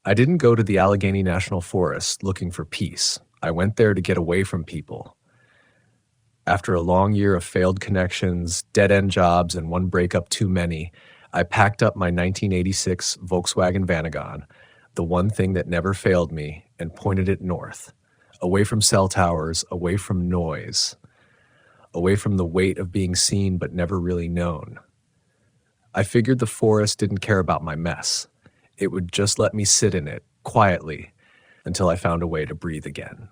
I didn't go to the Allegheny National Forest looking for peace. I went there to get away from people. After a long year of failed connections, dead-end jobs, and one breakup too many, I packed up my 1986 Volkswagen Vanagon, the one thing that never failed me, and pointed it north, away from cell towers, away from noise, away from the weight of being seen but never really known. I figured the forest didn't care about my mess. It would just let me sit in it, quietly, until I found a way to breathe again.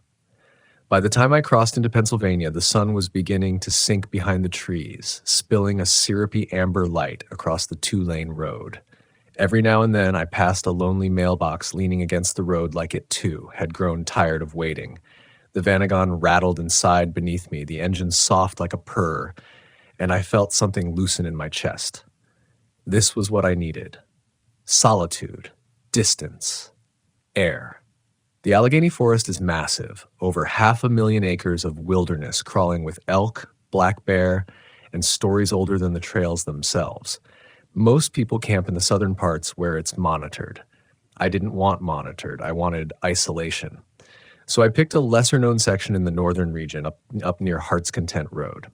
By the time I crossed into Pennsylvania, the sun was beginning to sink behind the trees, spilling a syrupy amber light across the two-lane road. Every now and then, I passed a lonely mailbox leaning against the road like it, too, had grown tired of waiting. The Vanagon rattled and sighed beneath me, the engine soft like a purr, and I felt something loosen in my chest. This was what I needed. Solitude, distance, air. The Allegheny Forest is massive, over 500,000 acres of wilderness crawling with elk, black bear, and stories older than the trails themselves. Most people camp in the southern parts where it's monitored. I didn't want monitored, I wanted isolation. So I picked a lesser-known section in the northern region up near Heart's Content Road.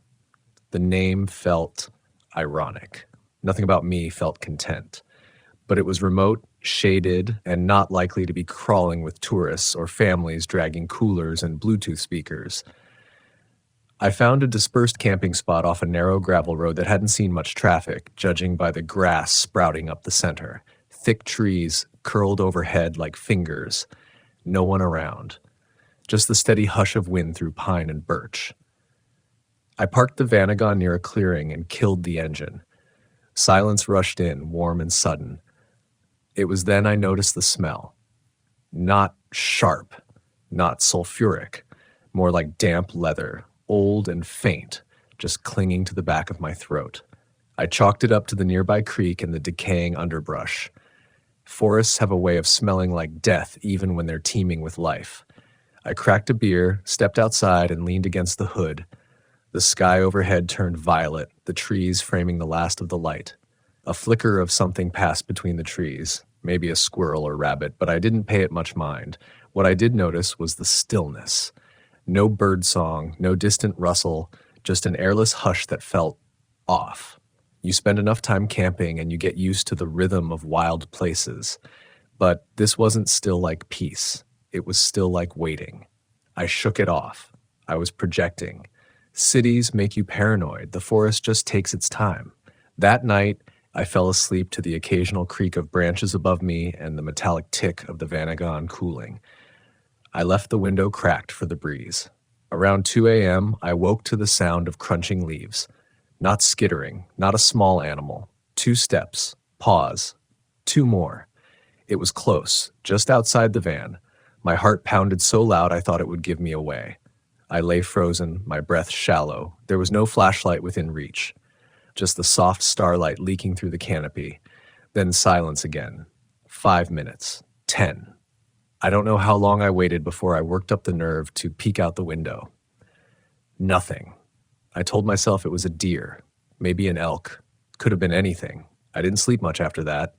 The name felt ironic. Nothing about me felt content. But it was remote, shaded, and not likely to be crawling with tourists or families dragging coolers and Bluetooth speakers. I found a dispersed camping spot off a narrow gravel road that hadn't seen much traffic, judging by the grass sprouting up the center. Thick trees curled overhead like fingers. No one around. Just the steady hush of wind through pine and birch. I parked the Vanagon near a clearing and killed the engine. Silence rushed in, warm and sudden. It was then I noticed the smell. Not sharp, not sulfuric, more like damp leather, old and faint, just clinging to the back of my throat. I chalked it up to the nearby creek and the decaying underbrush. Forests have a way of smelling like death even when they're teeming with life. I cracked a beer, stepped outside, and leaned against the hood. The sky overhead turned violet, the trees framing the last of the light. A flicker of something passed between the trees, maybe a squirrel or rabbit, but I didn't pay it much mind. What I did notice was the stillness. No bird song, no distant rustle, just an airless hush that felt off. You spend enough time camping and you get used to the rhythm of wild places. But this wasn't still like peace. It was still like waiting. I shook it off. I was projecting. Cities make you paranoid. The forest just takes its time. That night, I fell asleep to the occasional creak of branches above me and the metallic tick of the Vanagon cooling. I left the window cracked for the breeze. Around 2 a.m., I woke to the sound of crunching leaves. Not skittering, not a small animal. 2 steps, pause, 2 more. It was close, just outside the van. My heart pounded so loud I thought it would give me away. I lay frozen, my breath shallow. There was no flashlight within reach. Just the soft starlight leaking through the canopy. Then silence again. 5 minutes. 10. I don't know how long I waited before I worked up the nerve to peek out the window. Nothing. I told myself it was a deer, maybe an elk. Could have been anything. I didn't sleep much after that.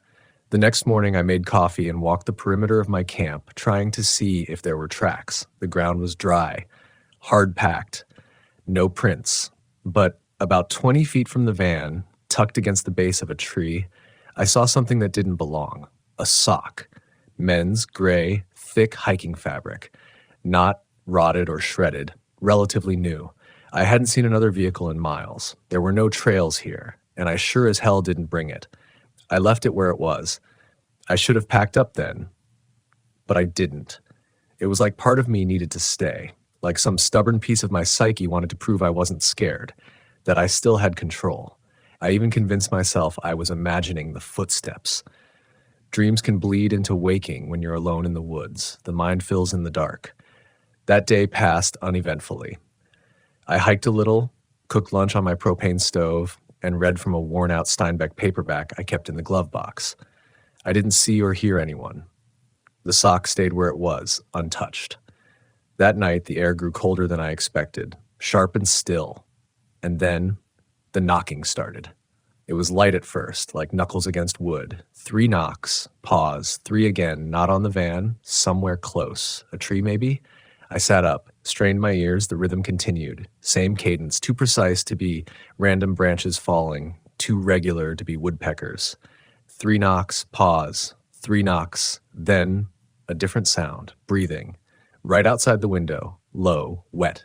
The next morning I made coffee and walked the perimeter of my camp, trying to see if there were tracks. The ground was dry, hard-packed, no prints. But about 20 feet from the van, tucked against the base of a tree, I saw something that didn't belong. A sock. Men's gray, thick hiking fabric. Not rotted or shredded. Relatively new. I hadn't seen another vehicle in miles. There were no trails here, and I sure as hell didn't bring it. I left it where it was. I should have packed up then, but I didn't. It was like part of me needed to stay, like some stubborn piece of my psyche wanted to prove I wasn't scared, that I still had control. I even convinced myself I was imagining the footsteps. Dreams can bleed into waking when you're alone in the woods. The mind fills in the dark. That day passed uneventfully. I hiked a little, cooked lunch on my propane stove, and read from a worn-out Steinbeck paperback I kept in the glove box. I didn't see or hear anyone. The sock stayed where it was, untouched. That night, the air grew colder than I expected, sharp and still. And then, the knocking started. It was light at first, like knuckles against wood. 3 knocks, pause, 3 again, not on the van, somewhere close. A tree maybe? I sat up, strained my ears, the rhythm continued. Same cadence, too precise to be random branches falling, too regular to be woodpeckers. 3 knocks, pause, 3 knocks, then a different sound, breathing. Right outside the window, low, wet.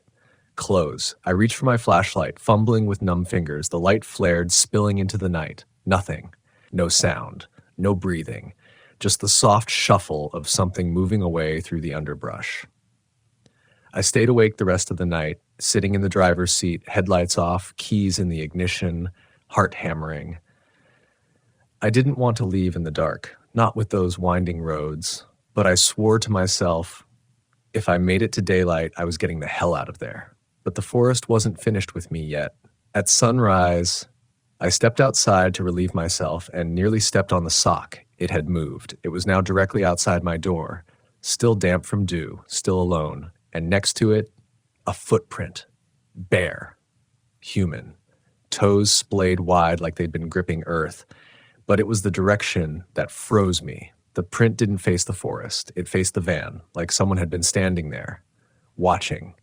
Close. I reached for my flashlight, fumbling with numb fingers. The light flared, spilling into the night. Nothing. No sound. No breathing. Just the soft shuffle of something moving away through the underbrush. I stayed awake the rest of the night, sitting in the driver's seat, headlights off, keys in the ignition, heart hammering. I didn't want to leave in the dark, not with those winding roads, but I swore to myself, if I made it to daylight, I was getting the hell out of there. But the forest wasn't finished with me yet. At sunrise, I stepped outside to relieve myself and nearly stepped on the sock. It had moved. It was now directly outside my door, still damp from dew, still alone, and next to it, a footprint. Bare. Human. Toes splayed wide like they'd been gripping earth. But it was the direction that froze me. The print didn't face the forest. It faced the van, like someone had been standing there, watching.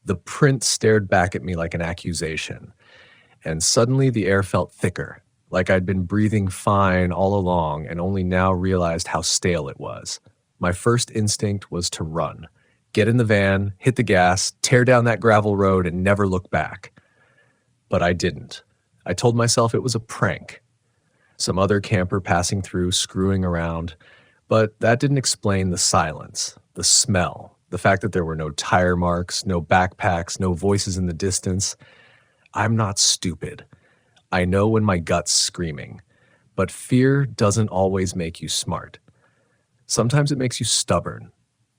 The print stared back at me like an accusation, and suddenly the air felt thicker, like I'd been breathing fine all along and only now realized how stale it was. My first instinct was to run, get in the van, hit the gas, tear down that gravel road, and never look back. But I didn't. I told myself it was a prank. Some other camper passing through, screwing around, but that didn't explain the silence, the smell, the fact that there were no tire marks, no backpacks, no voices in the distance. I'm not stupid. I know when my gut's screaming, but fear doesn't always make you smart. Sometimes it makes you stubborn.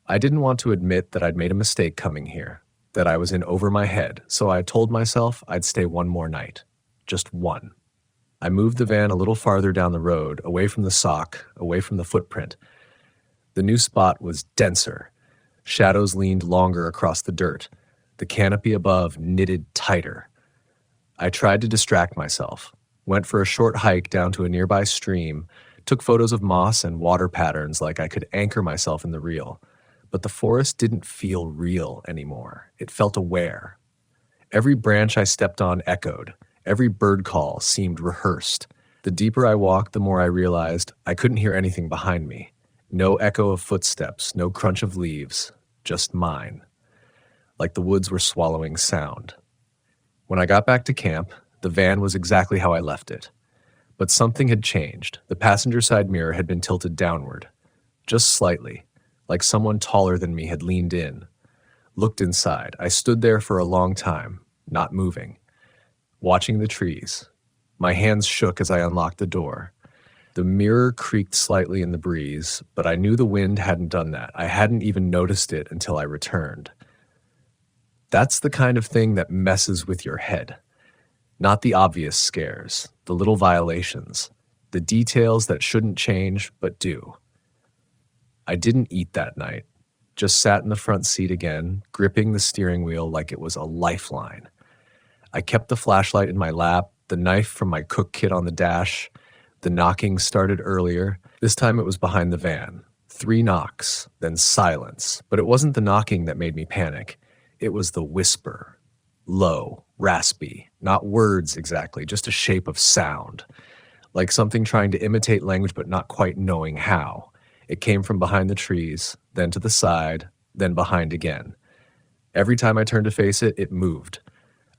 I didn't want to admit that I'd made a mistake coming here, that I was in over my head, so I told myself I'd stay one more night. Just one. I moved the van a little farther down the road, away from the sock, away from the footprint. The new spot was denser. Shadows leaned longer across the dirt. The canopy above knitted tighter. I tried to distract myself, went for a short hike down to a nearby stream, took photos of moss and water patterns like I could anchor myself in the reel. But the forest didn't feel real anymore. It felt aware. Every branch I stepped on echoed. Every bird call seemed rehearsed. The deeper I walked, the more I realized I couldn't hear anything behind me. No echo of footsteps, no crunch of leaves, just mine. Like the woods were swallowing sound. When I got back to camp, the van was exactly how I left it. But something had changed. The passenger side mirror had been tilted downward. Just slightly, like someone taller than me had leaned in. Looked inside. I stood there for a long time, not moving, watching the trees. My hands shook as I unlocked the door. The mirror creaked slightly in the breeze, but I knew the wind hadn't done that. I hadn't even noticed it until I returned. That's the kind of thing that messes with your head. Not the obvious scares, the little violations, the details that shouldn't change but do. I didn't eat that night, just sat in the front seat again, gripping the steering wheel like it was a lifeline. I kept the flashlight in my lap, the knife from my cook kit on the dash. The knocking started earlier. This time it was behind the van. 3 knocks, then silence. But it wasn't the knocking that made me panic. It was the whisper. Low, raspy, not words exactly, just a shape of sound. Like something trying to imitate language but not quite knowing how. It came from behind the trees, then to the side, then behind again. Every time I turned to face it, it moved.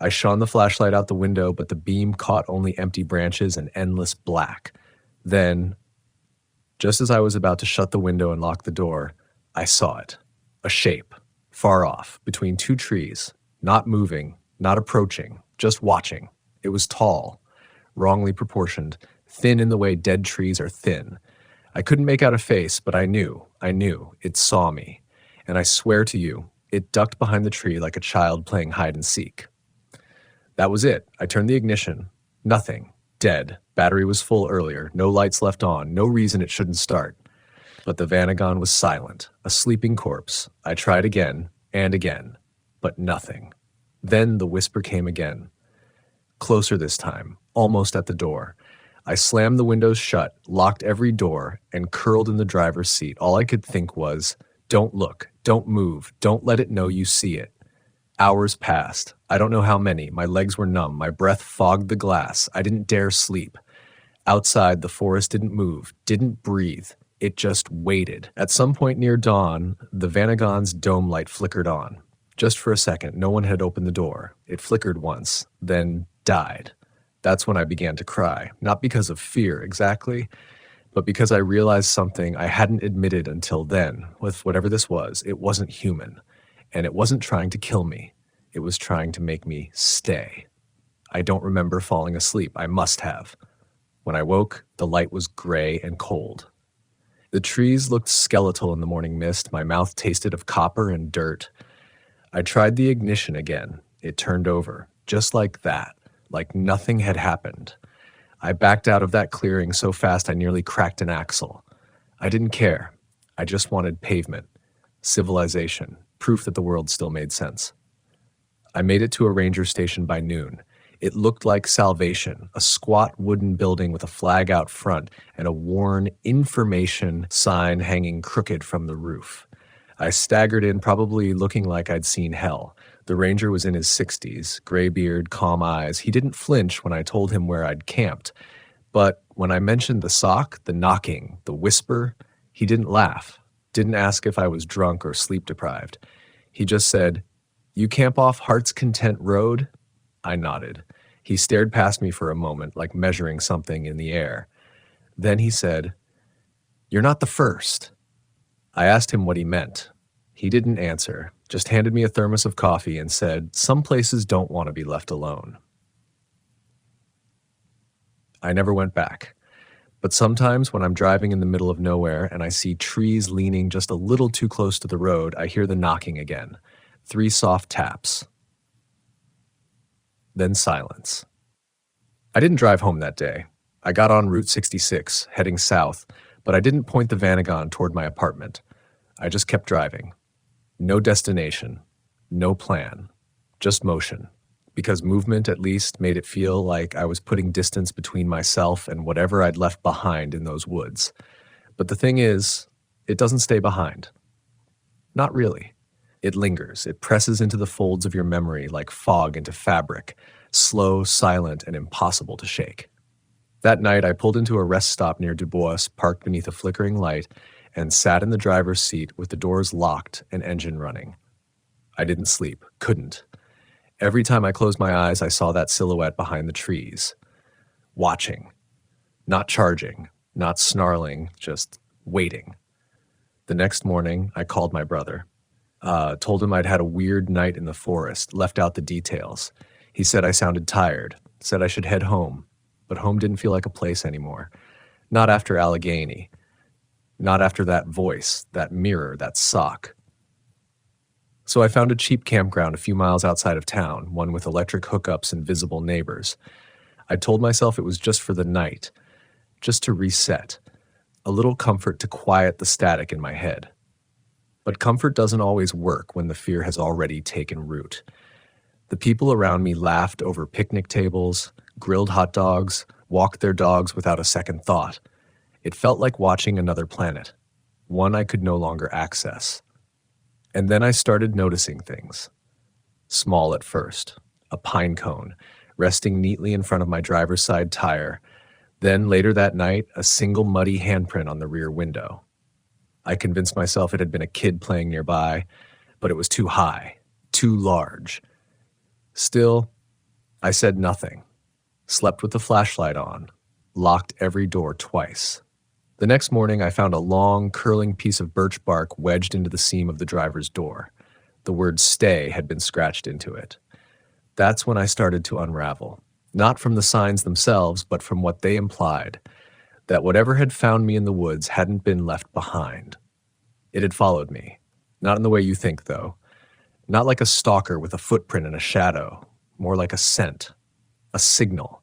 I shone the flashlight out the window, but the beam caught only empty branches and endless black. Then, just as I was about to shut the window and lock the door, I saw it. A shape, far off, between 2 trees, not moving, not approaching, just watching. It was tall, wrongly proportioned, thin in the way dead trees are thin. I couldn't make out a face, but I knew, it saw me. And I swear to you, it ducked behind the tree like a child playing hide and seek. That was it. I turned the ignition. Nothing. Dead. Battery was full earlier. No lights left on. No reason it shouldn't start. But the Vanagon was silent. A sleeping corpse. I tried again and again. But nothing. Then the whisper came again. Closer this time, almost at the door. I slammed the windows shut, locked every door, and curled in the driver's seat. All I could think was, don't look, don't move, don't let it know you see it. Hours passed. I don't know how many. My legs were numb. My breath fogged the glass. I didn't dare sleep. Outside, the forest didn't move, didn't breathe. It just waited. At some point near dawn, the Vanagon's dome light flickered on. Just for a second, no one had opened the door. It flickered once, then died. That's when I began to cry. Not because of fear, exactly, but because I realized something I hadn't admitted until then. With whatever this was, it wasn't human. And it wasn't trying to kill me. It was trying to make me stay. I don't remember falling asleep. I must have. When I woke, the light was gray and cold. The trees looked skeletal in the morning mist. My mouth tasted of copper and dirt. I tried the ignition again. It turned over, just like that, like nothing had happened. I backed out of that clearing so fast I nearly cracked an axle. I didn't care. I just wanted pavement, civilization, proof that the world still made sense. I made it to a ranger station by noon. It looked like salvation, a squat wooden building with a flag out front and a worn information sign hanging crooked from the roof. I staggered in, probably looking like I'd seen hell. The ranger was in his 60s, gray beard, calm eyes. He didn't flinch when I told him where I'd camped. But when I mentioned the sock, the knocking, the whisper, he didn't laugh, didn't ask if I was drunk or sleep deprived. He just said, "You camp off Heart's Content Road?" I nodded. He stared past me for a moment, like measuring something in the air. Then he said, "You're not the first." I asked him what he meant. He didn't answer, just handed me a thermos of coffee and said, "Some places don't want to be left alone." I never went back. But sometimes when I'm driving in the middle of nowhere and I see trees leaning just a little too close to the road, I hear the knocking again. 3 soft taps. Then silence. I didn't drive home that day. I got on Route 66, heading south, but I didn't point the Vanagon toward my apartment. I just kept driving. No destination, no plan, just motion. Because movement, at least, made it feel like I was putting distance between myself and whatever I'd left behind in those woods. But the thing is, it doesn't stay behind. Not really. It lingers. It presses into the folds of your memory like fog into fabric, slow, silent, and impossible to shake. That night, I pulled into a rest stop near Dubois, parked beneath a flickering light, and sat in the driver's seat with the doors locked and engine running. I didn't sleep. Couldn't. Every time I closed my eyes, I saw that silhouette behind the trees. Watching. Not charging. Not snarling. Just waiting. The next morning, I called my brother. Told him I'd had a weird night in the forest, left out the details. He said I sounded tired, said I should head home, but home didn't feel like a place anymore. Not after Allegheny. Not after that voice, that mirror, that sock. So I found a cheap campground a few miles outside of town, one with electric hookups and visible neighbors. I told myself it was just for the night, just to reset, a little comfort to quiet the static in my head. But comfort doesn't always work when the fear has already taken root. The people around me laughed over picnic tables, grilled hot dogs, walked their dogs without a second thought. It felt like watching another planet, one I could no longer access. And then I started noticing things. Small at first, a pine cone, resting neatly in front of my driver's side tire. Then later that night, a single muddy handprint on the rear window. I convinced myself it had been a kid playing nearby, but it was too high, too large. Still, I said nothing, slept with the flashlight on, locked every door twice. The next morning, I found a long, curling piece of birch bark wedged into the seam of the driver's door. The word "stay" had been scratched into it. That's when I started to unravel, not from the signs themselves, but from what they implied, that whatever had found me in the woods hadn't been left behind. It had followed me, not in the way you think, though. Not like a stalker with a footprint and a shadow, more like a scent, a signal,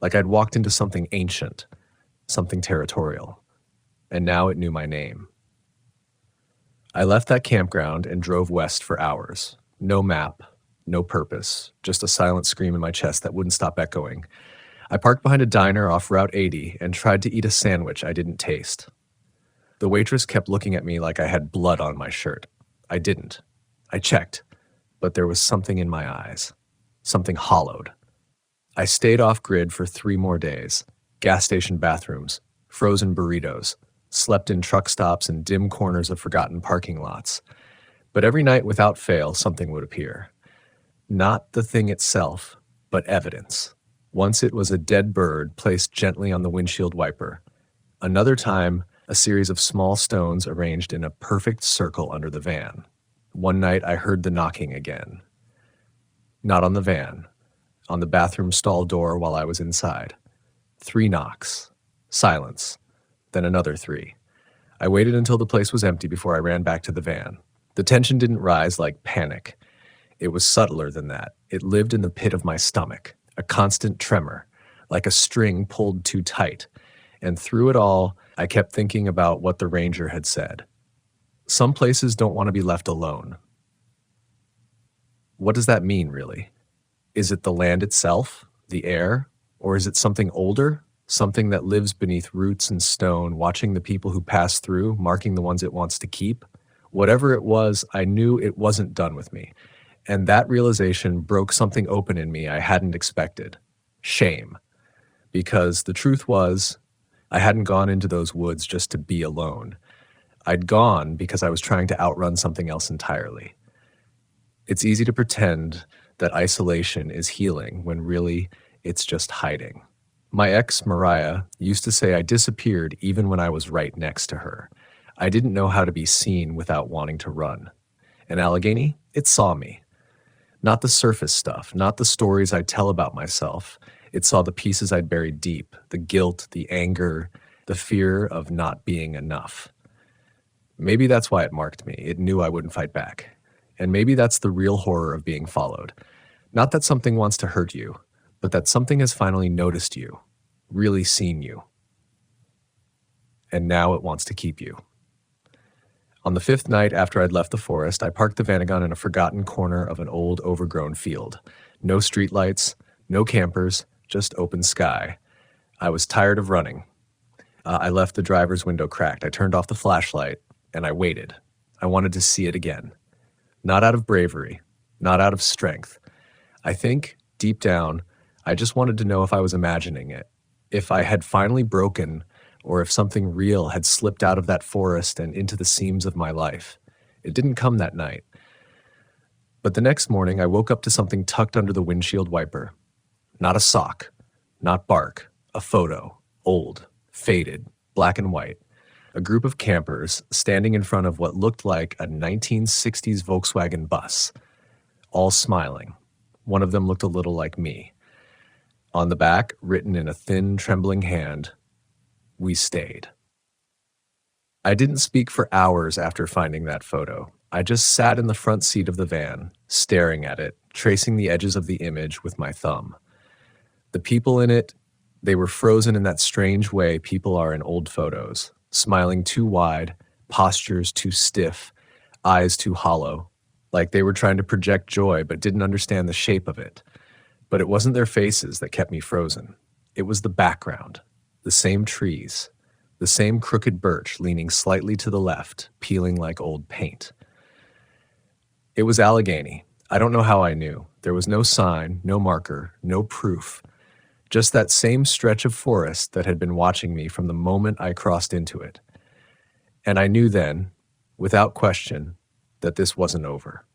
like I'd walked into something ancient, something territorial, and now it knew my name. I left that campground and drove west for hours. No map, No purpose, just a silent scream in my chest that wouldn't stop echoing. I parked behind a diner off Route 80 and tried to eat a sandwich I didn't taste. The waitress kept looking at me like I had blood on my shirt. I didn't. I checked, but there was something in my eyes. Something hollowed. I stayed off-grid for 3 more days. Gas station bathrooms, frozen burritos, slept in truck stops and dim corners of forgotten parking lots. But every night without fail, something would appear. Not the thing itself, but evidence. Once it was a dead bird placed gently on the windshield wiper. Another time, a series of small stones arranged in a perfect circle under the van. One night I heard the knocking again. Not on the van, on the bathroom stall door while I was inside. 3 knocks. Silence. Then another 3. I waited until the place was empty before I ran back to the van. The tension didn't rise like panic. It was subtler than that. It lived in the pit of my stomach, a constant tremor, like a string pulled too tight. And through it all, I kept thinking about what the ranger had said. Some places don't want to be left alone. What does that mean, really? Is it the land itself, the air, or is it something older, something that lives beneath roots and stone, watching the people who pass through, marking the ones it wants to keep? Whatever it was, I knew it wasn't done with me. And that realization broke something open in me I hadn't expected. Shame. Because the truth was, I hadn't gone into those woods just to be alone. I'd gone because I was trying to outrun something else entirely. It's easy to pretend that isolation is healing when really it's just hiding. My ex, Mariah, used to say I disappeared even when I was right next to her. I didn't know how to be seen without wanting to run. And Allegheny, it saw me. Not the surface stuff, not the stories I'd tell about myself. It saw the pieces I'd buried deep, the guilt, the anger, the fear of not being enough. Maybe that's why it marked me. It knew I wouldn't fight back. And maybe that's the real horror of being followed. Not that something wants to hurt you, but that something has finally noticed you, really seen you. And now it wants to keep you. On the 5th night after I'd left the forest, I parked the Vanagon in a forgotten corner of an old, overgrown field. No streetlights, no campers, just open sky. I was tired of running. I left the driver's window cracked. I turned off the flashlight, and I waited. I wanted to see it again. Not out of bravery, not out of strength. I think, deep down, I just wanted to know if I was imagining it, if I had finally broken, or if something real had slipped out of that forest and into the seams of my life. It didn't come that night. But the next morning, I woke up to something tucked under the windshield wiper. Not a sock, not bark, a photo, old, faded, black and white. A group of campers standing in front of what looked like a 1960s Volkswagen bus, all smiling. One of them looked a little like me. On the back, written in a thin, trembling hand, "We stayed." I didn't speak for hours after finding that photo. I just sat in the front seat of the van, staring at it, tracing the edges of the image with my thumb. The people in it, they were frozen in that strange way people are in old photos, smiling too wide, postures too stiff, eyes too hollow, like they were trying to project joy but didn't understand the shape of it. But it wasn't their faces that kept me frozen. It was the background, the same trees, the same crooked birch leaning slightly to the left, peeling like old paint. It was Allegheny. I don't know how I knew. There was no sign, no marker, no proof. Just that same stretch of forest that had been watching me from the moment I crossed into it. And I knew then, without question, that this wasn't over.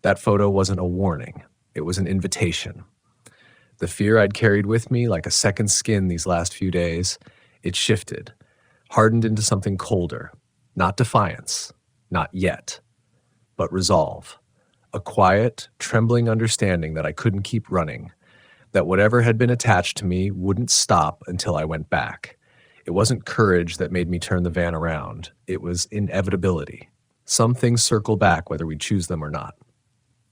That photo wasn't a warning. It was an invitation. The fear I'd carried with me like a second skin these last few days, it shifted, hardened into something colder. Not defiance, not yet, but resolve. A quiet, trembling understanding that I couldn't keep running, that whatever had been attached to me wouldn't stop until I went back. It wasn't courage that made me turn the van around. It was inevitability. Some things circle back whether we choose them or not.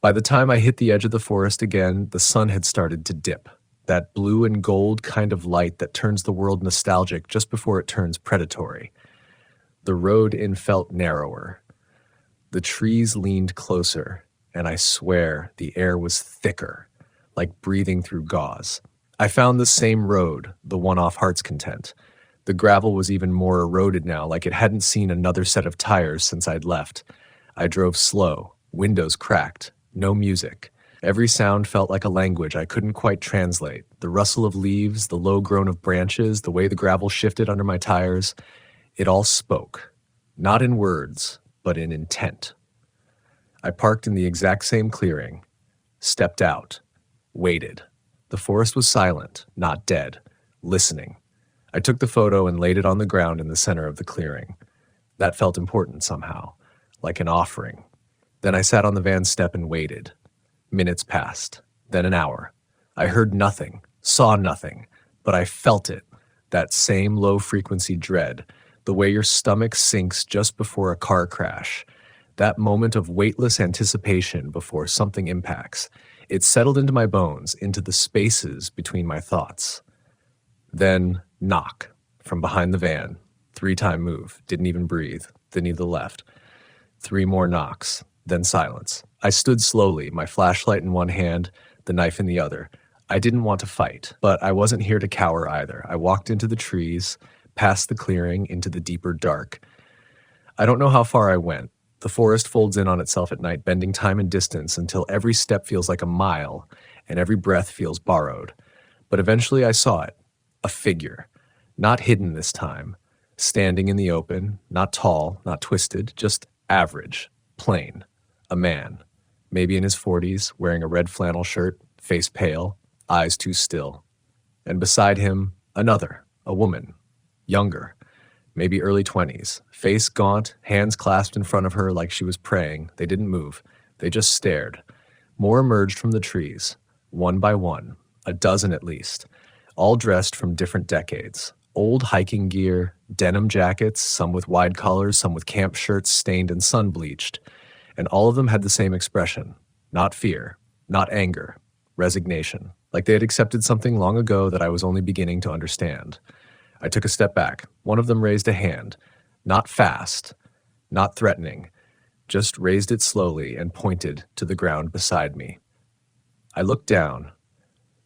By the time I hit the edge of the forest again, the sun had started to dip. That blue and gold kind of light that turns the world nostalgic just before it turns predatory. The road in felt narrower. The trees leaned closer, and I swear the air was thicker, like breathing through gauze. I found the same road, the one off Heart's Content. The gravel was even more eroded now, like it hadn't seen another set of tires since I'd left. I drove slow, windows cracked, no music. Every sound felt like a language I couldn't quite translate. The rustle of leaves, the low groan of branches, the way the gravel shifted under my tires, it all spoke. Not in words, but in intent. I parked in the exact same clearing, stepped out, waited. The forest was silent, not dead, listening. I took the photo and laid it on the ground in the center of the clearing. That felt important somehow, like an offering. Then I sat on the van step and waited. Minutes passed, then an hour. I heard nothing, saw nothing, but I felt it, that same low-frequency dread, the way your stomach sinks just before a car crash, that moment of weightless anticipation before something impacts. It settled into my bones, into the spaces between my thoughts. Then, knock, from behind the van. 3-time move, didn't even breathe, then to the left. 3 more knocks, then silence. I stood slowly, my flashlight in one hand, the knife in the other. I didn't want to fight, but I wasn't here to cower either. I walked into the trees, past the clearing, into the deeper dark. I don't know how far I went. The forest folds in on itself at night, bending time and distance until every step feels like a mile and every breath feels borrowed. But eventually I saw it, a figure, not hidden this time, standing in the open, not tall, not twisted, just average, plain, a man, maybe in his 40s, wearing a red flannel shirt, face pale, eyes too still. And beside him, another, a woman, younger, maybe early 20s, face gaunt, hands clasped in front of her like she was praying. They didn't move. They just stared. More emerged from the trees, one by one, a dozen at least, all dressed from different decades. Old hiking gear, denim jackets, some with wide collars, some with camp shirts stained and sun-bleached. And all of them had the same expression. Not fear, not anger, resignation. Like they had accepted something long ago that I was only beginning to understand. I took a step back. One of them raised a hand. Not fast, not threatening, just raised it slowly and pointed to the ground beside me. I looked down.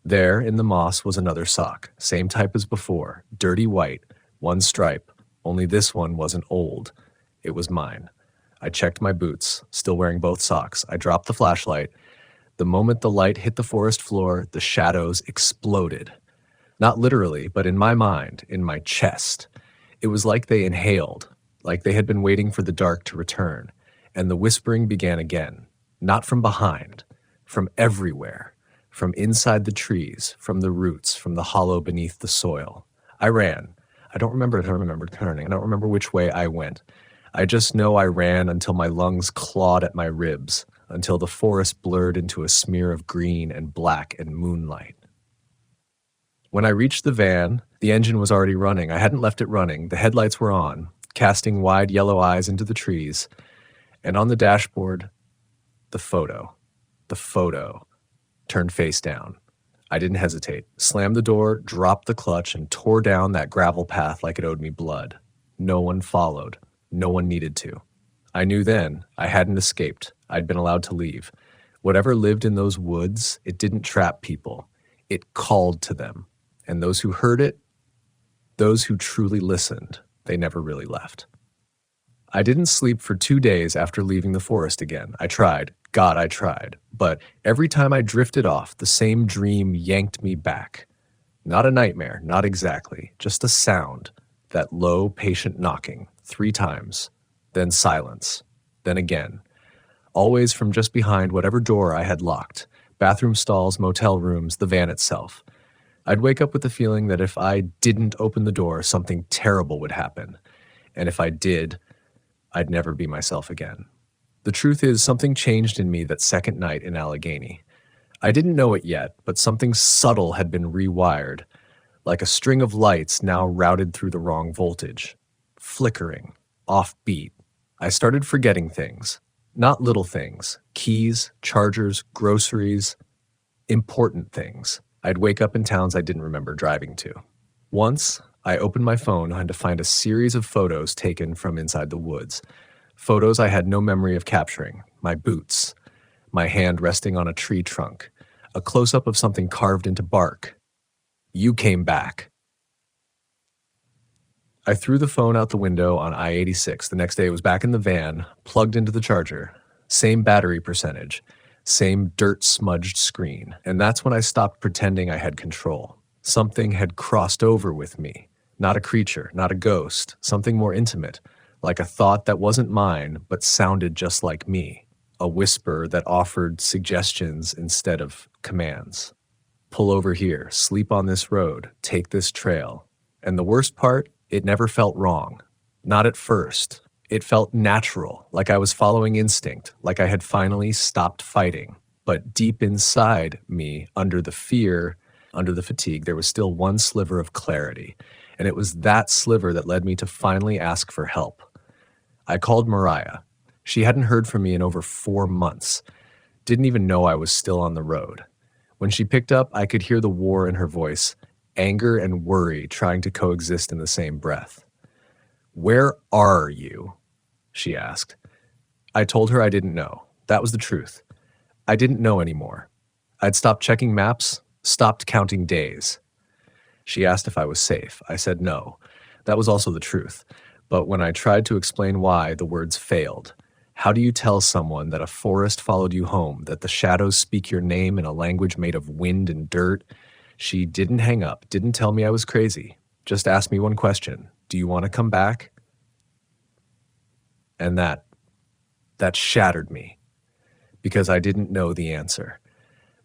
There, in the moss, was another sock, same type as before, dirty white, one stripe, only this one wasn't old. It was mine. I checked my boots, still wearing both socks. I dropped the flashlight. The moment the light hit the forest floor, the shadows exploded. Not literally, but in my mind, in my chest. It was like they inhaled, like they had been waiting for the dark to return. And the whispering began again, not from behind, from everywhere, from inside the trees, from the roots, from the hollow beneath the soil. I ran. I don't remember if I remember turning. I don't remember which way I went. I just know I ran until my lungs clawed at my ribs, until the forest blurred into a smear of green and black and moonlight. When I reached the van, the engine was already running. I hadn't left it running. The headlights were on, casting wide yellow eyes into the trees. And on the dashboard, the photo. Turned face down. I didn't hesitate. Slammed the door, dropped the clutch, and tore down that gravel path like it owed me blood. No one followed. No one needed to. I knew then I hadn't escaped. I'd been allowed to leave. Whatever lived in those woods, it didn't trap people. It called to them. And those who heard it, those who truly listened, they never really left. I didn't sleep for 2 days after leaving the forest again. I tried. God, I tried. But every time I drifted off, the same dream yanked me back. Not a nightmare, not exactly. Just a sound. That low, patient knocking. 3 times. Then silence. Then again. Always from just behind whatever door I had locked. Bathroom stalls, motel rooms, the van itself. I'd wake up with the feeling that if I didn't open the door, something terrible would happen. And if I did, I'd never be myself again. The truth is, something changed in me that second night in Allegheny. I didn't know it yet, but something subtle had been rewired, like a string of lights now routed through the wrong voltage. Flickering, offbeat. I started forgetting things. Not little things. Keys, chargers, groceries. Important things. I'd wake up in towns I didn't remember driving to. Once, I opened my phone and to find a series of photos taken from inside the woods. Photos I had no memory of capturing. My boots. my hand resting on a tree trunk, a close-up of something carved into bark. You came back. I threw the phone out the window on I-86. The next day it was back in the van, plugged into the charger. Same battery percentage, same dirt-smudged screen. And that's when I stopped pretending I had control. Something had crossed over with me. Not a creature, not a ghost, something more intimate, like a thought that wasn't mine but sounded just like me. A whisper that offered suggestions instead of commands. Pull over here, sleep on this road, take this trail. And the worst part, it never felt wrong. Not at first. It felt natural, like I was following instinct, like I had finally stopped fighting. But deep inside me, under the fear, under the fatigue, there was still one sliver of clarity. And it was that sliver that led me to finally ask for help. I called Mariah. She hadn't heard from me in over 4 months. Didn't even know I was still on the road. When she picked up, I could hear the war in her voice, anger and worry trying to coexist in the same breath. "Where are you?" she asked. I told her I didn't know. That was the truth. I didn't know anymore. I'd stopped checking maps, stopped counting days. She asked if I was safe. I said no. That was also the truth. But when I tried to explain why, the words failed. How do you tell someone that a forest followed you home, that the shadows speak your name in a language made of wind and dirt? She didn't hang up, didn't tell me I was crazy. Just asked me one question. Do you want to come back? And that shattered me, because I didn't know the answer.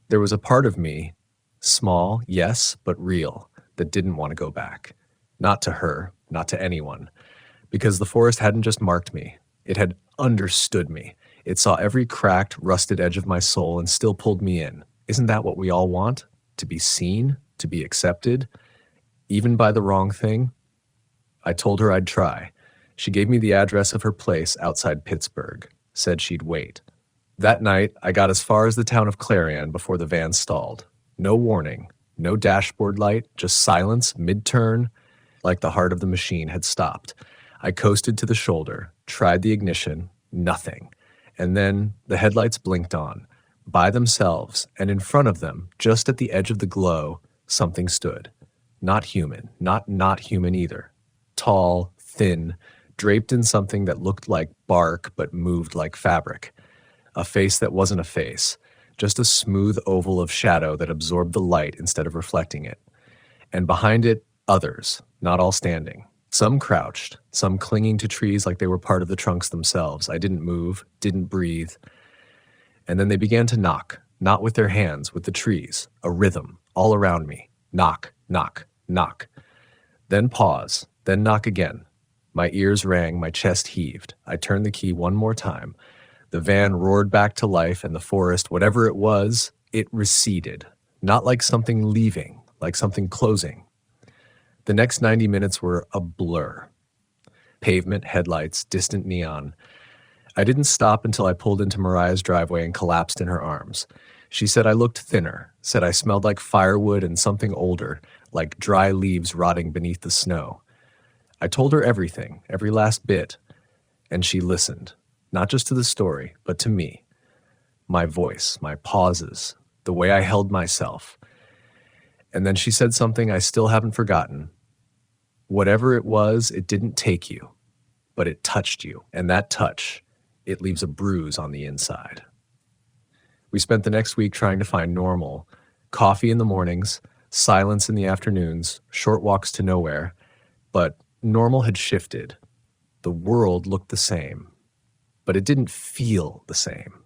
There was a part of me, small, yes, but real, that didn't want to go back. Not to her, not to anyone. Because the forest hadn't just marked me. It had understood me. It saw every cracked, rusted edge of my soul and still pulled me in. Isn't that what we all want? To be seen, to be accepted, even by the wrong thing? I told her I'd try. She gave me the address of her place outside Pittsburgh, said she'd wait. That night, I got as far as the town of Clarion before the van stalled. No warning, no dashboard light, just silence, mid-turn, like the heart of the machine had stopped. I coasted to the shoulder, tried the ignition, nothing. And then the headlights blinked on. By themselves, and in front of them, just at the edge of the glow, something stood. Not human, not human either. Tall, thin, draped in something that looked like bark but moved like fabric. A face that wasn't a face, just a smooth oval of shadow that absorbed the light instead of reflecting it. And behind it, others, not all standing. Some crouched, some clinging to trees like they were part of the trunks themselves. I didn't move, didn't breathe. And then they began to knock, not with their hands, with the trees, a rhythm, all around me. Knock, knock, knock. Then pause, then knock again. My ears rang, my chest heaved. I turned the key one more time. The van roared back to life, and the forest, whatever it was, it receded. Not like something leaving, like something closing. The next 90 minutes were a blur. Pavement, headlights, distant neon. I didn't stop until I pulled into Mariah's driveway and collapsed in her arms. She said I looked thinner, said I smelled like firewood and something older, like dry leaves rotting beneath the snow. I told her everything, every last bit, and she listened, not just to the story, but to me. My voice, my pauses, the way I held myself. And then she said something I still haven't forgotten. Whatever it was, it didn't take you, but it touched you, and that touch, it leaves a bruise on the inside. We spent the next week trying to find normal. Coffee in the mornings, silence in the afternoons, short walks to nowhere. But normal had shifted. The world looked the same, but it didn't feel the same.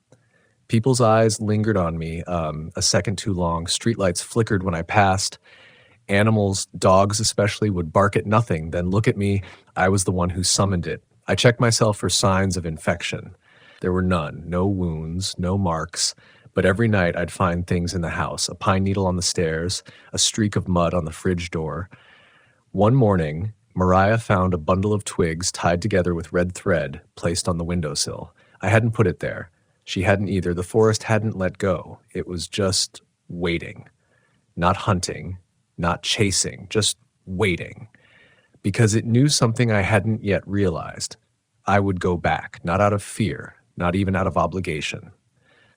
People's eyes lingered on me a second too long. Streetlights flickered when I passed. Animals, dogs especially, would bark at nothing, then look at me. I was the one who summoned it. I checked myself for signs of infection. There were none, no wounds, no marks, but every night I'd find things in the house, a pine needle on the stairs, a streak of mud on the fridge door. One morning, Mariah found a bundle of twigs tied together with red thread placed on the windowsill. I hadn't put it there. She hadn't either. The forest hadn't let go. It was just waiting. Not hunting, not chasing, just waiting. Because it knew something I hadn't yet realized. I would go back, not out of fear, not even out of obligation.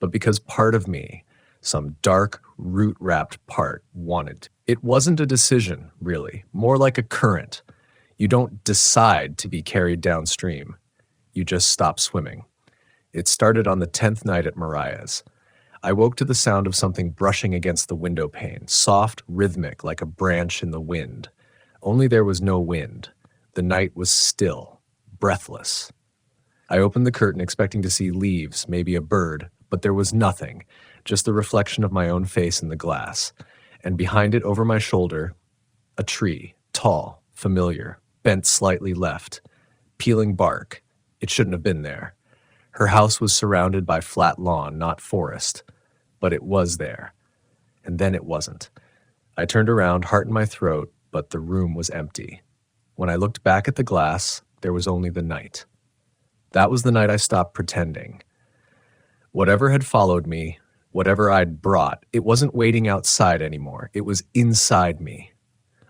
but because part of me, some dark, root-wrapped part, wanted to. It wasn't a decision, really, more like a current. You don't decide to be carried downstream. You just stop swimming. It started on the 10th night at Mariah's. I woke to the sound of something brushing against the window pane, soft, rhythmic, like a branch in the wind. Only there was no wind. The night was still, breathless. I opened the curtain expecting to see leaves, maybe a bird, but there was nothing, just the reflection of my own face in the glass. And behind it, over my shoulder, a tree, tall, familiar, bent slightly left, peeling bark. It shouldn't have been there. Her house was surrounded by flat lawn, not forest, but it was there. And then it wasn't. I turned around, heart in my throat, but the room was empty. When I looked back at the glass, there was only the night. That was the night I stopped pretending. Whatever had followed me, whatever I'd brought, it wasn't waiting outside anymore. It was inside me.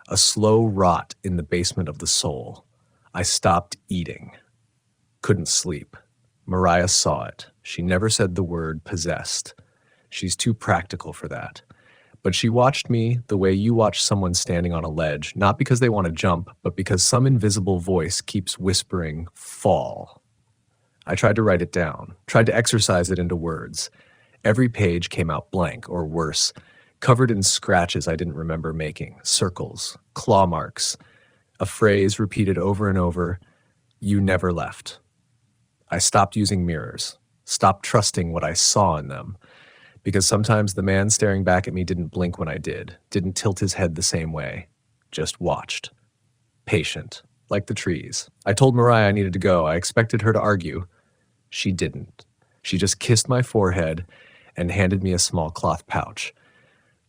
A slow rot in the basement of the soul. I stopped eating. Couldn't sleep. Mariah saw it. She never said the word possessed. She's too practical for that. But she watched me the way you watch someone standing on a ledge, not because they want to jump, but because some invisible voice keeps whispering, fall. I tried to write it down, tried to exercise it into words. Every page came out blank, or worse, covered in scratches I didn't remember making, circles, claw marks, a phrase repeated over and over, you never left. I stopped using mirrors, stopped trusting what I saw in them, because sometimes the man staring back at me didn't blink when I did, didn't tilt his head the same way, just watched. Patient, like the trees. I told Mariah I needed to go. I expected her to argue. She didn't. She just kissed my forehead and handed me a small cloth pouch.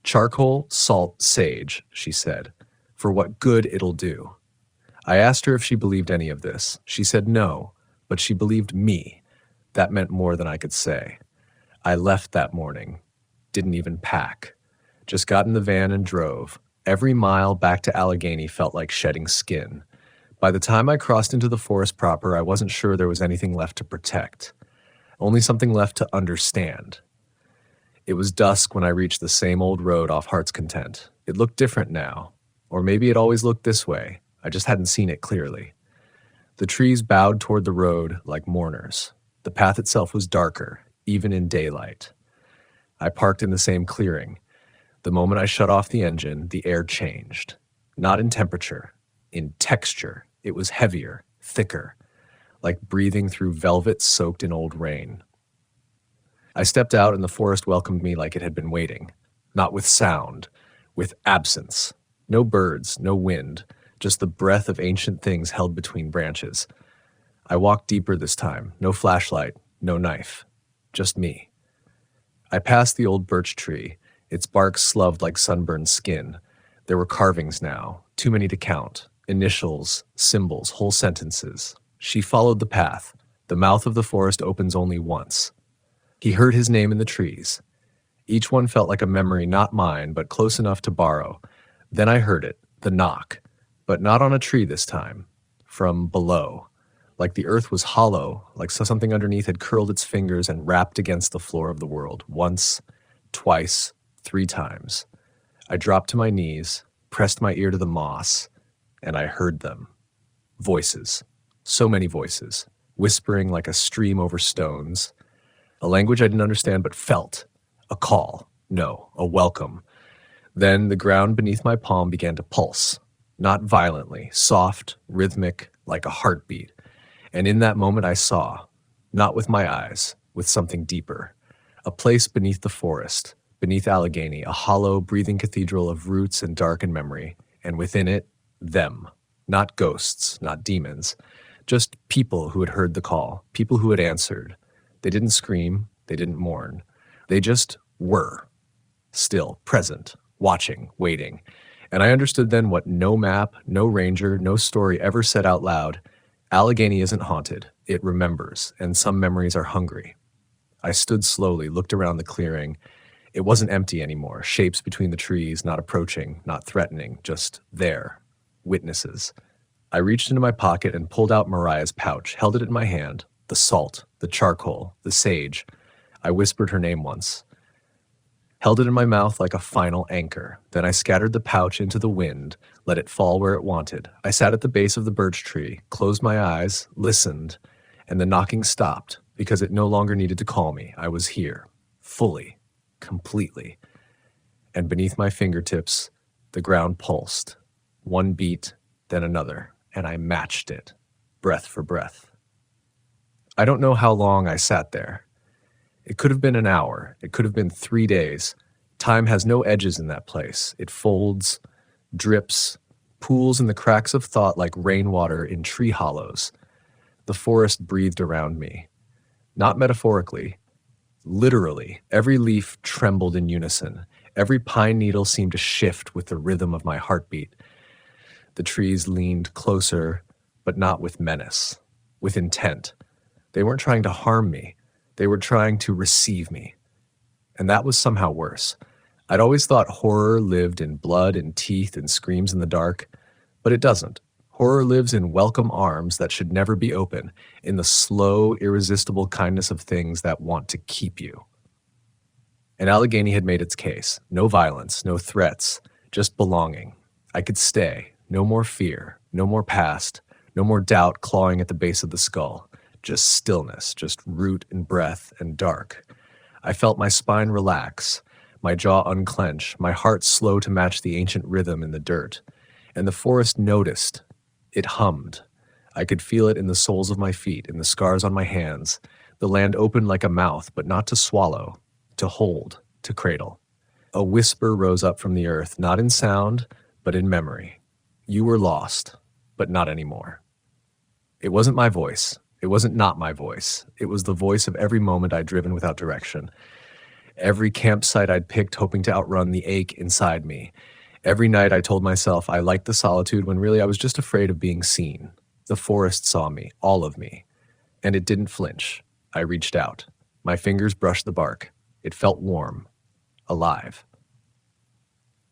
Charcoal, salt, sage, she said, for what good it'll do. I asked her if she believed any of this. She said no, but she believed me. That meant more than I could say. I left that morning. Didn't even pack. Just got in the van and drove. Every mile back to Allegheny felt like shedding skin. By the time I crossed into the forest proper, I wasn't sure there was anything left to protect. Only something left to understand. It was dusk when I reached the same old road off Heart's Content. It looked different now. Or maybe it always looked this way. I just hadn't seen it clearly. The trees bowed toward the road like mourners. The path itself was darker, even in daylight. I parked in the same clearing. The moment I shut off the engine, the air changed. Not in temperature, in texture. It was heavier, thicker, like breathing through velvet soaked in old rain. I stepped out and the forest welcomed me like it had been waiting. Not with sound, with absence. No birds, no wind, just the breath of ancient things held between branches. I walked deeper this time, no flashlight, no knife, just me. I passed the old birch tree, its bark sloved like sunburned skin. There were carvings now, too many to count, initials, symbols, whole sentences. She followed the path. The mouth of the forest opens only once. He heard his name in the trees. Each one felt like a memory not mine, but close enough to borrow. Then I heard it, the knock, but not on a tree this time, from below. Like the earth was hollow, like something underneath had curled its fingers and rapped against the floor of the world, once, twice, 3 times. I dropped to my knees, pressed my ear to the moss, and I heard them. Voices. So many voices, whispering like a stream over stones. A language I didn't understand but felt. A call. No, a welcome. Then the ground beneath my palm began to pulse. Not violently, soft, rhythmic, like a heartbeat. And in that moment I saw, not with my eyes, with something deeper. A place beneath the forest, beneath Allegheny, a hollow, breathing cathedral of roots and darkened memory, and within it, them. Not ghosts, not demons. Just people who had heard the call, people who had answered. They didn't scream, they didn't mourn. They just were. Still, present, watching, waiting. And I understood then what no map, no ranger, no story ever said out loud. Allegheny isn't haunted. It remembers, and some memories are hungry. I stood slowly, looked around the clearing. It wasn't empty anymore. Shapes between the trees, not approaching, not threatening, just there. Witnesses. I reached into my pocket and pulled out Mariah's pouch, held it in my hand. The salt, the charcoal, the sage. I whispered her name once, held it in my mouth like a final anchor. Then I scattered the pouch into the wind, let it fall where it wanted. I sat at the base of the birch tree, closed my eyes, listened, and the knocking stopped because it no longer needed to call me. I was here, fully, completely. And beneath my fingertips, the ground pulsed. One beat, then another, and I matched it, breath for breath. I don't know how long I sat there. It could have been an hour. It could have been 3 days. Time has no edges in that place. It folds, drips, pools in the cracks of thought like rainwater in tree hollows. The forest breathed around me. Not metaphorically. Literally, every leaf trembled in unison. Every pine needle seemed to shift with the rhythm of my heartbeat. The trees leaned closer, but not with menace, with intent. They weren't trying to harm me. They were trying to receive me. And that was somehow worse. I'd always thought horror lived in blood and teeth and screams in the dark, but it doesn't. Horror lives in welcome arms that should never be open, in the slow, irresistible kindness of things that want to keep you. And Allegheny had made its case. No violence, no threats, just belonging. I could stay. No more fear, no more past, no more doubt clawing at the base of the skull. Just stillness, just root and breath and dark. I felt my spine relax, my jaw unclench, my heart slow to match the ancient rhythm in the dirt. And the forest noticed. It hummed. I could feel it in the soles of my feet, in the scars on my hands. The land opened like a mouth, but not to swallow, to hold, to cradle. A whisper rose up from the earth, not in sound, but in memory. You were lost, but not anymore. It wasn't my voice. It wasn't not my voice. It was the voice of every moment I'd driven without direction. Every campsite I'd picked hoping to outrun the ache inside me. Every night I told myself I liked the solitude when really I was just afraid of being seen. The forest saw me, all of me. And it didn't flinch. I reached out. My fingers brushed the bark. It felt warm, alive.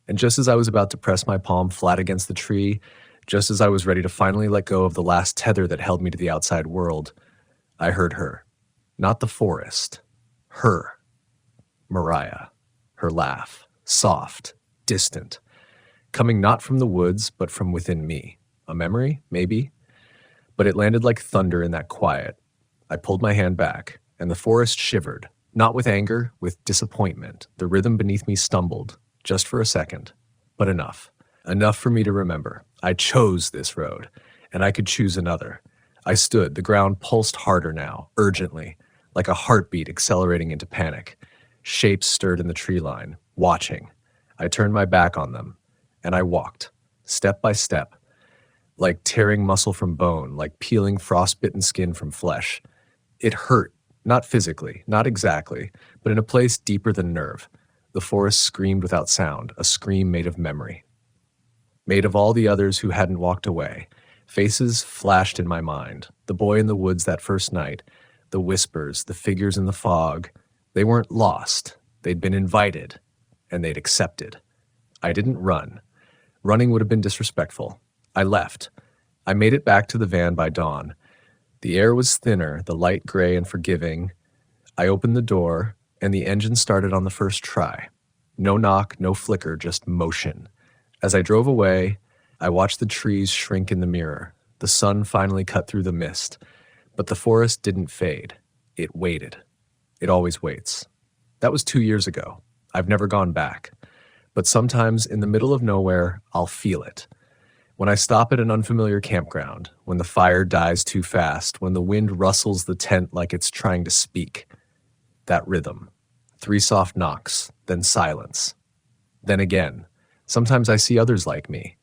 And just as I was about to press my palm flat against the tree, just as I was ready to finally let go of the last tether that held me to the outside world, I heard her. Not the forest. Her. Mariah. Her laugh. Soft. Distant. Coming not from the woods, but from within me. A memory? Maybe. But it landed like thunder in that quiet. I pulled my hand back, and the forest shivered. Not with anger, with disappointment. The rhythm beneath me stumbled. Just for a second. But enough. Enough for me to remember. I chose this road, and I could choose another. I stood. The ground pulsed harder now, urgently, like a heartbeat accelerating into panic. Shapes stirred in the tree line, watching. I turned my back on them, and I walked, step by step, like tearing muscle from bone, like peeling frostbitten skin from flesh. It hurt, not physically, not exactly, but in a place deeper than nerve. The forest screamed without sound, a scream made of memory. Made of all the others who hadn't walked away. Faces flashed in my mind. The boy in the woods that first night. The whispers, the figures in the fog. They weren't lost. They'd been invited. And they'd accepted. I didn't run. Running would have been disrespectful. I left. I made it back to the van by dawn. The air was thinner, the light gray and forgiving. I opened the door, and the engine started on the first try. No knock, no flicker, just motion. As I drove away, I watched the trees shrink in the mirror. The sun finally cut through the mist. But the forest didn't fade. It waited. It always waits. That was 2 years ago. I've never gone back. But sometimes in the middle of nowhere, I'll feel it. When I stop at an unfamiliar campground, when the fire dies too fast, when the wind rustles the tent like it's trying to speak. That rhythm. 3 soft knocks, then silence. Then again. Sometimes I see others like me,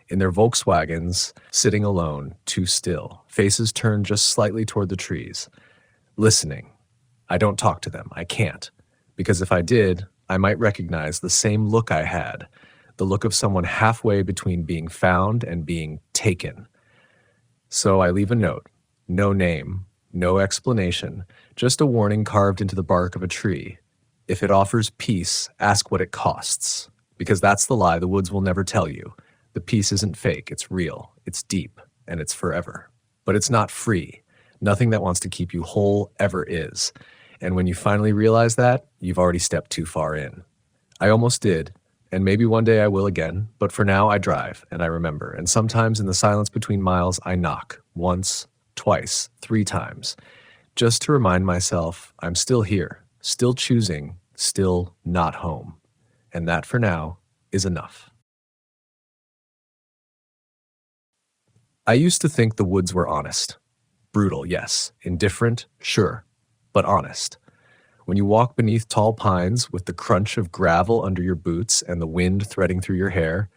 in their Volkswagens, sitting alone, too still, faces turned just slightly toward the trees, listening. I don't talk to them. I can't, because if I did, I might recognize the same look I had, the look of someone halfway between being found and being taken. So I leave a note, no name, no explanation, just a warning carved into the bark of a tree. If it offers peace, ask what it costs. Because that's the lie the woods will never tell you. The peace isn't fake, it's real, it's deep, and it's forever. But it's not free. Nothing that wants to keep you whole ever is. And when you finally realize that, you've already stepped too far in. I almost did, and maybe one day I will again, but for now I drive and I remember. And sometimes in the silence between miles, I knock once, twice, 3 times, just to remind myself I'm still here, still choosing, still not home. And that for now is enough. I used to think the woods were honest. Brutal, yes. Indifferent, sure, but honest. When you walk beneath tall pines with the crunch of gravel under your boots and the wind threading through your hair,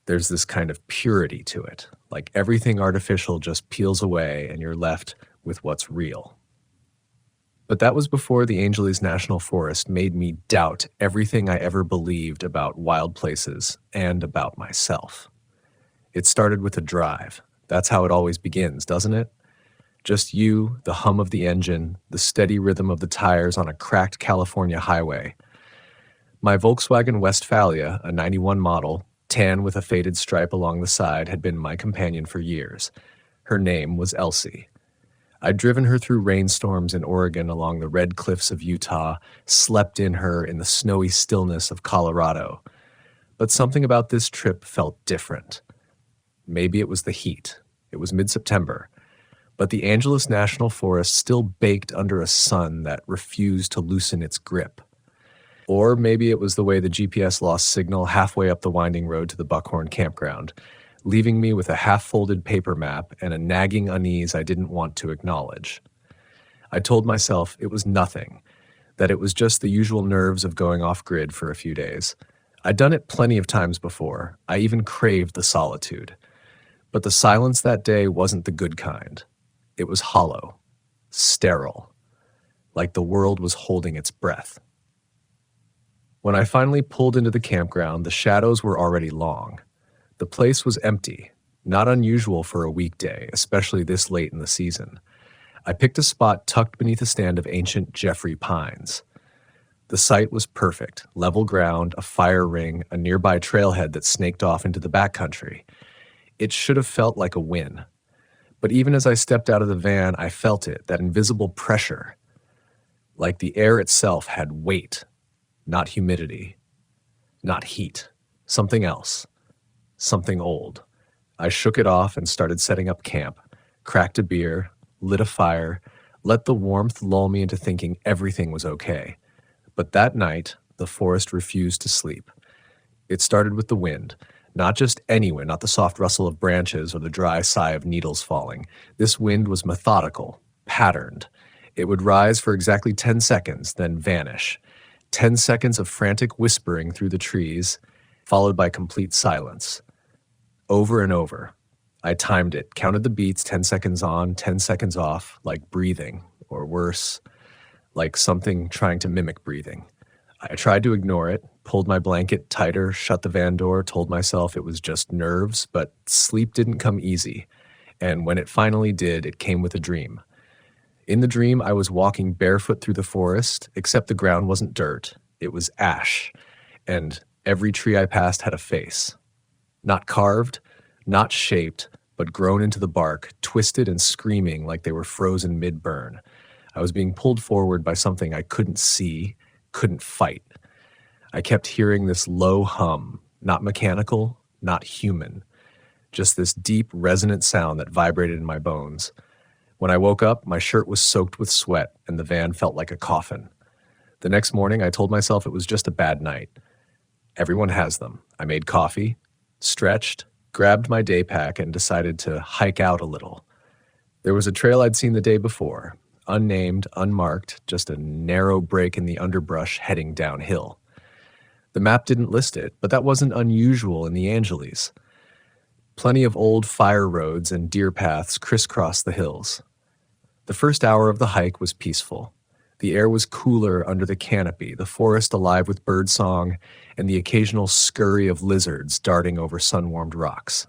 there's this kind of purity to it. Like everything artificial just peels away and you're left with what's real. But that was before the Angeles National Forest made me doubt everything I ever believed about wild places and about myself. It started with a drive. That's how it always begins, doesn't it? Just you, the hum of the engine, the steady rhythm of the tires on a cracked California highway. My Volkswagen Westphalia, a '91 model, tan with a faded stripe along the side, had been my companion for years. Her name was Elsie. I'd driven her through rainstorms in Oregon along the red cliffs of Utah, slept in her in the snowy stillness of Colorado. But something about this trip felt different. Maybe it was the heat. It was mid-September. But the Angeles National Forest still baked under a sun that refused to loosen its grip. Or maybe it was the way the GPS lost signal halfway up the winding road to the Buckhorn campground, leaving me with a half-folded paper map and a nagging unease I didn't want to acknowledge. I told myself it was nothing, that it was just the usual nerves of going off-grid for a few days. I'd done it plenty of times before. I even craved the solitude. But the silence that day wasn't the good kind. It was hollow, sterile, like the world was holding its breath. When I finally pulled into the campground, the shadows were already long. The place was empty, not unusual for a weekday, especially this late in the season. I picked a spot tucked beneath a stand of ancient Jeffrey pines. The site was perfect, level ground, a fire ring, a nearby trailhead that snaked off into the backcountry. It should have felt like a win. But even as I stepped out of the van, I felt it, that invisible pressure. Like the air itself had weight, not humidity, not heat, something else, something old. I shook it off and started setting up camp, cracked a beer, lit a fire, let the warmth lull me into thinking everything was okay. But that night, the forest refused to sleep. It started with the wind. Not just any wind, not the soft rustle of branches or the dry sigh of needles falling. This wind was methodical, patterned. It would rise for exactly 10 seconds, then vanish. 10 seconds of frantic whispering through the trees, followed by complete silence. Over and over. I timed it, counted the beats, 10 seconds on, 10 seconds off, like breathing, or worse, like something trying to mimic breathing. I tried to ignore it, pulled my blanket tighter, shut the van door, told myself it was just nerves, but sleep didn't come easy. And when it finally did, it came with a dream. In the dream, I was walking barefoot through the forest, except the ground wasn't dirt. It was ash. And every tree I passed had a face. Not carved, not shaped, but grown into the bark, twisted and screaming like they were frozen mid-burn. I was being pulled forward by something I couldn't see, couldn't fight. I kept hearing this low hum, not mechanical, not human, just this deep, resonant sound that vibrated in my bones. When I woke up, my shirt was soaked with sweat and the van felt like a coffin. The next morning, I told myself it was just a bad night. Everyone has them. I made coffee, stretched, grabbed my day pack, and decided to hike out a little. There was a trail I'd seen the day before, unnamed, unmarked, just a narrow break in the underbrush heading downhill. The map didn't list it, but that wasn't unusual in the Angeles. Plenty of old fire roads and deer paths crisscrossed the hills. The first hour of the hike was peaceful. The air was cooler under the canopy, the forest alive with birdsong, and the occasional scurry of lizards darting over sun-warmed rocks.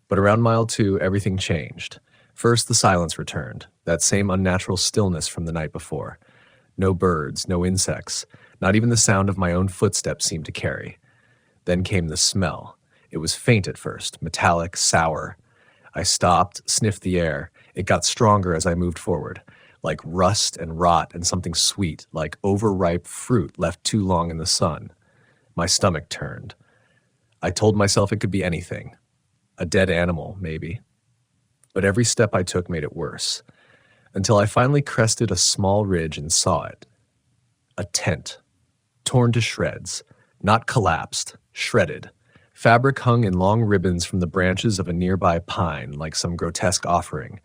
But around mile 2, everything changed. First, the silence returned, that same unnatural stillness from the night before. No birds, no insects, not even the sound of my own footsteps seemed to carry. Then came the smell. It was faint at first, metallic, sour. I stopped, sniffed the air. It got stronger as I moved forward. like rust and rot, and something sweet, like overripe fruit left too long in the sun. My stomach turned. I told myself it could be anything. A dead animal, maybe. But every step I took made it worse, until I finally crested a small ridge and saw it. A tent, torn to shreds, not collapsed, shredded. Fabric hung in long ribbons from the branches of a nearby pine, like some grotesque offering.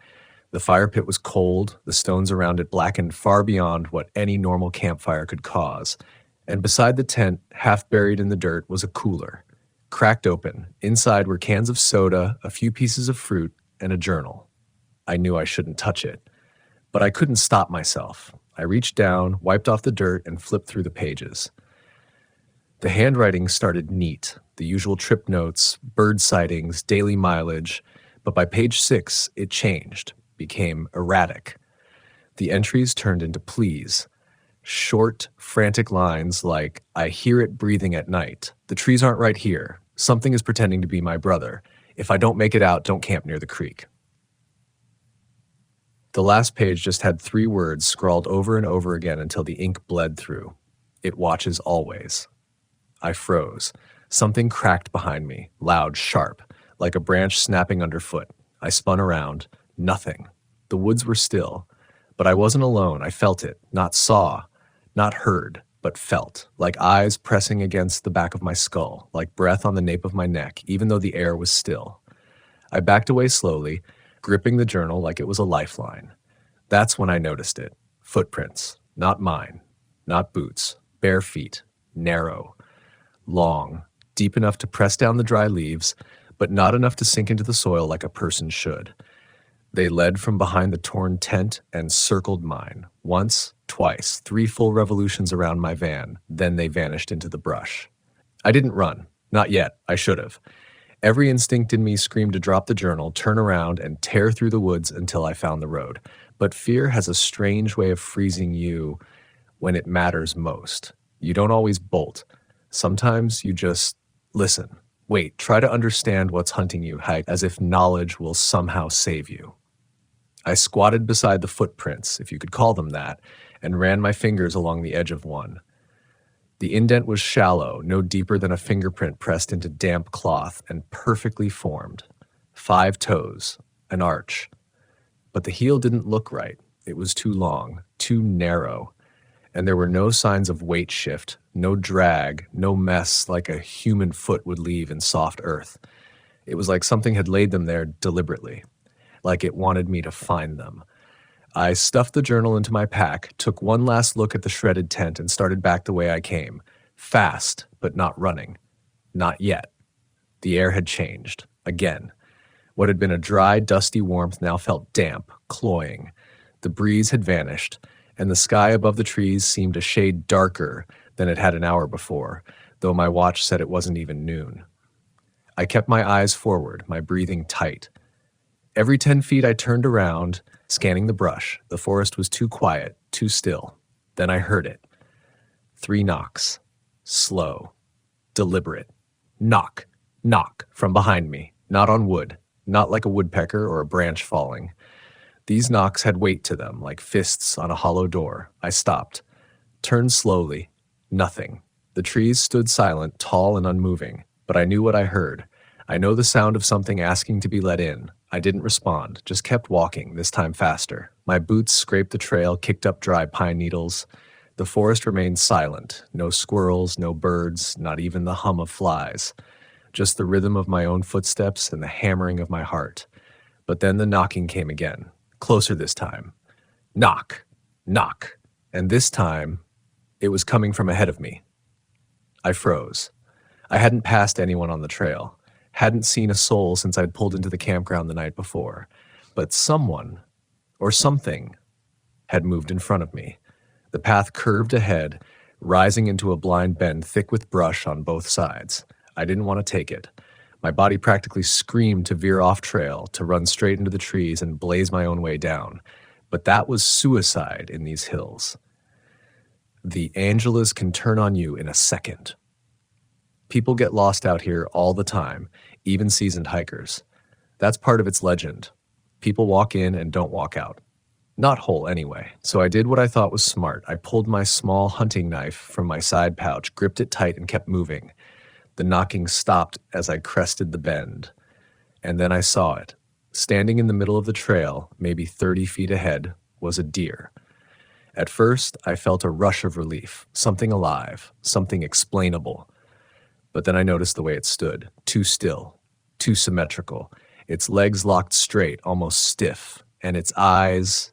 The fire pit was cold, the stones around it blackened far beyond what any normal campfire could cause. And beside the tent, half buried in the dirt, was a cooler. Cracked open, inside were cans of soda, a few pieces of fruit, and a journal. I knew I shouldn't touch it, but I couldn't stop myself. I reached down, wiped off the dirt, and flipped through the pages. The handwriting started neat, the usual trip notes, bird sightings, daily mileage, but by page 6, it changed, became erratic. The entries turned into pleas. Short, frantic lines like, I hear it breathing at night. The trees aren't right here. Something is pretending to be my brother. If I don't make it out, don't camp near the creek. The last page just had 3 words scrawled over and over again until the ink bled through. It watches always. I froze. Something cracked behind me, loud, sharp, like a branch snapping underfoot. I spun around. Nothing. The woods were still. But I wasn't alone. I felt it, not saw, not heard, but felt, like eyes pressing against the back of my skull, like breath on the nape of my neck, even though the air was still. I backed away slowly, gripping the journal like it was a lifeline. That's when I noticed it. Footprints. Not mine. Not boots. Bare feet. Narrow. Long. Deep enough to press down the dry leaves, but not enough to sink into the soil like a person should. They led from behind the torn tent and circled mine. Once, twice, 3 full revolutions around my van. Then they vanished into the brush. I didn't run. Not yet. I should have. Every instinct in me screamed to drop the journal, turn around, and tear through the woods until I found the road. But fear has a strange way of freezing you when it matters most. You don't always bolt. Sometimes you just listen. Wait, try to understand what's hunting you, as if knowledge will somehow save you. I squatted beside the footprints, if you could call them that, and ran my fingers along the edge of one. The indent was shallow, no deeper than a fingerprint pressed into damp cloth, and perfectly formed. 5 toes, an arch. But the heel didn't look right. It was too long, too narrow, and there were no signs of weight shift, no drag, no mess like a human foot would leave in soft earth. It was like something had laid them there deliberately, like it wanted me to find them. I stuffed the journal into my pack, took one last look at the shredded tent, and started back the way I came. Fast, but not running. Not yet. The air had changed. Again. What had been a dry, dusty warmth now felt damp, cloying. The breeze had vanished, and the sky above the trees seemed a shade darker than it had an hour before, though my watch said it wasn't even noon. I kept my eyes forward, my breathing tight. Every 10 feet I turned around, scanning the brush. The forest was too quiet, too still. Then I heard it. 3 knocks. Slow. Deliberate. Knock. Knock. From behind me. Not on wood. Not like a woodpecker or a branch falling. These knocks had weight to them, like fists on a hollow door. I stopped. Turned slowly. Nothing. The trees stood silent, tall and unmoving. But I knew what I heard. I know the sound of something asking to be let in. I didn't respond, just kept walking, this time faster. My boots scraped the trail, kicked up dry pine needles. The forest remained silent. No squirrels, no birds, not even the hum of flies. Just the rhythm of my own footsteps and the hammering of my heart. But then the knocking came again. Closer this time. Knock. Knock. And this time, it was coming from ahead of me. I froze. I hadn't passed anyone on the trail. Hadn't seen a soul since I'd pulled into the campground the night before. But someone, or something, had moved in front of me. The path curved ahead, rising into a blind bend thick with brush on both sides. I didn't want to take it. My body practically screamed to veer off trail, to run straight into the trees and blaze my own way down. But that was suicide in these hills. The Angelas can turn on you in a second. People get lost out here all the time, even seasoned hikers. That's part of its legend. People walk in and don't walk out. Not whole, anyway. So I did what I thought was smart. I pulled my small hunting knife from my side pouch, gripped it tight, and kept moving. The knocking stopped as I crested the bend. And then I saw it. Standing in the middle of the trail, maybe 30 feet ahead, was a deer. At first, I felt a rush of relief, something alive, something explainable. But then I noticed the way it stood, too still, too symmetrical, its legs locked straight, almost stiff, and its eyes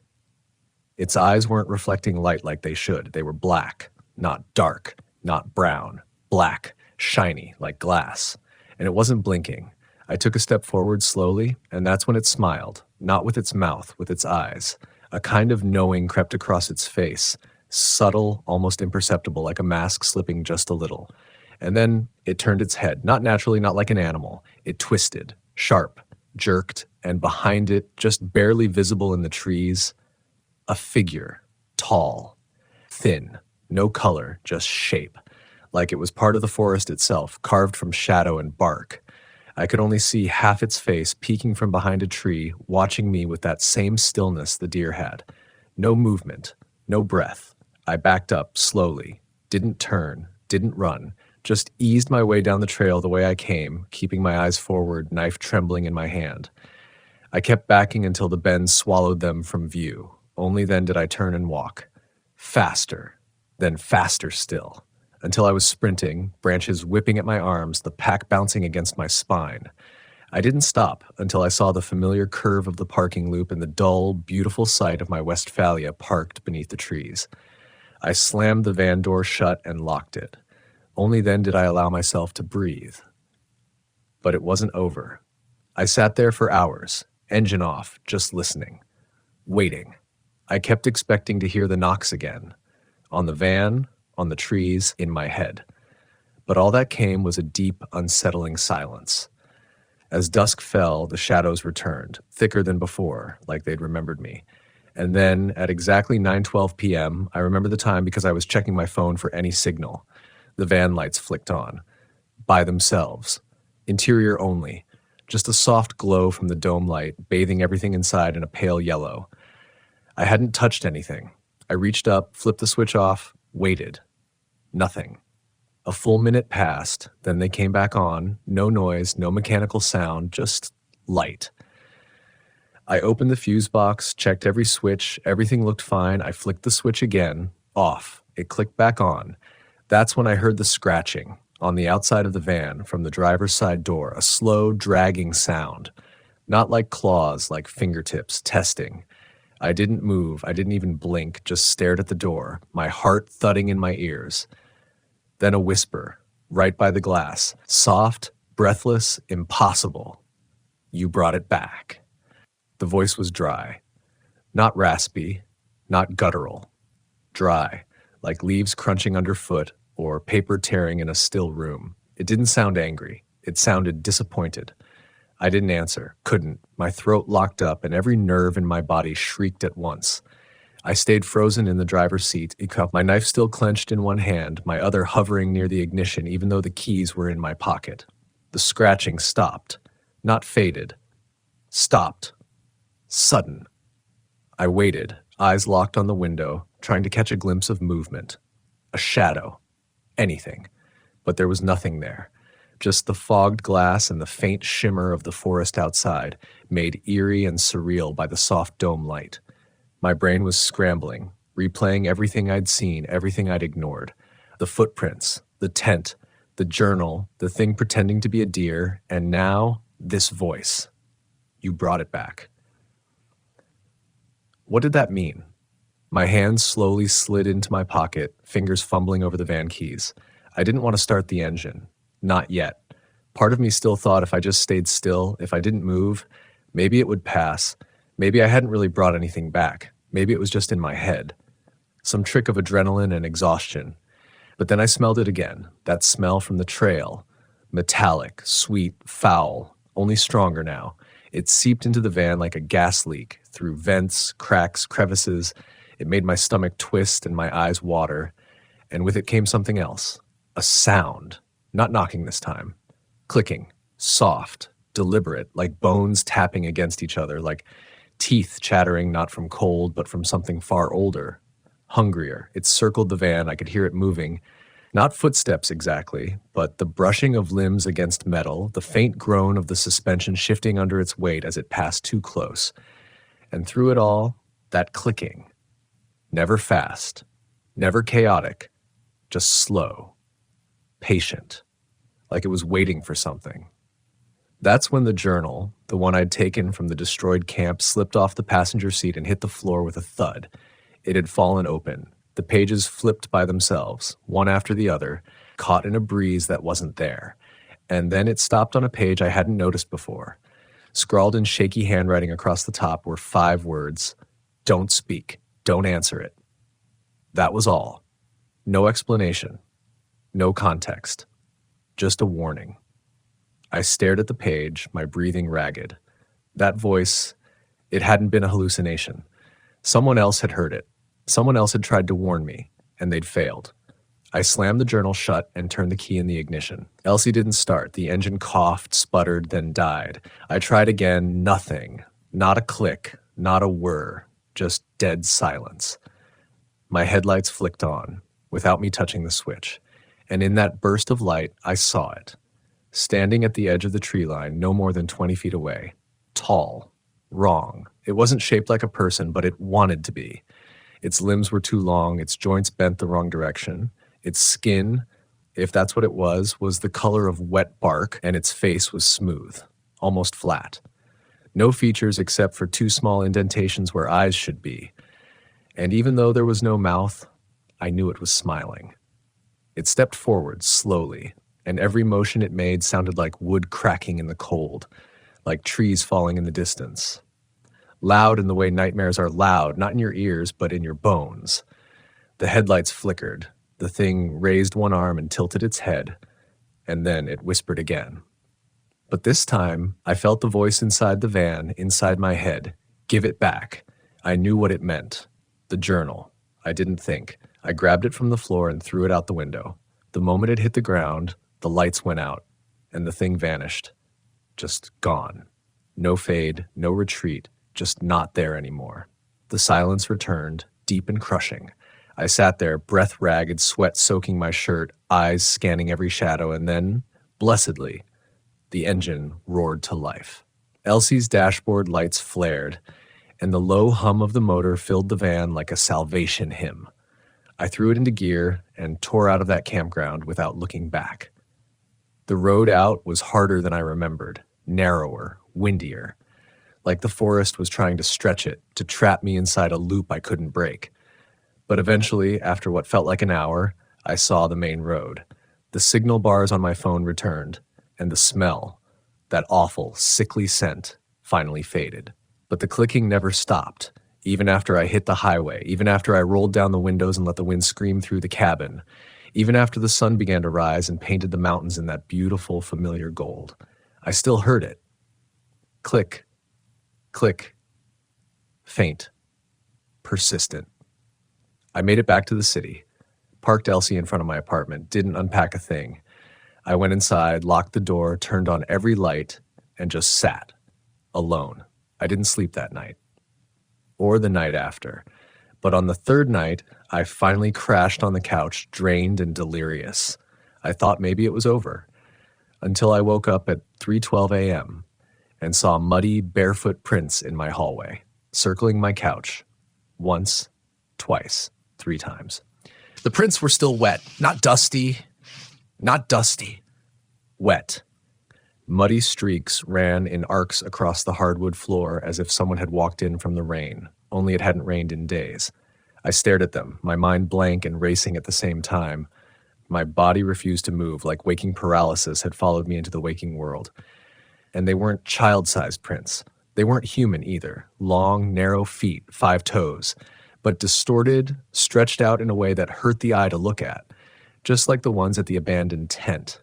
weren't reflecting light like they should. They were black, not dark, not brown, black, shiny, like glass. And it wasn't blinking. I took a step forward slowly, and that's when it smiled, not with its mouth, with its eyes. A kind of knowing crept across its face, subtle, almost imperceptible, like a mask slipping just a little. And then it turned its head, not naturally, not like an animal. It twisted, sharp, jerked, and behind it, just barely visible in the trees, a figure, tall, thin, no color, just shape, like it was part of the forest itself, carved from shadow and bark. I could only see half its face peeking from behind a tree, watching me with that same stillness the deer had. No movement, no breath. I backed up slowly, didn't turn, didn't run, just eased my way down the trail the way I came, keeping my eyes forward, knife trembling in my hand. I kept backing until the bend swallowed them from view. Only then did I turn and walk. Faster, then faster still, until I was sprinting, branches whipping at my arms, the pack bouncing against my spine. I didn't stop until I saw the familiar curve of the parking loop and the dull, beautiful sight of my Westphalia parked beneath the trees. I slammed the van door shut and locked it. Only then did I allow myself to breathe. But it wasn't over. I sat there for hours, engine off, just listening, waiting. I kept expecting to hear the knocks again, on the van, on the trees, in my head. But all that came was a deep, unsettling silence. As dusk fell, the shadows returned, thicker than before, like they'd remembered me. And then, at exactly 9:12 p.m., I remember the time because I was checking my phone for any signal. The van lights flicked on, by themselves, interior only, just a soft glow from the dome light, bathing everything inside in a pale yellow. I hadn't touched anything. I reached up, flipped the switch off, waited. Nothing. A full minute passed, then they came back on, no noise, no mechanical sound, just light. I opened the fuse box, checked every switch, everything looked fine. I flicked the switch again, off. It clicked back on. That's when I heard the scratching on the outside of the van from the driver's side door, a slow, dragging sound. Not like claws, like fingertips, testing. I didn't move, I didn't even blink, just stared at the door, my heart thudding in my ears. Then a whisper, right by the glass, soft, breathless, impossible. You brought it back. The voice was dry. Not raspy, not guttural. Dry, like leaves crunching underfoot or paper tearing in a still room. It didn't sound angry. It sounded disappointed. I didn't answer, couldn't. My throat locked up and every nerve in my body shrieked at once. I stayed frozen in the driver's seat, my knife still clenched in one hand, my other hovering near the ignition even though the keys were in my pocket. The scratching stopped. Not faded. Stopped. Sudden. I waited, eyes locked on the window, trying to catch a glimpse of movement. A shadow. Anything. But there was nothing there. Just the fogged glass and the faint shimmer of the forest outside, made eerie and surreal by the soft dome light. My brain was scrambling, replaying everything I'd seen, everything I'd ignored. The footprints, the tent, the journal, the thing pretending to be a deer, and now, this voice. You brought it back. What did that mean? My hands slowly slid into my pocket, fingers fumbling over the van keys. I didn't want to start the engine. Not yet. Part of me still thought if I just stayed still, if I didn't move, maybe it would pass. Maybe I hadn't really brought anything back. Maybe it was just in my head. Some trick of adrenaline and exhaustion. But then I smelled it again, that smell from the trail. Metallic, sweet, foul, only stronger now. It seeped into the van like a gas leak, through vents, cracks, crevices. It made my stomach twist and my eyes water. And with it came something else. A sound. Not knocking this time. Clicking. Soft. Deliberate. Like bones tapping against each other. Like teeth chattering not from cold, but from something far older, hungrier. It circled the van. I could hear it moving. Not footsteps exactly, but the brushing of limbs against metal, the faint groan of the suspension shifting under its weight as it passed too close. And through it all, that clicking. Never fast, never chaotic, just slow, patient, like it was waiting for something. That's when the journal, the one I'd taken from the destroyed camp, slipped off the passenger seat and hit the floor with a thud. It had fallen open. The pages flipped by themselves, one after the other, caught in a breeze that wasn't there. And then it stopped on a page I hadn't noticed before. Scrawled in shaky handwriting across the top were 5 words: "Don't speak. Don't answer it." That was all. No explanation. No context. Just a warning. I stared at the page, my breathing ragged. That voice, it hadn't been a hallucination. Someone else had heard it. Someone else had tried to warn me, and they'd failed. I slammed the journal shut and turned the key in the ignition. Elsie didn't start. The engine coughed, sputtered, then died. I tried again. Nothing. Not a click. Not a whir. Just dead silence. My headlights flicked on, without me touching the switch. And in that burst of light, I saw it. Standing at the edge of the tree line, no more than 20 feet away. Tall. Wrong. It wasn't shaped like a person, but it wanted to be. Its limbs were too long, its joints bent the wrong direction. Its skin, if that's what it was the color of wet bark, and its face was smooth, almost flat. No features except for 2 small indentations where eyes should be. And even though there was no mouth, I knew it was smiling. It stepped forward slowly, and every motion it made sounded like wood cracking in the cold, like trees falling in the distance. Loud in the way nightmares are loud, not in your ears, but in your bones. The headlights flickered. The thing raised one arm and tilted its head, and then it whispered again. But this time, I felt the voice inside the van, inside my head. Give it back. I knew what it meant. The journal. I didn't think. I grabbed it from the floor and threw it out the window. The moment it hit the ground, the lights went out, and the thing vanished. Just gone. No fade, no retreat, just not there anymore. The silence returned, deep and crushing. I sat there, breath ragged, sweat soaking my shirt, eyes scanning every shadow, and then, blessedly, the engine roared to life. Elsie's dashboard lights flared, and the low hum of the motor filled the van like a salvation hymn. I threw it into gear and tore out of that campground without looking back. The road out was harder than I remembered, narrower, windier, like the forest was trying to stretch it, to trap me inside a loop I couldn't break. But eventually, after what felt like an hour, I saw the main road. The signal bars on my phone returned, and the smell, that awful, sickly scent, finally faded. But the clicking never stopped, even after I hit the highway, even after I rolled down the windows and let the wind scream through the cabin, even after the sun began to rise and painted the mountains in that beautiful, familiar gold. I still heard it. Click, click, faint, persistent. I made it back to the city, parked Elsie in front of my apartment, didn't unpack a thing. I went inside, locked the door, turned on every light, and just sat, alone. I didn't sleep that night, or the night after. But on the 3rd night, I finally crashed on the couch, drained and delirious. I thought maybe it was over, until I woke up at 3:12 a.m. and saw muddy, barefoot prints in my hallway, circling my couch. Once, twice, 3 times. The prints were still wet, not dusty, wet. Muddy streaks ran in arcs across the hardwood floor as if someone had walked in from the rain, only it hadn't rained in days. I stared at them, my mind blank and racing at the same time. My body refused to move, like waking paralysis had followed me into the waking world. And they weren't child-sized prints. They weren't human either. Long, narrow feet, 5 toes, but distorted, stretched out in a way that hurt the eye to look at, just like the ones at the abandoned tent.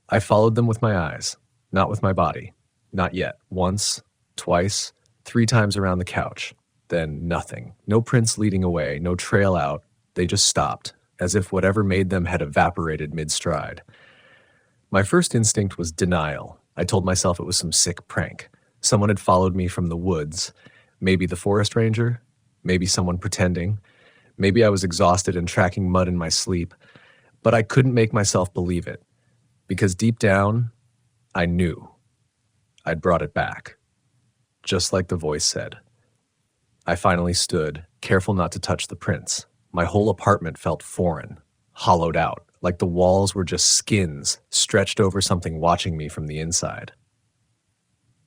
I followed them with my eyes, not with my body. Not yet. Once, twice, 3 times around the couch. Then nothing. No prints leading away, no trail out. They just stopped, as if whatever made them had evaporated mid-stride. My first instinct was denial. I told myself it was some sick prank. Someone had followed me from the woods, Maybe the forest ranger, maybe someone pretending, maybe I was exhausted and tracking mud in my sleep, but I couldn't make myself believe it, because deep down, I knew I'd brought it back, just like the voice said. I finally stood, careful not to touch the prints. My whole apartment felt foreign, hollowed out, like the walls were just skins stretched over something watching me from the inside.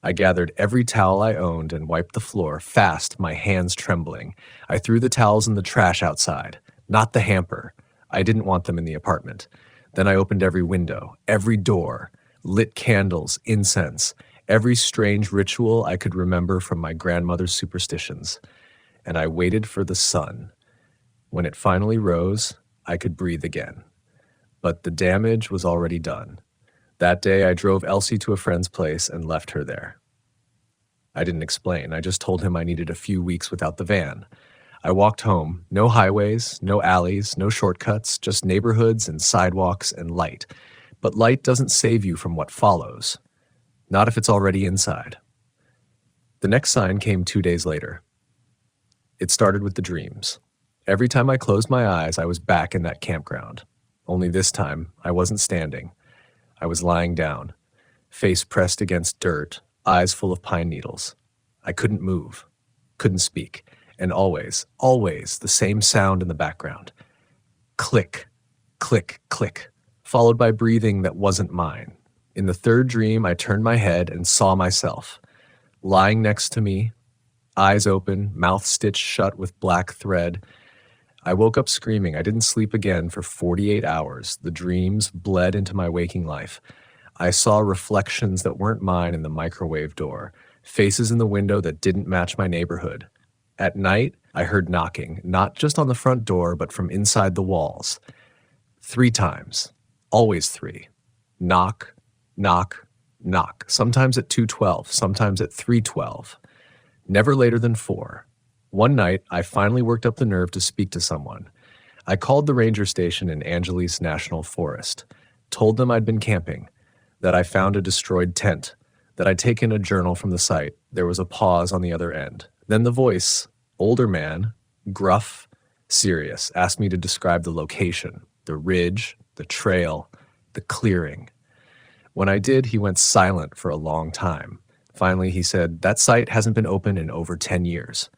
I gathered every towel I owned and wiped the floor, fast, my hands trembling. I threw the towels in the trash outside, not the hamper. I didn't want them in the apartment. Then I opened every window, every door, lit candles, incense, every strange ritual I could remember from my grandmother's superstitions. And I waited for the sun. When it finally rose, I could breathe again. But the damage was already done. That day, I drove Elsie to a friend's place and left her there. I didn't explain. I just told him I needed a few weeks without the van. I walked home. No highways, no alleys, no shortcuts, just neighborhoods and sidewalks and light. But light doesn't save you from what follows. Not if it's already inside. The next sign came 2 days later. It started with the dreams. Every time I closed my eyes, I was back in that campground. Only this time, I wasn't standing. I was lying down, face pressed against dirt, eyes full of pine needles. I couldn't move, couldn't speak, and always, always the same sound in the background. Click, click, click, followed by breathing that wasn't mine. In the third dream, I turned my head and saw myself, lying next to me, eyes open, mouth stitched shut with black thread. I woke up screaming. I didn't sleep again for 48 hours. The dreams bled into my waking life. I saw reflections that weren't mine in the microwave door, faces in the window that didn't match my neighborhood. At night, I heard knocking, not just on the front door, but from inside the walls. 3 times, always 3. Knock, knock, knock, sometimes at 2:12, sometimes at 3:12. Never later than 4. One night, I finally worked up the nerve to speak to someone. I called the ranger station in Angeles National Forest, told them I'd been camping, that I found a destroyed tent, that I'd taken a journal from the site. There was a pause on the other end. Then the voice, older man, gruff, serious, asked me to describe the location, the ridge, the trail, the clearing. When I did, he went silent for a long time. Finally, he said, "That site hasn't been open in over 10 years.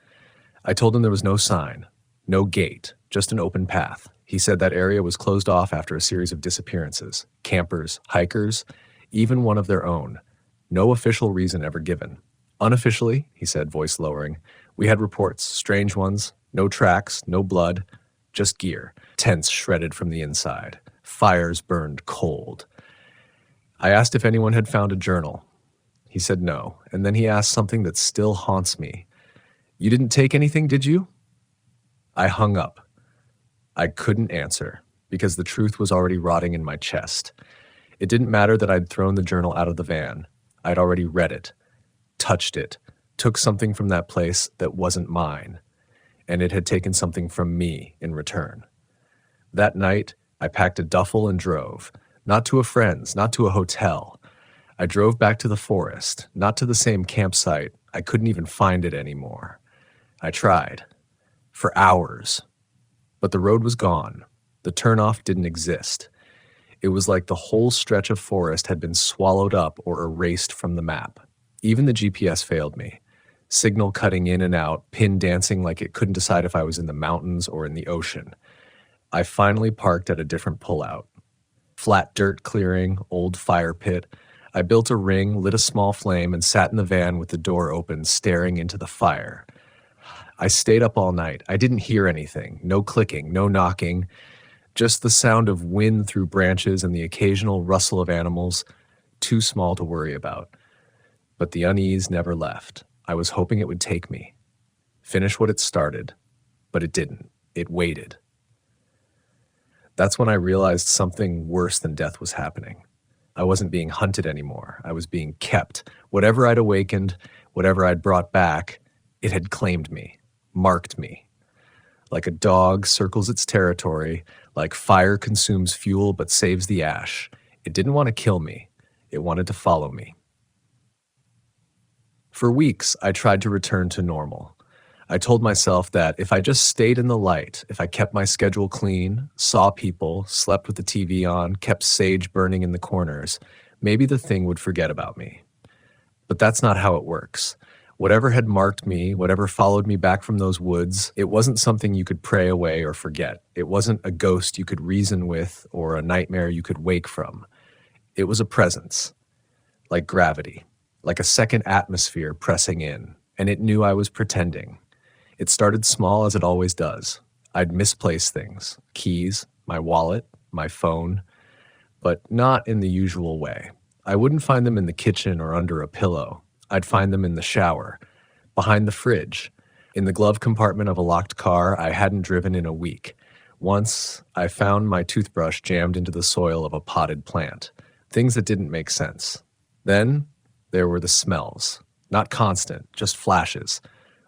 I told him there was no sign, no gate, just an open path. He said that area was closed off after a series of disappearances, campers, hikers, even one of their own. No official reason ever given. Unofficially," he said, voice lowering, "we had reports, strange ones, no tracks, no blood, just gear, tents shredded from the inside, fires burned cold." I asked if anyone had found a journal. He said no, and then he asked something that still haunts me. "You didn't take anything, did you?" I hung up. I couldn't answer, because the truth was already rotting in my chest. It didn't matter that I'd thrown the journal out of the van. I'd already read it, touched it, took something from that place that wasn't mine, and it had taken something from me in return. That night, I packed a duffel and drove, not to a friend's, not to a hotel. I drove back to the forest, not to the same campsite. I couldn't even find it anymore. I tried. For hours. But the road was gone. The turnoff didn't exist. It was like the whole stretch of forest had been swallowed up or erased from the map. Even the GPS failed me. Signal cutting in and out, pin dancing like it couldn't decide if I was in the mountains or in the ocean. I finally parked at a different pullout. Flat dirt clearing, old fire pit. I built a ring, lit a small flame, and sat in the van with the door open, staring into the fire. I stayed up all night. I didn't hear anything. No clicking, no knocking. Just the sound of wind through branches and the occasional rustle of animals, too small to worry about. But the unease never left. I was hoping it would take me. Finish what it started. But it didn't. It waited. That's when I realized something worse than death was happening. I wasn't being hunted anymore. I was being kept. Whatever I'd awakened, whatever I'd brought back, it had claimed me, marked me. Like a dog circles its territory, like fire consumes fuel but saves the ash. It didn't want to kill me. It wanted to follow me. For weeks, I tried to return to normal. I told myself that if I just stayed in the light, if I kept my schedule clean, saw people, slept with the TV on, kept sage burning in the corners, maybe the thing would forget about me. But that's not how it works. Whatever had marked me, whatever followed me back from those woods, it wasn't something you could pray away or forget. It wasn't a ghost you could reason with or a nightmare you could wake from. It was a presence, like gravity, like a second atmosphere pressing in, and it knew I was pretending. It started small as it always does. I'd misplace things, keys, my wallet, my phone, but not in the usual way. I wouldn't find them in the kitchen or under a pillow. I'd find them in the shower, behind the fridge, in the glove compartment of a locked car I hadn't driven in a week. Once, I found my toothbrush jammed into the soil of a potted plant, things that didn't make sense. Then, there were the smells. Not constant, just flashes.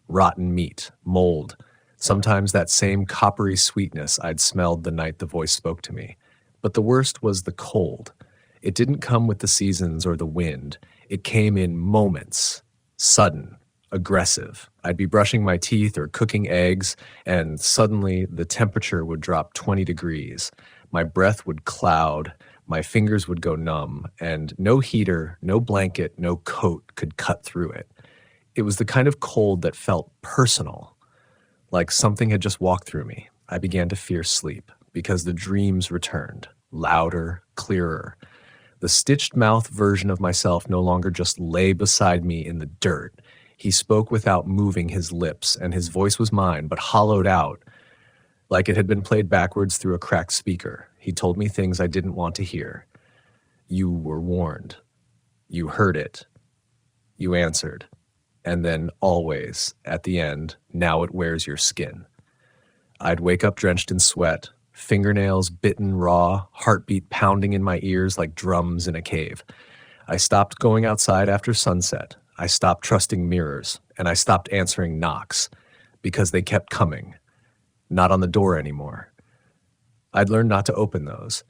Rotten meat, mold, sometimes that same coppery sweetness I'd smelled the night the voice spoke to me. But the worst was the cold. It didn't come with the seasons or the wind. It came in moments, sudden, aggressive. I'd be brushing my teeth or cooking eggs, and suddenly the temperature would drop 20 degrees. My breath would cloud, my fingers would go numb, and no heater, no blanket, no coat could cut through it. It was the kind of cold that felt personal, like something had just walked through me. I began to fear sleep because the dreams returned, louder, clearer. The stitched mouth version of myself no longer just lay beside me in the dirt. He spoke without moving his lips, and his voice was mine, but hollowed out, like it had been played backwards through a cracked speaker. He told me things I didn't want to hear. You were warned. You heard it. You answered. And then always, at the end, now it wears your skin. I'd wake up drenched in sweat, fingernails bitten raw, heartbeat pounding in my ears like drums in a cave. I stopped going outside after sunset. I stopped trusting mirrors, and I stopped answering knocks, because they kept coming. Not on the door anymore. I'd learned not to open those.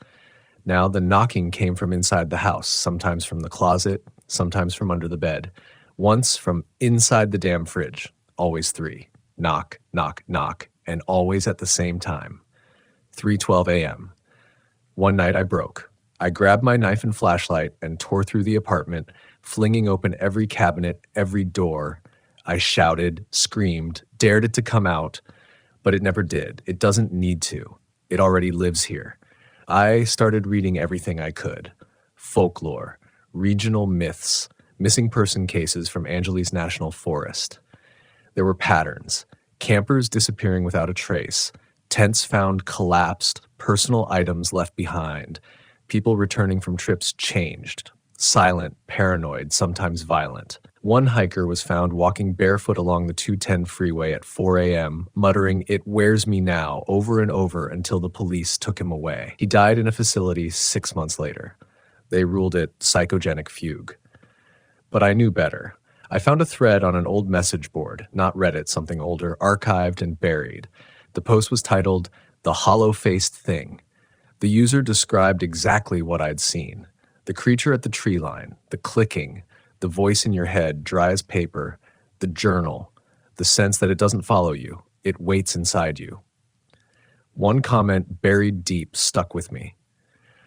Now the knocking came from inside the house, sometimes from the closet, sometimes from under the bed. Once from inside the damn fridge, always 3. Knock, knock, knock, and always at the same time. 3:12 a.m. One night I broke. I grabbed my knife and flashlight and tore through the apartment, flinging open every cabinet, every door. I shouted, screamed, dared it to come out, but it never did. It doesn't need to. It already lives here. I started reading everything I could. Folklore, regional myths, missing person cases from Angeles National Forest. There were patterns, campers disappearing without a trace, tents found collapsed, personal items left behind, people returning from trips changed, silent, paranoid, sometimes violent. One hiker was found walking barefoot along the 210 freeway at 4 a.m., muttering, "It wears me now," over and over until the police took him away. He died in a facility 6 months later. They ruled it psychogenic fugue. But I knew better. I found a thread on an old message board, not Reddit, something older, archived and buried. The post was titled, "The Hollow-Faced Thing." The user described exactly what I'd seen. The creature at the tree line, the clicking, the voice in your head, dry as paper, the journal, the sense that it doesn't follow you, it waits inside you. One comment buried deep stuck with me.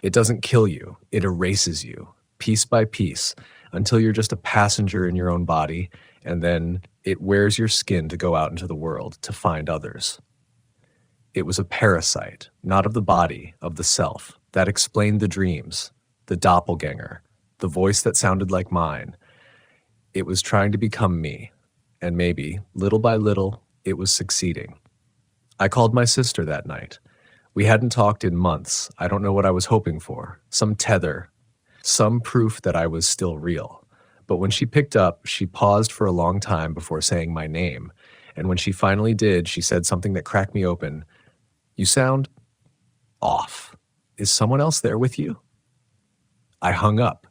It doesn't kill you, it erases you, piece by piece, until you're just a passenger in your own body, and then it wears your skin to go out into the world to find others. It was a parasite, not of the body, of the self. That explained the dreams, the doppelganger, the voice that sounded like mine. It was trying to become me, and maybe, little by little, it was succeeding. I called my sister that night. We hadn't talked in months. I don't know what I was hoping for. Some tether, some proof that I was still real. But when she picked up, she paused for a long time before saying my name. And when she finally did, she said something that cracked me open. "You sound off. Is someone else there with you?" I hung up.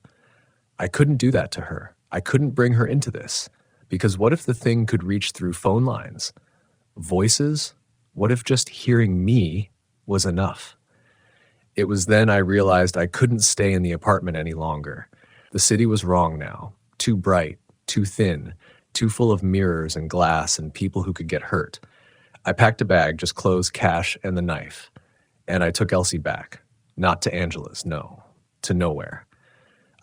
I couldn't do that to her. I couldn't bring her into this. Because what if the thing could reach through phone lines? Voices? What if just hearing me was enough? It was then I realized I couldn't stay in the apartment any longer. The city was wrong now. Too bright, too thin, too full of mirrors and glass and people who could get hurt. I packed a bag, just clothes, cash, and the knife. And I took Elsie back. Not to Angela's, no. To nowhere.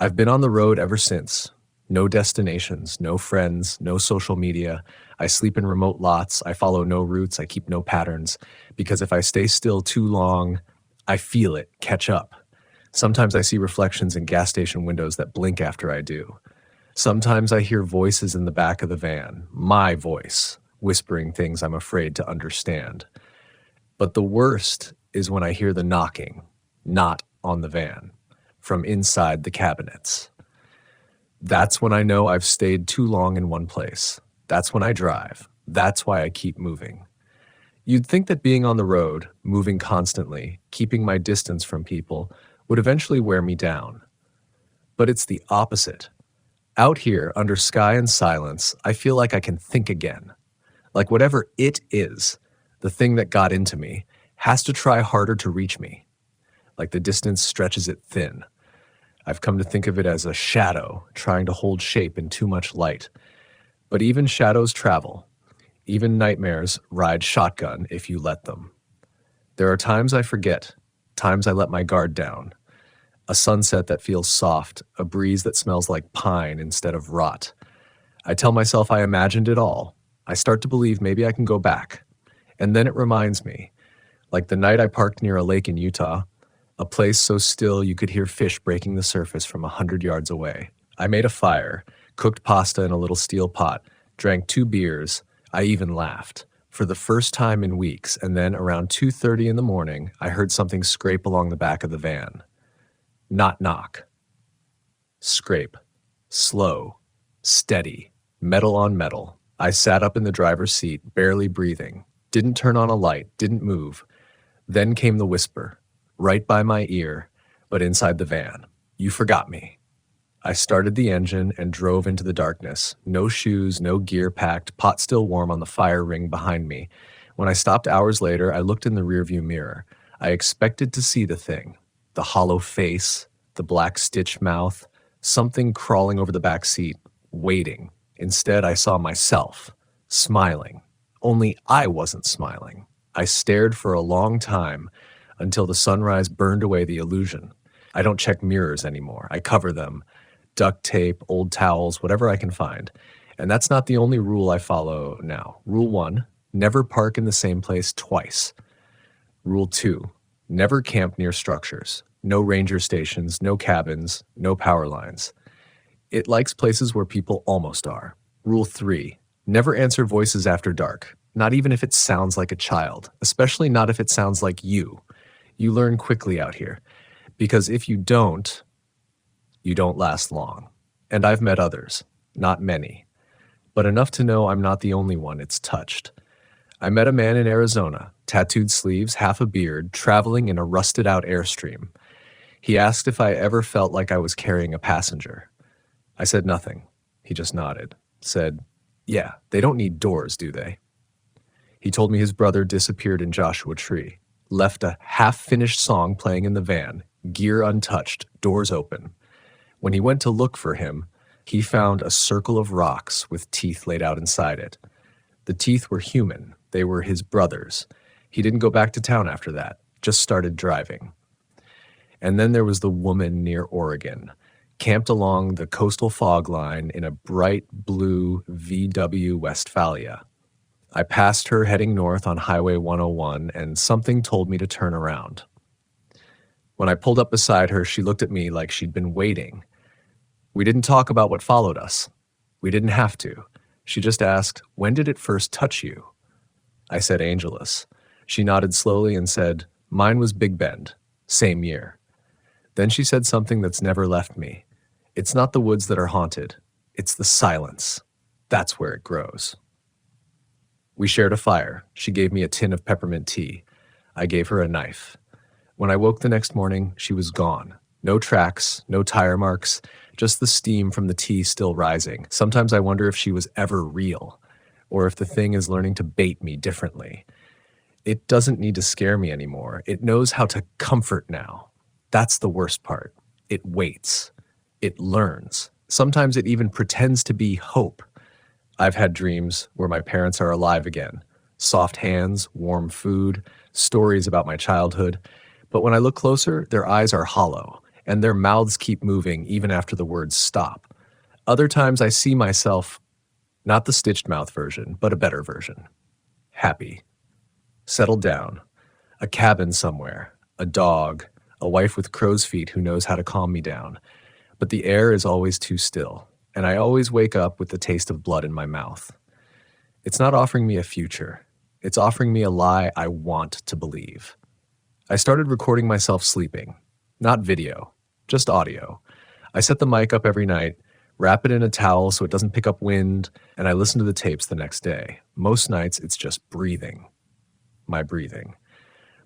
I've been on the road ever since. No destinations, no friends, no social media. I sleep in remote lots. I follow no routes. I keep no patterns. Because if I stay still too long, I feel it catch up. Sometimes I see reflections in gas station windows that blink after I do. Sometimes I hear voices in the back of the van, my voice, whispering things I'm afraid to understand. But the worst is when I hear the knocking, not on the van, from inside the cabinets. That's when I know I've stayed too long in one place. That's when I drive. That's why I keep moving. You'd think that being on the road, moving constantly, keeping my distance from people, would eventually wear me down. But it's the opposite. Out here, under sky and silence, I feel like I can think again. Like whatever it is, the thing that got into me, has to try harder to reach me. Like the distance stretches it thin. I've come to think of it as a shadow trying to hold shape in too much light. But even shadows travel. Even nightmares ride shotgun if you let them. There are times I forget, times I let my guard down. A sunset that feels soft, a breeze that smells like pine instead of rot. I tell myself I imagined it all. I start to believe maybe I can go back. And then it reminds me, like the night I parked near a lake in Utah, a place so still you could hear fish breaking the surface from 100 yards away. I made a fire, cooked pasta in a little steel pot, drank 2 beers. I even laughed. For the first time in weeks, and then around 2:30 in the morning, I heard something scrape along the back of the van. Not knock. Scrape. Slow. Steady. Metal on metal. I sat up in the driver's seat, barely breathing. Didn't turn on a light, didn't move. Then came the whisper, right by my ear, but inside the van. You forgot me. I started the engine and drove into the darkness. No shoes, no gear packed, pot still warm on the fire ring behind me. When I stopped hours later, I looked in the rearview mirror. I expected to see the thing. The hollow face, the black stitch mouth, something crawling over the back seat, waiting. Instead, I saw myself, smiling. Only I wasn't smiling. I stared for a long time until the sunrise burned away the illusion. I don't check mirrors anymore. I cover them. Duct tape, old towels, whatever I can find. And that's not the only rule I follow now. Rule 1, never park in the same place twice. Rule 2, never camp near structures. No ranger stations, no cabins, no power lines. It likes places where people almost are. Rule 3, never answer voices after dark, not even if it sounds like a child, especially not if it sounds like you. You learn quickly out here, because if you don't last long. And I've met others, not many, but enough to know I'm not the only one it's touched. I met a man in Arizona, tattooed sleeves, half a beard, traveling in a rusted-out Airstream. He asked if I ever felt like I was carrying a passenger. I said nothing. He just nodded, said, "Yeah, they don't need doors, do they?" He told me his brother disappeared in Joshua Tree, left a half-finished song playing in the van, gear untouched, doors open. When he went to look for him, he found a circle of rocks with teeth laid out inside it. The teeth were human. They were his brother's. He didn't go back to town after that, just started driving. And then there was the woman near Oregon, camped along the coastal fog line in a bright blue VW Westphalia. I passed her heading north on Highway 101, and something told me to turn around. When I pulled up beside her, she looked at me like she'd been waiting. We didn't talk about what followed us. We didn't have to. She just asked, "When did it first touch you?" I said, "Angelus." She nodded slowly and said, "Mine was Big Bend, same year." Then she said something that's never left me. It's not the woods that are haunted. It's the silence. That's where it grows. We shared a fire. She gave me a tin of peppermint tea. I gave her a knife. When I woke the next morning, she was gone. No tracks, no tire marks, just the steam from the tea still rising. Sometimes I wonder if she was ever real, or if the thing is learning to bait me differently. It doesn't need to scare me anymore. It knows how to comfort now. That's the worst part. It waits. It learns. Sometimes it even pretends to be hope. I've had dreams where my parents are alive again. Soft hands, warm food, stories about my childhood. But when I look closer, their eyes are hollow, and their mouths keep moving even after the words stop. Other times I see myself, not the stitched mouth version, but a better version. Happy. Settled down. A cabin somewhere. A dog. A wife with crow's feet who knows how to calm me down. But the air is always too still, and I always wake up with the taste of blood in my mouth. It's not offering me a future. It's offering me a lie I want to believe. I started recording myself sleeping. Not video, just audio. I set the mic up every night, wrap it in a towel so it doesn't pick up wind, and I listen to the tapes the next day. Most nights, it's just breathing. My breathing.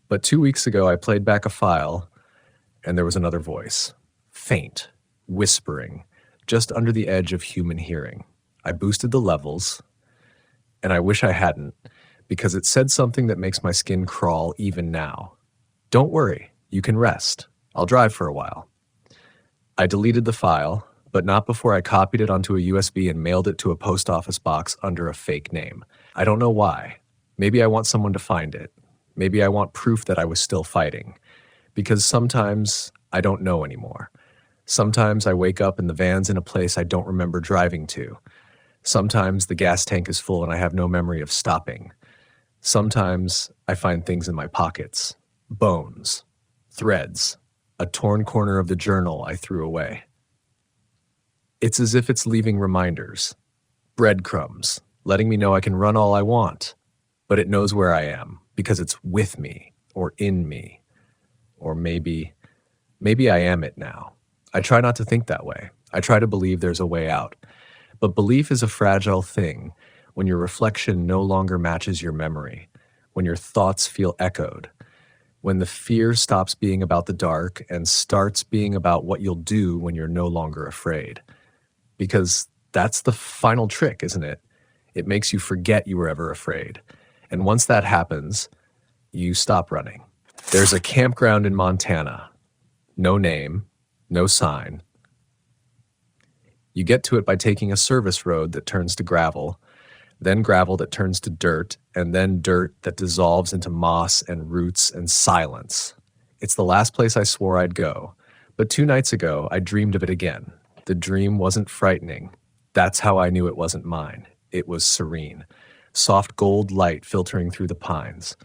But 2 weeks ago, I played back a file, and there was another voice. Faint, whispering, just under the edge of human hearing. I boosted the levels, and I wish I hadn't, because it said something that makes my skin crawl even now. Don't worry, you can rest. I'll drive for a while. I deleted the file, but not before I copied it onto a USB and mailed it to a post office box under a fake name. I don't know why. Maybe I want someone to find it. Maybe I want proof that I was still fighting. Because sometimes I don't know anymore. Sometimes I wake up and the van's in a place I don't remember driving to. Sometimes the gas tank is full and I have no memory of stopping. Sometimes I find things in my pockets. Bones. Threads. A torn corner of the journal I threw away. It's as if it's leaving reminders. Breadcrumbs. Letting me know I can run all I want. But it knows where I am because it's with me or in me. Or maybe I am it now. I try not to think that way. I try to believe there's a way out. But belief is a fragile thing when your reflection no longer matches your memory, when your thoughts feel echoed, when the fear stops being about the dark and starts being about what you'll do when you're no longer afraid. Because that's the final trick, isn't it? It makes you forget you were ever afraid. And once that happens, you stop running. There's a campground in Montana. No name, no sign. You get to it by taking a service road that turns to gravel, then gravel that turns to dirt, and then dirt that dissolves into moss and roots and silence. It's the last place I swore I'd go, but 2 nights ago I dreamed of it again. The dream wasn't frightening. That's how I knew it wasn't mine. It was serene. Soft gold light filtering through the pines.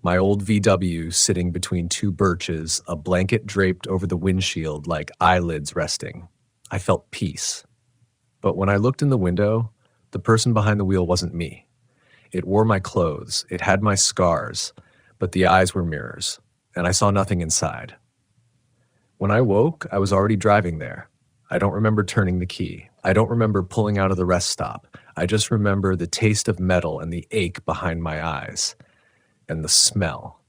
My old VW sitting between 2 birches, a blanket draped over the windshield like eyelids resting. I felt peace. But when I looked in the window, the person behind the wheel wasn't me. It wore my clothes, it had my scars, but the eyes were mirrors, and I saw nothing inside. When I woke, I was already driving there. I don't remember turning the key. I don't remember pulling out of the rest stop. I just remember the taste of metal and the ache behind my eyes. And the smell.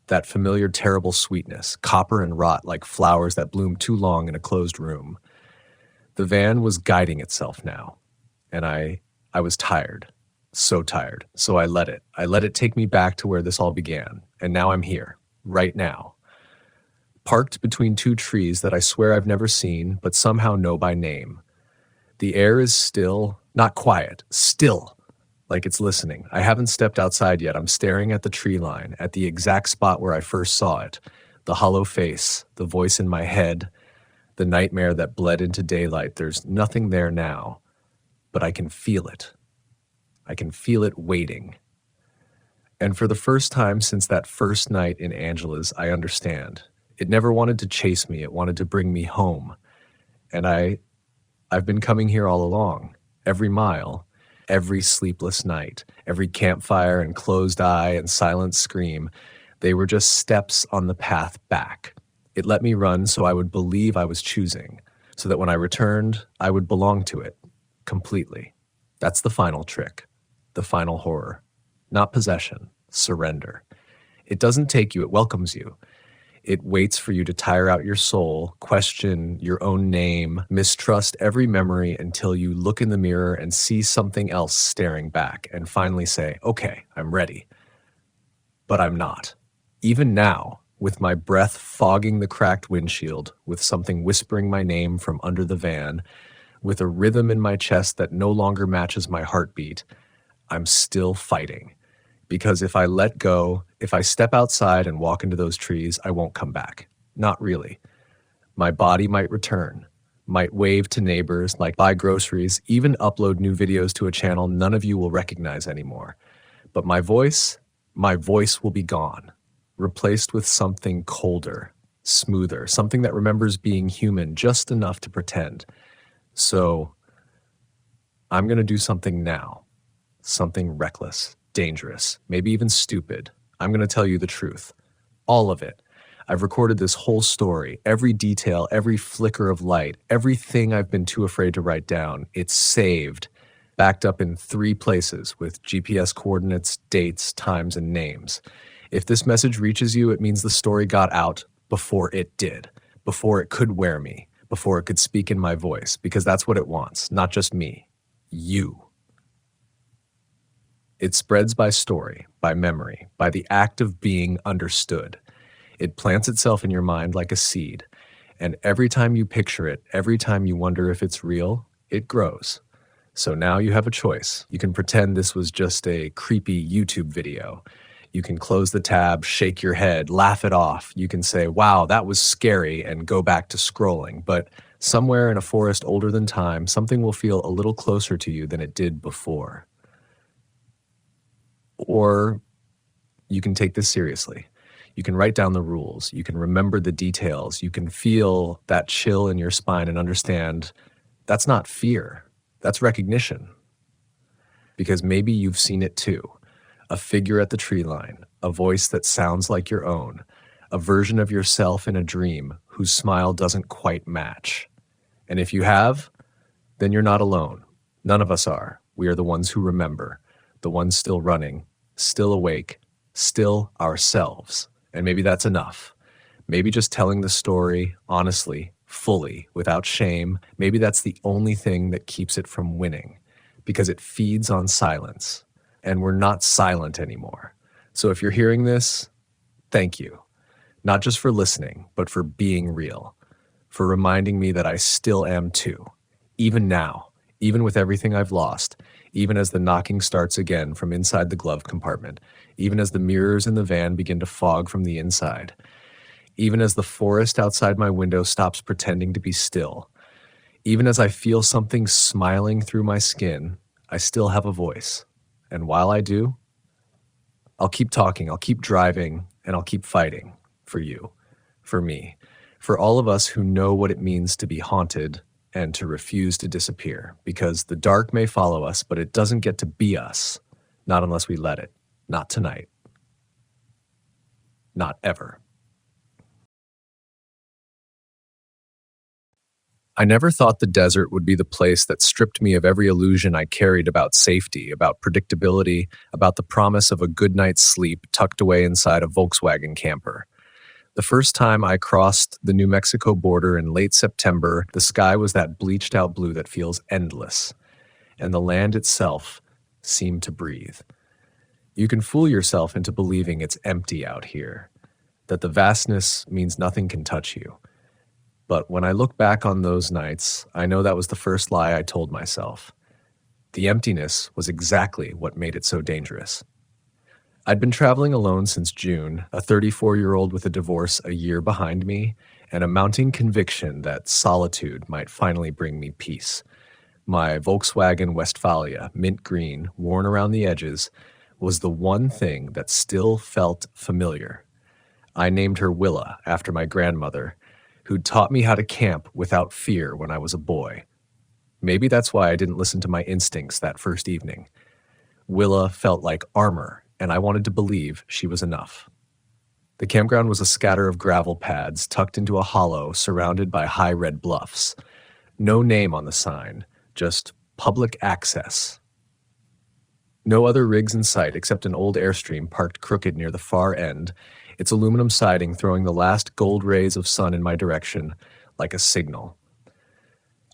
That familiar terrible sweetness, copper and rot like flowers that bloom too long in a closed room. The van was guiding itself now. And I was tired. So tired. So I let it. I let it take me back to where this all began. And now I'm here. Right now. Parked between 2 trees that I swear I've never seen, but somehow know by name. The air is still, not quiet, still, like it's listening. I haven't stepped outside yet. I'm staring at the tree line, at the exact spot where I first saw it. The hollow face, the voice in my head, the nightmare that bled into daylight. There's nothing there now, but I can feel it. I can feel it waiting. And for the first time since that first night in Angela's, I understand. It never wanted to chase me. It wanted to bring me home. And I've been coming here all along, every mile, every sleepless night, every campfire and closed eye and silent scream. They were just steps on the path back. It let me run so I would believe I was choosing, so that when I returned, I would belong to it completely. That's the final trick, the final horror. Not possession, surrender. It doesn't take you, it welcomes you. It waits for you to tire out your soul, question your own name, mistrust every memory until you look in the mirror and see something else staring back and finally say, okay, I'm ready. But I'm not. Even now, with my breath fogging the cracked windshield, with something whispering my name from under the van, with a rhythm in my chest that no longer matches my heartbeat, I'm still fighting. Because if I let go, if I step outside and walk into those trees, I won't come back. Not really. My body might return, might wave to neighbors, like buy groceries, even upload new videos to a channel none of you will recognize anymore. But my voice will be gone, replaced with something colder, smoother, something that remembers being human just enough to pretend. So I'm going to do something now, something reckless, dangerous, maybe even stupid. I'm going to tell you the truth. All of it. I've recorded this whole story, every detail, every flicker of light, everything I've been too afraid to write down. It's saved, backed up in 3 places with GPS coordinates, dates, times, and names. If this message reaches you, it means the story got out before it did, before it could wear me, before it could speak in my voice, because that's what it wants, not just me, you. It spreads by story, by memory, by the act of being understood. It plants itself in your mind like a seed, and every time you picture it, every time you wonder if it's real, it grows. So now you have a choice. You can pretend this was just a creepy YouTube video. You can close the tab, shake your head, laugh it off. You can say, wow, that was scary, and go back to scrolling. But somewhere in a forest older than time, something will feel a little closer to you than it did before. Or you can take this seriously. You can write down the rules. You can remember the details. You can feel that chill in your spine and understand that's not fear. That's recognition. Because maybe you've seen it too. A figure at the tree line, a voice that sounds like your own, a version of yourself in a dream whose smile doesn't quite match. And if you have, then you're not alone. None of us are. We are the ones who remember, the ones still running, still awake, still ourselves. And maybe that's enough. Maybe just telling the story honestly, fully, without shame, maybe that's the only thing that keeps it from winning, because it feeds on silence, and we're not silent anymore. So if you're hearing this, thank you. Not just for listening, but for being real, for reminding me that I still am too, even now, even with everything I've lost, even as the knocking starts again from inside the glove compartment, even as the mirrors in the van begin to fog from the inside, even as the forest outside my window stops pretending to be still, even as I feel something smiling through my skin, I still have a voice. And while I do, I'll keep talking, I'll keep driving, and I'll keep fighting for you, for me, for all of us who know what it means to be haunted and to refuse to disappear, because the dark may follow us, but it doesn't get to be us, not unless we let it. Not tonight. Not ever. I never thought the desert would be the place that stripped me of every illusion I carried about safety, about predictability, about the promise of a good night's sleep tucked away inside a Volkswagen camper. The first time I crossed the New Mexico border in late September, the sky was that bleached out blue that feels endless, and the land itself seemed to breathe. You can fool yourself into believing it's empty out here, that the vastness means nothing can touch you. But when I look back on those nights, I know that was the first lie I told myself. The emptiness was exactly what made it so dangerous. I'd been traveling alone since June, a 34-year-old with a divorce a year behind me, and a mounting conviction that solitude might finally bring me peace. My Volkswagen Westfalia, mint green, worn around the edges, was the one thing that still felt familiar. I named her Willa after my grandmother, who'd taught me how to camp without fear when I was a boy. Maybe that's why I didn't listen to my instincts that first evening. Willa felt like armor, and I wanted to believe she was enough. The campground was a scatter of gravel pads tucked into a hollow surrounded by high red bluffs. No name on the sign, just public access. No other rigs in sight except an old Airstream parked crooked near the far end, its aluminum siding throwing the last gold rays of sun in my direction like a signal.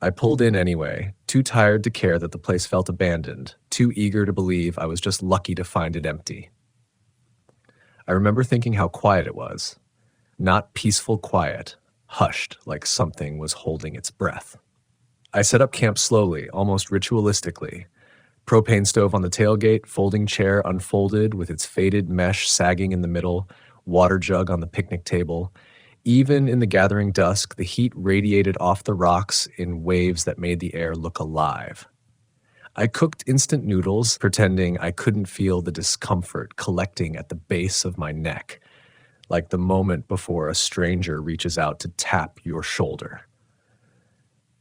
I pulled in anyway, too tired to care that the place felt abandoned, too eager to believe I was just lucky to find it empty. I remember thinking how quiet it was. Not peaceful quiet, hushed like something was holding its breath. I set up camp slowly, almost ritualistically. Propane stove on the tailgate, folding chair unfolded with its faded mesh sagging in the middle, water jug on the picnic table. Even in the gathering dusk, the heat radiated off the rocks in waves that made the air look alive. I cooked instant noodles, pretending I couldn't feel the discomfort collecting at the base of my neck, like the moment before a stranger reaches out to tap your shoulder.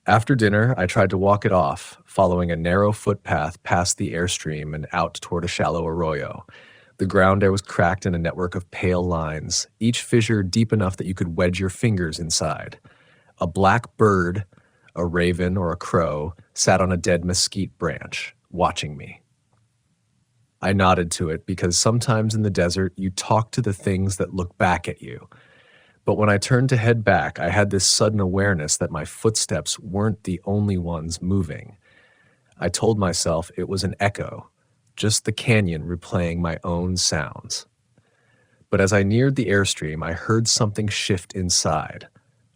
After dinner, I tried to walk it off, following a narrow footpath past the airstream and out toward a shallow arroyo. The ground there was cracked in a network of pale lines, each fissure deep enough that you could wedge your fingers inside. A black bird, a raven or a crow, sat on a dead mesquite branch, watching me. I nodded to it because sometimes in the desert you talk to the things that look back at you. But when I turned to head back, I had this sudden awareness that my footsteps weren't the only ones moving. I told myself it was an echo, just the canyon replaying my own sounds. But as I neared the airstream, I heard something shift inside,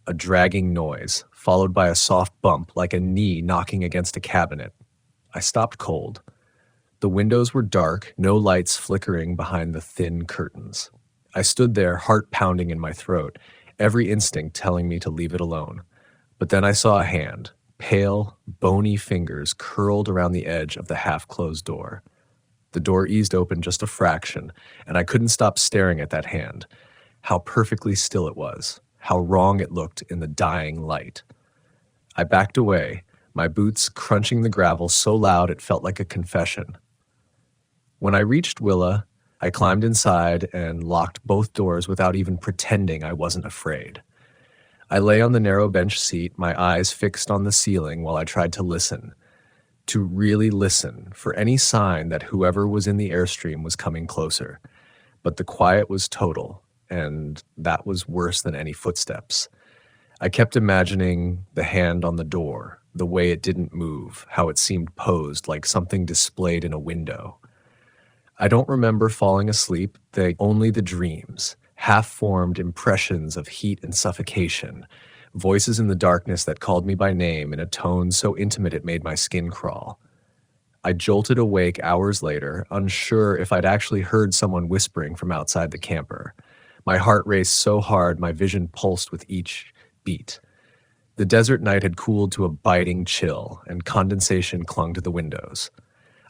a dragging noise, followed by a soft bump like a knee knocking against a cabinet. I stopped cold. The windows were dark, no lights flickering behind the thin curtains. I stood there, heart pounding in my throat, every instinct telling me to leave it alone. But then I saw a hand, pale, bony fingers curled around the edge of the half-closed door. The door eased open just a fraction, and I couldn't stop staring at that hand. How perfectly still it was, how wrong it looked in the dying light. I backed away, my boots crunching the gravel so loud it felt like a confession. When I reached Willa, I climbed inside and locked both doors without even pretending I wasn't afraid. I lay on the narrow bench seat, my eyes fixed on the ceiling while I tried to listen, to really listen for any sign that whoever was in the airstream was coming closer. But the quiet was total, and that was worse than any footsteps. I kept imagining the hand on the door, the way it didn't move, how it seemed posed like something displayed in a window. I don't remember falling asleep, only the dreams, half-formed impressions of heat and suffocation, voices in the darkness that called me by name in a tone so intimate it made my skin crawl. I jolted awake hours later, unsure if I'd actually heard someone whispering from outside the camper. My heart raced so hard my vision pulsed with each beat. The desert night had cooled to a biting chill, and condensation clung to the windows.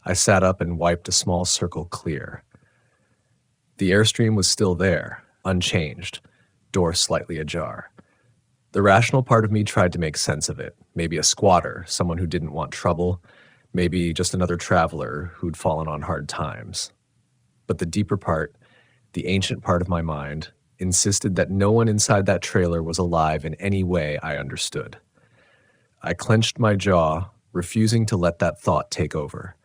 I sat up and wiped a small circle clear. The airstream was still there, unchanged, door slightly ajar. The rational part of me tried to make sense of it. Maybe a squatter, someone who didn't want trouble, maybe just another traveler who'd fallen on hard times. But the deeper part, the ancient part of my mind, insisted that no one inside that trailer was alive in any way I understood. I clenched my jaw, refusing to let that thought take over.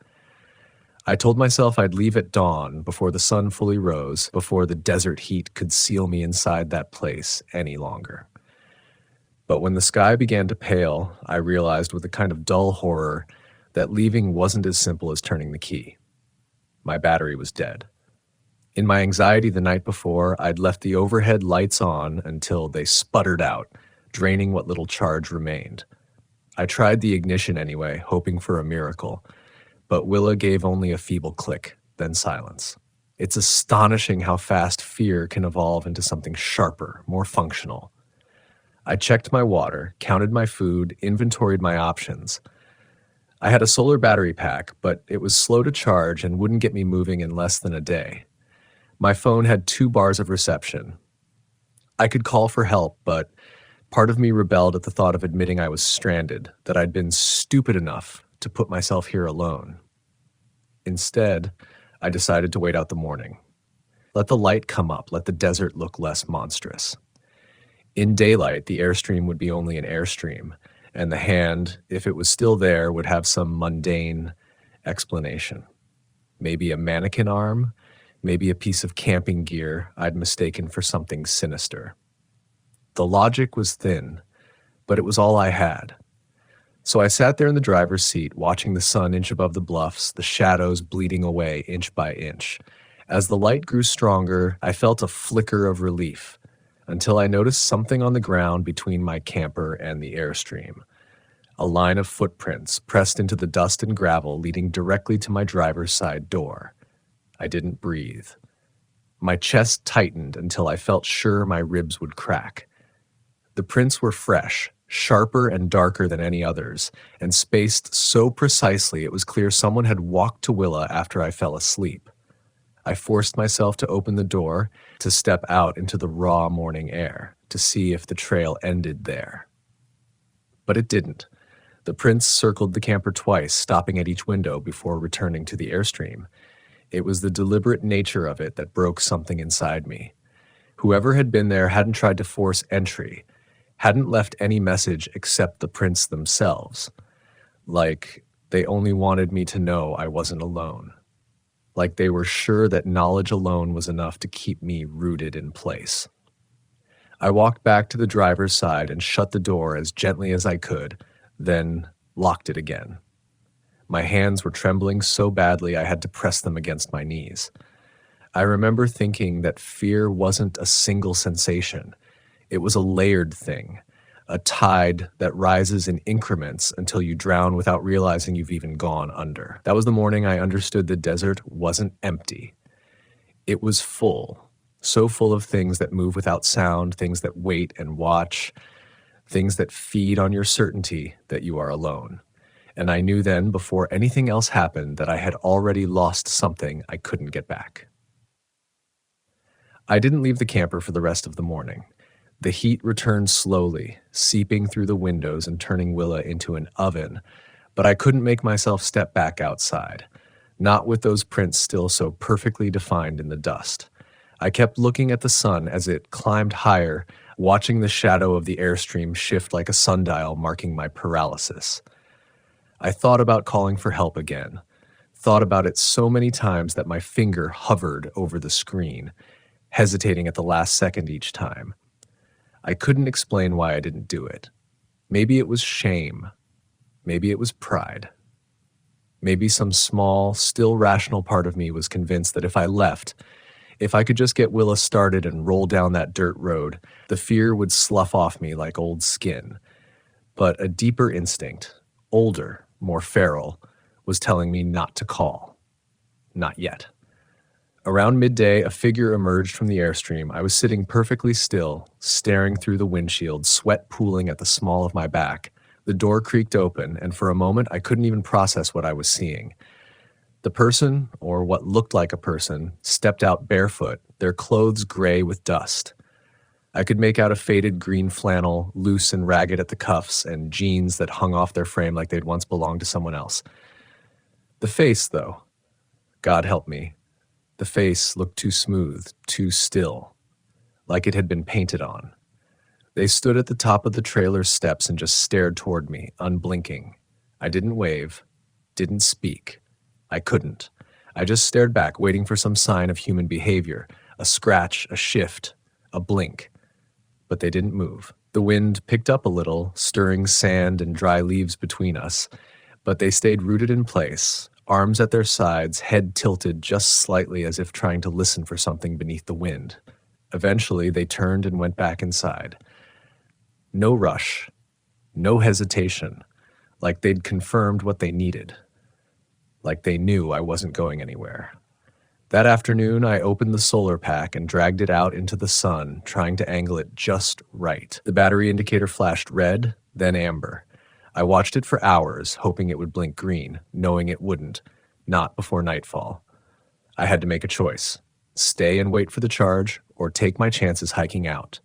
I told myself I'd leave at dawn, before the sun fully rose, before the desert heat could seal me inside that place any longer. But when the sky began to pale, I realized with a kind of dull horror that leaving wasn't as simple as turning the key. My battery was dead. In my anxiety the night before, I'd left the overhead lights on until they sputtered out, draining what little charge remained. I tried the ignition anyway, hoping for a miracle. But Willa gave only a feeble click, then silence. It's astonishing how fast fear can evolve into something sharper, more functional. I checked my water, counted my food, inventoried my options. I had a solar battery pack, but it was slow to charge and wouldn't get me moving in less than a day. My phone had 2 bars of reception. I could call for help, but part of me rebelled at the thought of admitting I was stranded, that I'd been stupid enough to put myself here alone. Instead, I decided to wait out the morning. Let the light come up, let the desert look less monstrous. In daylight, the airstream would be only an airstream, and the hand, if it was still there, would have some mundane explanation. Maybe a mannequin arm, maybe a piece of camping gear I'd mistaken for something sinister. The logic was thin, but it was all I had. So I sat there in the driver's seat, watching the sun inch above the bluffs, the shadows bleeding away inch by inch. As the light grew stronger, I felt a flicker of relief, until I noticed something on the ground between my camper and the airstream. A line of footprints pressed into the dust and gravel leading directly to my driver's side door. I didn't breathe. My chest tightened until I felt sure my ribs would crack. The prints were fresh, sharper and darker than any others, and spaced so precisely it was clear someone had walked to Willa after I fell asleep. I forced myself to open the door, to step out into the raw morning air, to see if the trail ended there. But it didn't. The prints circled the camper twice, stopping at each window before returning to the airstream. It was the deliberate nature of it that broke something inside me. Whoever had been there hadn't tried to force entry, hadn't left any message except the prints themselves. Like they only wanted me to know I wasn't alone. Like they were sure that knowledge alone was enough to keep me rooted in place. I walked back to the driver's side and shut the door as gently as I could, then locked it again. My hands were trembling so badly I had to press them against my knees. I remember thinking that fear wasn't a single sensation. It was a layered thing, a tide that rises in increments until you drown without realizing you've even gone under. That was the morning I understood the desert wasn't empty. It was full, so full of things that move without sound, things that wait and watch, things that feed on your certainty that you are alone. And I knew then, before anything else happened, that I had already lost something I couldn't get back. I didn't leave the camper for the rest of the morning. The heat returned slowly, seeping through the windows and turning Willa into an oven, but I couldn't make myself step back outside, not with those prints still so perfectly defined in the dust. I kept looking at the sun as it climbed higher, watching the shadow of the airstream shift like a sundial marking my paralysis. I thought about calling for help again, thought about it so many times that my finger hovered over the screen, hesitating at the last second each time. I couldn't explain why I didn't do it. Maybe it was shame. Maybe it was pride. Maybe some small, still rational part of me was convinced that if I left, if I could just get Willa started and roll down that dirt road, the fear would slough off me like old skin. But a deeper instinct, older, more feral, was telling me not to call. Not yet. Around midday, a figure emerged from the airstream. I was sitting perfectly still, staring through the windshield, sweat pooling at the small of my back. The door creaked open, and for a moment I couldn't even process what I was seeing. The person, or what looked like a person, stepped out barefoot, their clothes gray with dust. I could make out a faded green flannel, loose and ragged at the cuffs, and jeans that hung off their frame like they'd once belonged to someone else. The face, though, God help me, the face looked too smooth, too still, like it had been painted on. They stood at the top of the trailer's steps and just stared toward me, unblinking. I didn't wave, didn't speak. I couldn't. I just stared back, waiting for some sign of human behavior, a scratch, a shift, a blink. But they didn't move. The wind picked up a little, stirring sand and dry leaves between us, but they stayed rooted in place, arms at their sides, head tilted just slightly as if trying to listen for something beneath the wind. Eventually, they turned and went back inside. No rush, no hesitation, like they'd confirmed what they needed, like they knew I wasn't going anywhere. That afternoon, I opened the solar pack and dragged it out into the sun, trying to angle it just right. The battery indicator flashed red, then amber. I watched it for hours, hoping it would blink green, knowing it wouldn't, not before nightfall. I had to make a choice, stay and wait for the charge, or take my chances hiking out.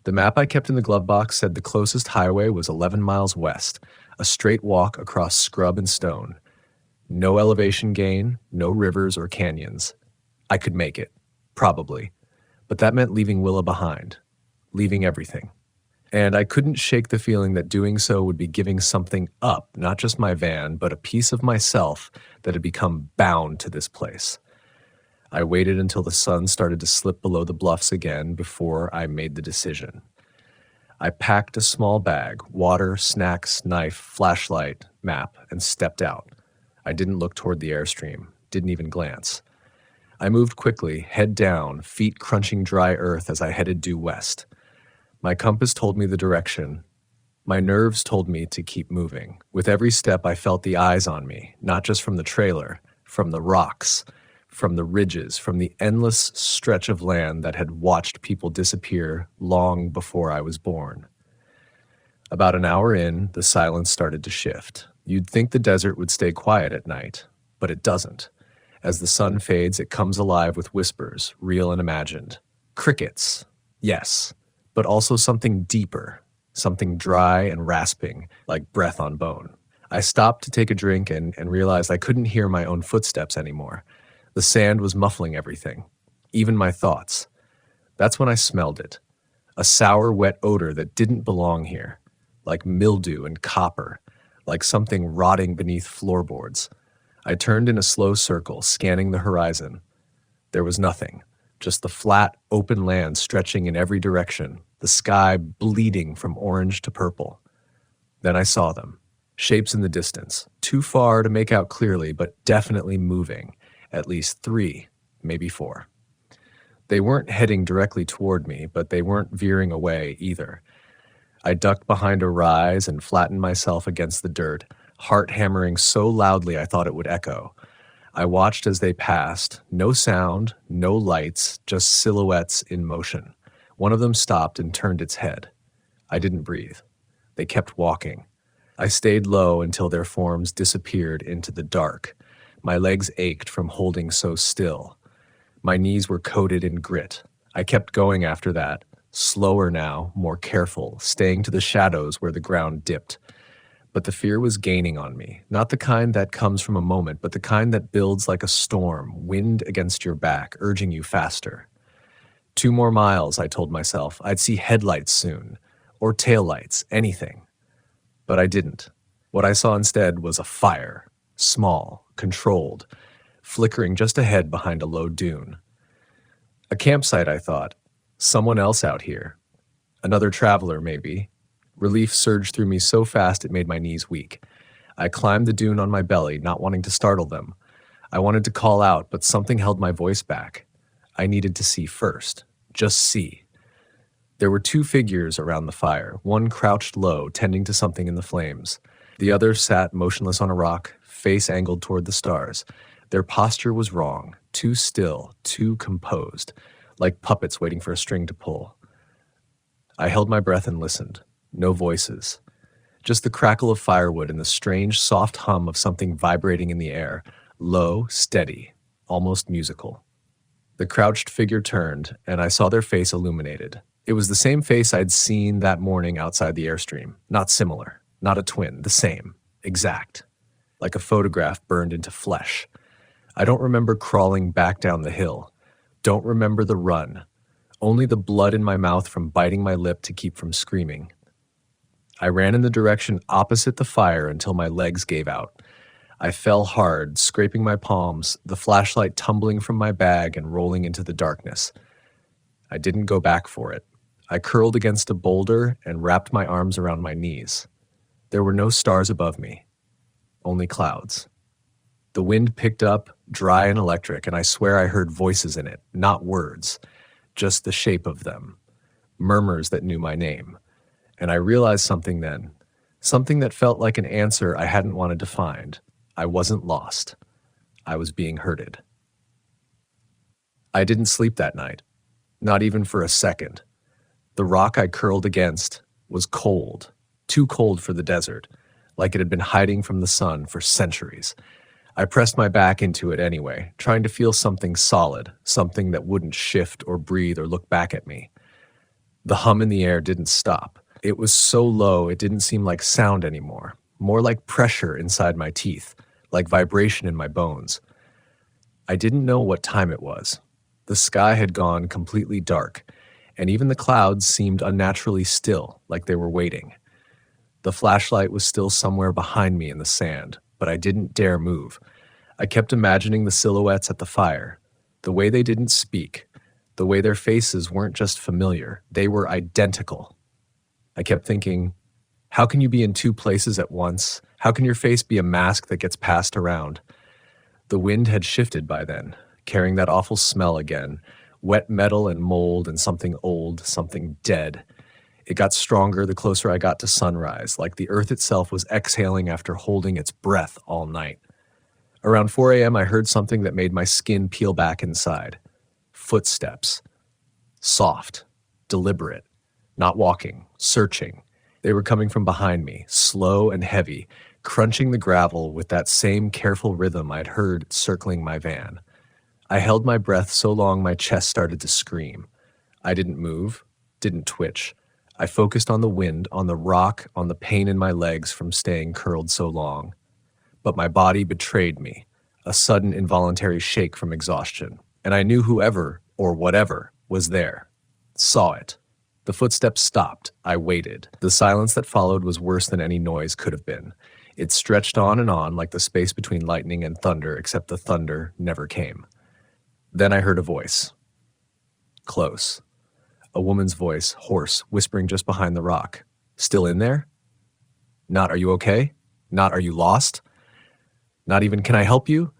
The map I kept in the glove box said the closest highway was 11 miles west, a straight walk across scrub and stone. No elevation gain, no rivers or canyons. I could make it, probably, but that meant leaving Willa behind, leaving everything. And I couldn't shake the feeling that doing so would be giving something up, not just my van, but a piece of myself that had become bound to this place. I waited until the sun started to slip below the bluffs again before I made the decision. I packed a small bag, water, snacks, knife, flashlight, map, and stepped out. I didn't look toward the airstream, didn't even glance. I moved quickly, head down, feet crunching dry earth as I headed due west. My compass told me the direction. My nerves told me to keep moving. With every step, I felt the eyes on me, not just from the trailer, from the rocks, from the ridges, from the endless stretch of land that had watched people disappear long before I was born. About an hour in, the silence started to shift. You'd think the desert would stay quiet at night, but it doesn't. As the sun fades, it comes alive with whispers, real and imagined. Crickets, yes, but also something deeper, something dry and rasping, like breath on bone. I stopped to take a drink and realized I couldn't hear my own footsteps anymore. The sand was muffling everything, even my thoughts. That's when I smelled it. A sour, wet odor that didn't belong here, like mildew and copper, like something rotting beneath floorboards. I turned in a slow circle, scanning the horizon. There was nothing, just the flat, open land stretching in every direction, the sky bleeding from orange to purple. Then I saw them, shapes in the distance, too far to make out clearly, but definitely moving, at least 3, maybe 4. They weren't heading directly toward me, but they weren't veering away either. I ducked behind a rise and flattened myself against the dirt, heart hammering so loudly I thought it would echo. I watched as they passed, no sound, no lights, just silhouettes in motion. One of them stopped and turned its head. I didn't breathe. They kept walking. I stayed low until their forms disappeared into the dark. My legs ached from holding so still. My knees were coated in grit. I kept going after that, slower now, more careful, staying to the shadows where the ground dipped. But the fear was gaining on me, not the kind that comes from a moment, but the kind that builds like a storm, wind against your back, urging you faster. 2 more miles, I told myself. I'd see headlights soon, or taillights, anything. But I didn't. What I saw instead was a fire, small, controlled, flickering just ahead behind a low dune. A campsite, I thought. Someone else out here. Another traveler, maybe. Relief surged through me so fast it made my knees weak. I climbed the dune on my belly, not wanting to startle them. I wanted to call out, but something held my voice back. I needed to see first. Just see. There were 2 figures around the fire, one crouched low, tending to something in the flames. The other sat motionless on a rock, face angled toward the stars. Their posture was wrong, too still, too composed, like puppets waiting for a string to pull. I held my breath and listened. No voices. Just the crackle of firewood and the strange, soft hum of something vibrating in the air, low, steady, almost musical. The crouched figure turned, and I saw their face illuminated. It was the same face I'd seen that morning outside the Airstream. Not similar, not a twin, the same, exact. Like a photograph burned into flesh. I don't remember crawling back down the hill. Don't remember the run. Only the blood in my mouth from biting my lip to keep from screaming. I ran in the direction opposite the fire until my legs gave out. I fell hard, scraping my palms, the flashlight tumbling from my bag and rolling into the darkness. I didn't go back for it. I curled against a boulder and wrapped my arms around my knees. There were no stars above me, only clouds. The wind picked up, dry and electric, and I swear I heard voices in it, not words, just the shape of them, murmurs that knew my name. And I realized something then, something that felt like an answer I hadn't wanted to find. I wasn't lost. I was being herded. I didn't sleep that night, not even for a second. The rock I curled against was cold, too cold for the desert, like it had been hiding from the sun for centuries. I pressed my back into it anyway, trying to feel something solid, something that wouldn't shift or breathe or look back at me. The hum in the air didn't stop. It was so low it didn't seem like sound anymore, more like pressure inside my teeth, like vibration in my bones. I didn't know what time it was. The sky had gone completely dark, and even the clouds seemed unnaturally still, like they were waiting. The flashlight was still somewhere behind me in the sand, but I didn't dare move. I kept imagining the silhouettes at the fire, the way they didn't speak, the way their faces weren't just familiar, they were identical. I kept thinking, how can you be in 2 places at once? How can your face be a mask that gets passed around? The wind had shifted by then, carrying that awful smell again, wet metal and mold and something old, something dead. It got stronger the closer I got to sunrise, like the earth itself was exhaling after holding its breath all night. Around 4 a.m., I heard something that made my skin peel back inside. Footsteps. Soft. Deliberate. Not walking. Searching. They were coming from behind me, slow and heavy, crunching the gravel with that same careful rhythm I'd heard circling my van. I held my breath so long my chest started to scream. I didn't move, didn't twitch. I focused on the wind, on the rock, on the pain in my legs from staying curled so long. But my body betrayed me, a sudden involuntary shake from exhaustion, and I knew whoever, or whatever, was there. Saw it. The footsteps stopped. I waited. The silence that followed was worse than any noise could have been. It stretched on and on like the space between lightning and thunder, except the thunder never came. Then I heard a voice. Close. A woman's voice, hoarse, whispering just behind the rock. Still in there? Not, are you okay? Not, are you lost? Not even, can I help you?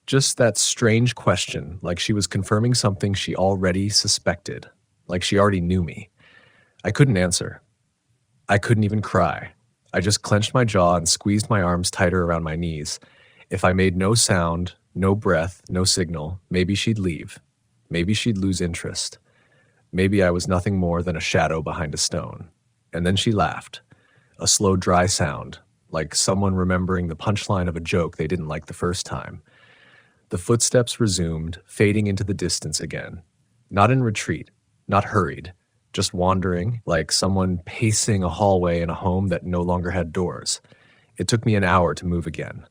Just that strange question, like she was confirming something she already suspected, like she already knew me. I couldn't answer. I couldn't even cry. I just clenched my jaw and squeezed my arms tighter around my knees. If I made no sound, no breath, no signal, maybe she'd leave. Maybe she'd lose interest. Maybe I was nothing more than a shadow behind a stone. And then she laughed. A slow, dry sound, like someone remembering the punchline of a joke they didn't like the first time. The footsteps resumed, fading into the distance again. Not in retreat, not hurried, just wandering, like someone pacing a hallway in a home that no longer had doors. It took me an hour to move again.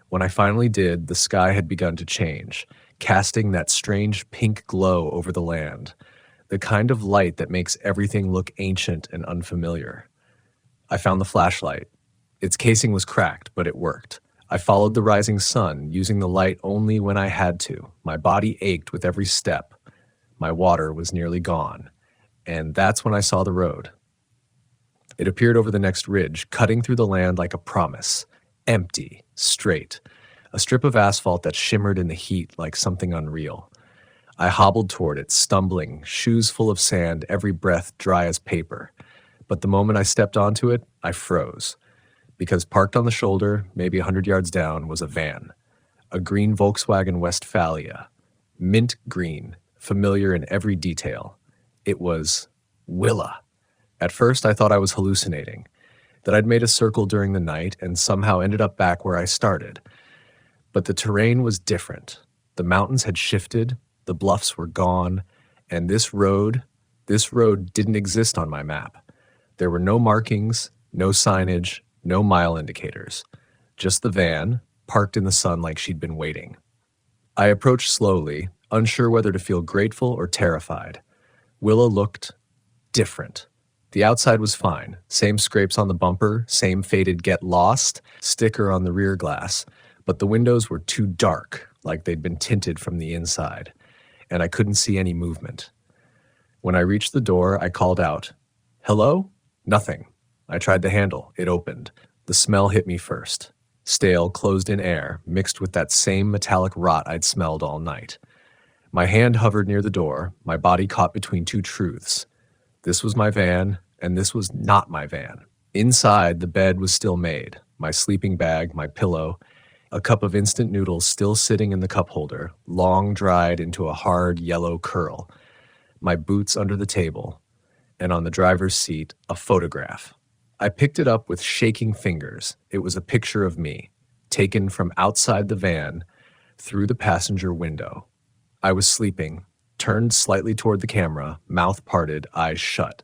When I finally did, the sky had begun to change, casting that strange pink glow over the land, the kind of light that makes everything look ancient and unfamiliar. I found the flashlight. Its casing was cracked, but it worked. I followed the rising sun, using the light only when I had to. My body ached with every step. My water was nearly gone. And that's when I saw the road. It appeared over the next ridge, cutting through the land like a promise. Empty, straight. A strip of asphalt that shimmered in the heat like something unreal. I hobbled toward it, stumbling, shoes full of sand, every breath dry as paper. But the moment I stepped onto it, I froze. Because parked on the shoulder, maybe 100 yards down, was a van. A green Volkswagen Westphalia. Mint green, familiar in every detail. It was Willa. At first, I thought I was hallucinating, that I'd made a circle during the night and somehow ended up back where I started. But the terrain was different. The mountains had shifted, the bluffs were gone, and this road didn't exist on my map. There were no markings, no signage, no mile indicators. Just the van, parked in the sun like she'd been waiting. I approached slowly, unsure whether to feel grateful or terrified. Willa looked different. The outside was fine. Same scrapes on the bumper, same faded "Get Lost" sticker on the rear glass, but the windows were too dark, like they'd been tinted from the inside, and I couldn't see any movement. When I reached the door, I called out, "Hello?" Nothing. I tried the handle. It opened. The smell hit me first. Stale, closed-in air, mixed with that same metallic rot I'd smelled all night. My hand hovered near the door, my body caught between two truths. This was my van, and this was not my van. Inside, the bed was still made, my sleeping bag, my pillow, a cup of instant noodles still sitting in the cup holder, long dried into a hard yellow curl, my boots under the table, and on the driver's seat, a photograph. I picked it up with shaking fingers. It was a picture of me, taken from outside the van, through the passenger window. I was sleeping, turned slightly toward the camera, mouth parted, eyes shut.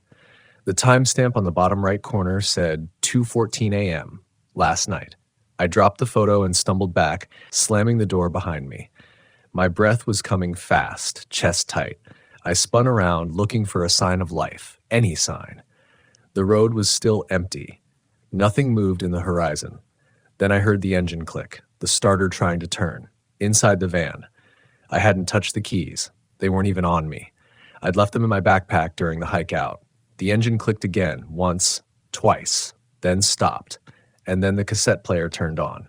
The timestamp on the bottom right corner said 2:14 a.m., last night. I dropped the photo and stumbled back, slamming the door behind me. My breath was coming fast, chest tight. I spun around, looking for a sign of life, any sign. The road was still empty. Nothing moved in the horizon. Then I heard the engine click, the starter trying to turn, inside the van. I hadn't touched the keys. They weren't even on me. I'd left them in my backpack during the hike out. The engine clicked again, once, twice, then stopped, and then the cassette player turned on.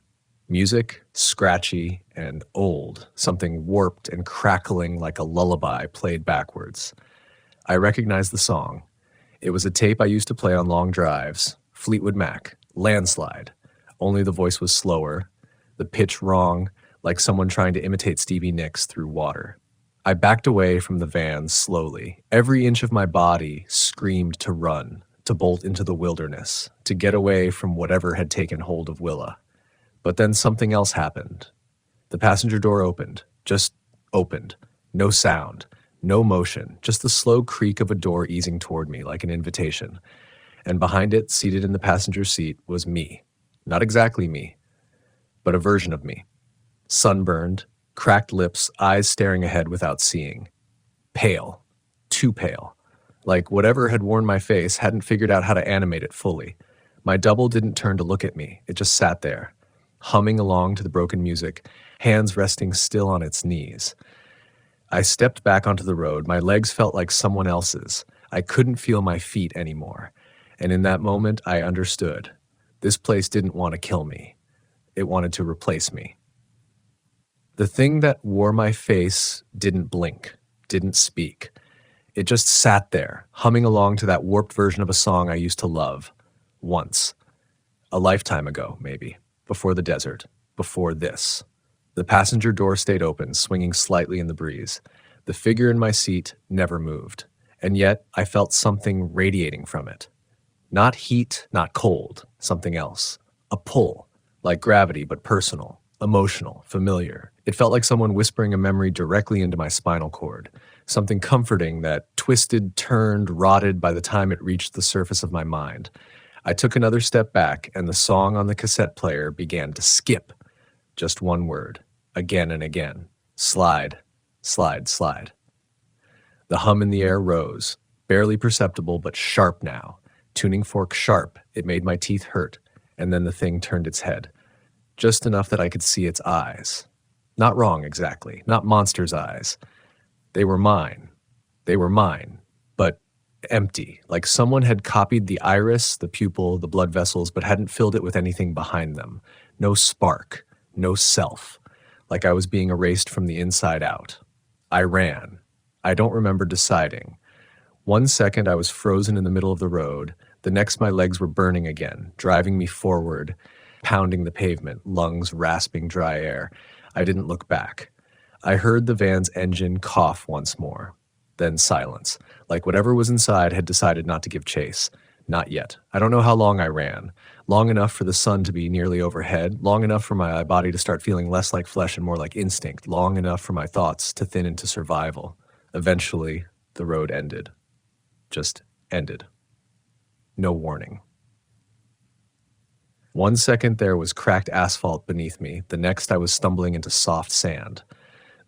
Music, scratchy and old, something warped and crackling like a lullaby played backwards. I recognized the song. It was a tape I used to play on long drives. Fleetwood Mac, Landslide. Only the voice was slower, the pitch wrong, like someone trying to imitate Stevie Nicks through water. I backed away from the van slowly. Every inch of my body screamed to run, to bolt into the wilderness, to get away from whatever had taken hold of Willa. But then something else happened. The passenger door opened, just opened. No sound, no motion, just the slow creak of a door easing toward me like an invitation. And behind it, seated in the passenger seat, was me. Not exactly me, but a version of me. Sunburned, cracked lips, eyes staring ahead without seeing. Pale, too pale. Like whatever had worn my face hadn't figured out how to animate it fully. My double didn't turn to look at me. It just sat there, humming along to the broken music, hands resting still on its knees. I stepped back onto the road. My legs felt like someone else's. I couldn't feel my feet anymore. And in that moment, I understood. This place didn't want to kill me. It wanted to replace me. The thing that wore my face didn't blink, didn't speak. It just sat there, humming along to that warped version of a song I used to love. Once. A lifetime ago, maybe. Before the desert. Before this. The passenger door stayed open, swinging slightly in the breeze. The figure in my seat never moved. And yet, I felt something radiating from it. Not heat, not cold. Something else. A pull. Like gravity, but personal. Emotional. Familiar. It felt like someone whispering a memory directly into my spinal cord. Something comforting that twisted, turned, rotted by the time it reached the surface of my mind. I took another step back, and the song on the cassette player began to skip. Just one word. Again and again. Slide, slide, slide. The hum in the air rose, barely perceptible but sharp now. Tuning fork sharp, it made my teeth hurt, and then the thing turned its head. Just enough that I could see its eyes. Not wrong exactly, not monster's eyes. They were mine. They were mine, but empty, like someone had copied the iris, the pupil, the blood vessels, but hadn't filled it with anything behind them. No spark, no self. Like I was being erased from the inside out. I ran. I don't remember deciding. 1 second I was frozen in the middle of the road. The next my legs were burning again, driving me forward, pounding the pavement, lungs rasping dry air. I didn't look back. I heard the van's engine cough once more. Then silence, like whatever was inside had decided not to give chase. Not yet. I don't know how long I ran. Long enough for the sun to be nearly overhead, long enough for my body to start feeling less like flesh and more like instinct, long enough for my thoughts to thin into survival. Eventually, the road ended. Just ended. No warning. 1 second there was cracked asphalt beneath me. The next I was stumbling into soft sand.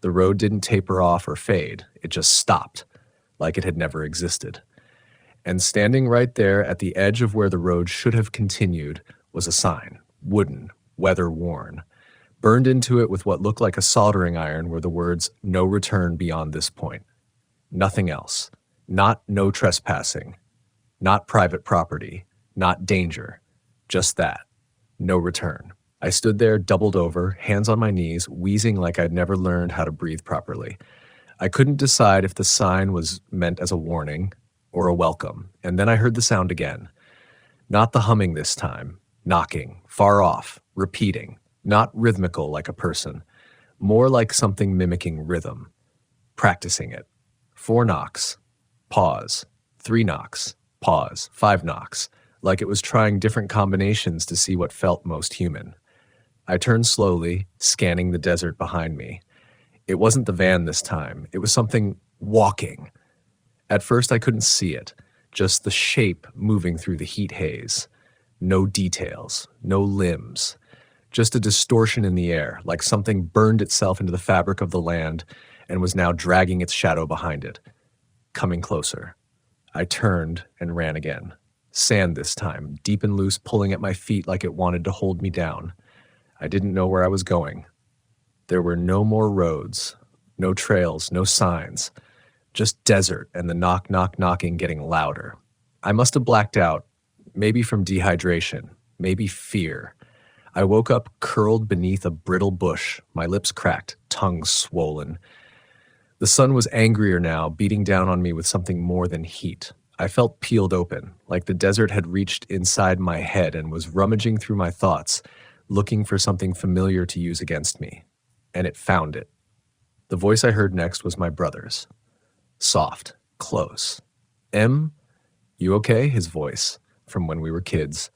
The road didn't taper off or fade. It just stopped, like it had never existed. And standing right there at the edge of where the road should have continued was a sign, wooden, weather-worn. Burned into it with what looked like a soldering iron were the words, "No return beyond this point." Nothing else. Not no trespassing. Not private property. Not danger. Just that. No return. I stood there doubled over, hands on my knees, wheezing like I'd never learned how to breathe properly. I couldn't decide if the sign was meant as a warning or a welcome, and then I heard the sound again. Not the humming this time. Knocking. Far off. Repeating. Not rhythmical like a person. More like something mimicking rhythm. Practicing it. 4 knocks. Pause. 3 knocks. Pause. 5 knocks. Like it was trying different combinations to see what felt most human. I turned slowly, scanning the desert behind me. It wasn't the van this time. It was something walking. At first I couldn't see it, just the shape moving through the heat haze. No details, no limbs. Just a distortion in the air, like something burned itself into the fabric of the land and was now dragging its shadow behind it. Coming closer. I turned and ran again. Sand this time, deep and loose, pulling at my feet like it wanted to hold me down. I didn't know where I was going. There were no more roads, no trails, no signs. Just desert and the knock, knock, knocking getting louder. I must have blacked out, maybe from dehydration, maybe fear. I woke up curled beneath a brittle bush, my lips cracked, tongue swollen. The sun was angrier now, beating down on me with something more than heat. I felt peeled open, like the desert had reached inside my head and was rummaging through my thoughts, looking for something familiar to use against me. And it found it. The voice I heard next was my brother's. Soft, close. "M, you okay?" His voice, from when we were kids.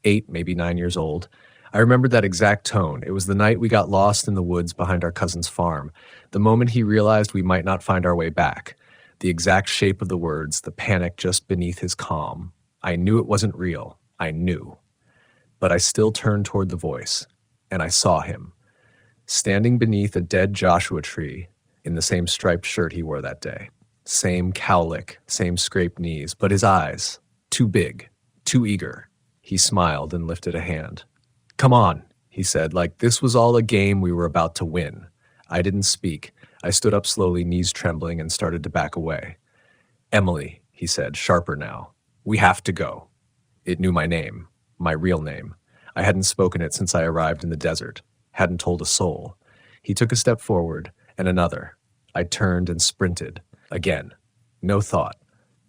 8, maybe 9 years old. I remembered that exact tone. It was the night we got lost in the woods behind our cousin's farm, the moment he realized we might not find our way back. The exact shape of the words, the panic just beneath his calm. I knew it wasn't real. I knew. But I still turned toward the voice, and I saw him, standing beneath a dead Joshua tree in the same striped shirt he wore that day. Same cowlick, same scraped knees, but his eyes, too big, too eager. He smiled and lifted a hand. "Come on," he said, like this was all a game we were about to win. I didn't speak. I stood up slowly, knees trembling, and started to back away. "Emily," he said, sharper now. "We have to go." It knew my name, my real name. I hadn't spoken it since I arrived in the desert, hadn't told a soul. He took a step forward, and another. I turned and sprinted. Again. No thought.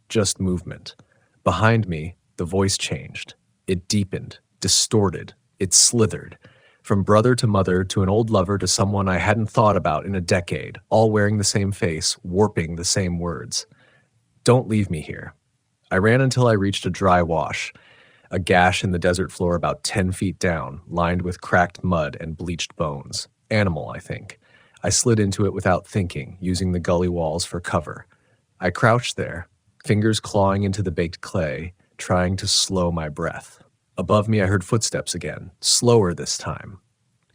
Just movement. Behind me, the voice changed. It deepened, distorted. It slithered. From brother to mother to an old lover to someone I hadn't thought about in a decade, all wearing the same face, warping the same words. "Don't leave me here." I ran until I reached a dry wash, a gash in the desert floor about 10 feet down, lined with cracked mud and bleached bones. Animal, I think. I slid into it without thinking, using the gully walls for cover. I crouched there, fingers clawing into the baked clay, trying to slow my breath. Above me I heard footsteps again, slower this time.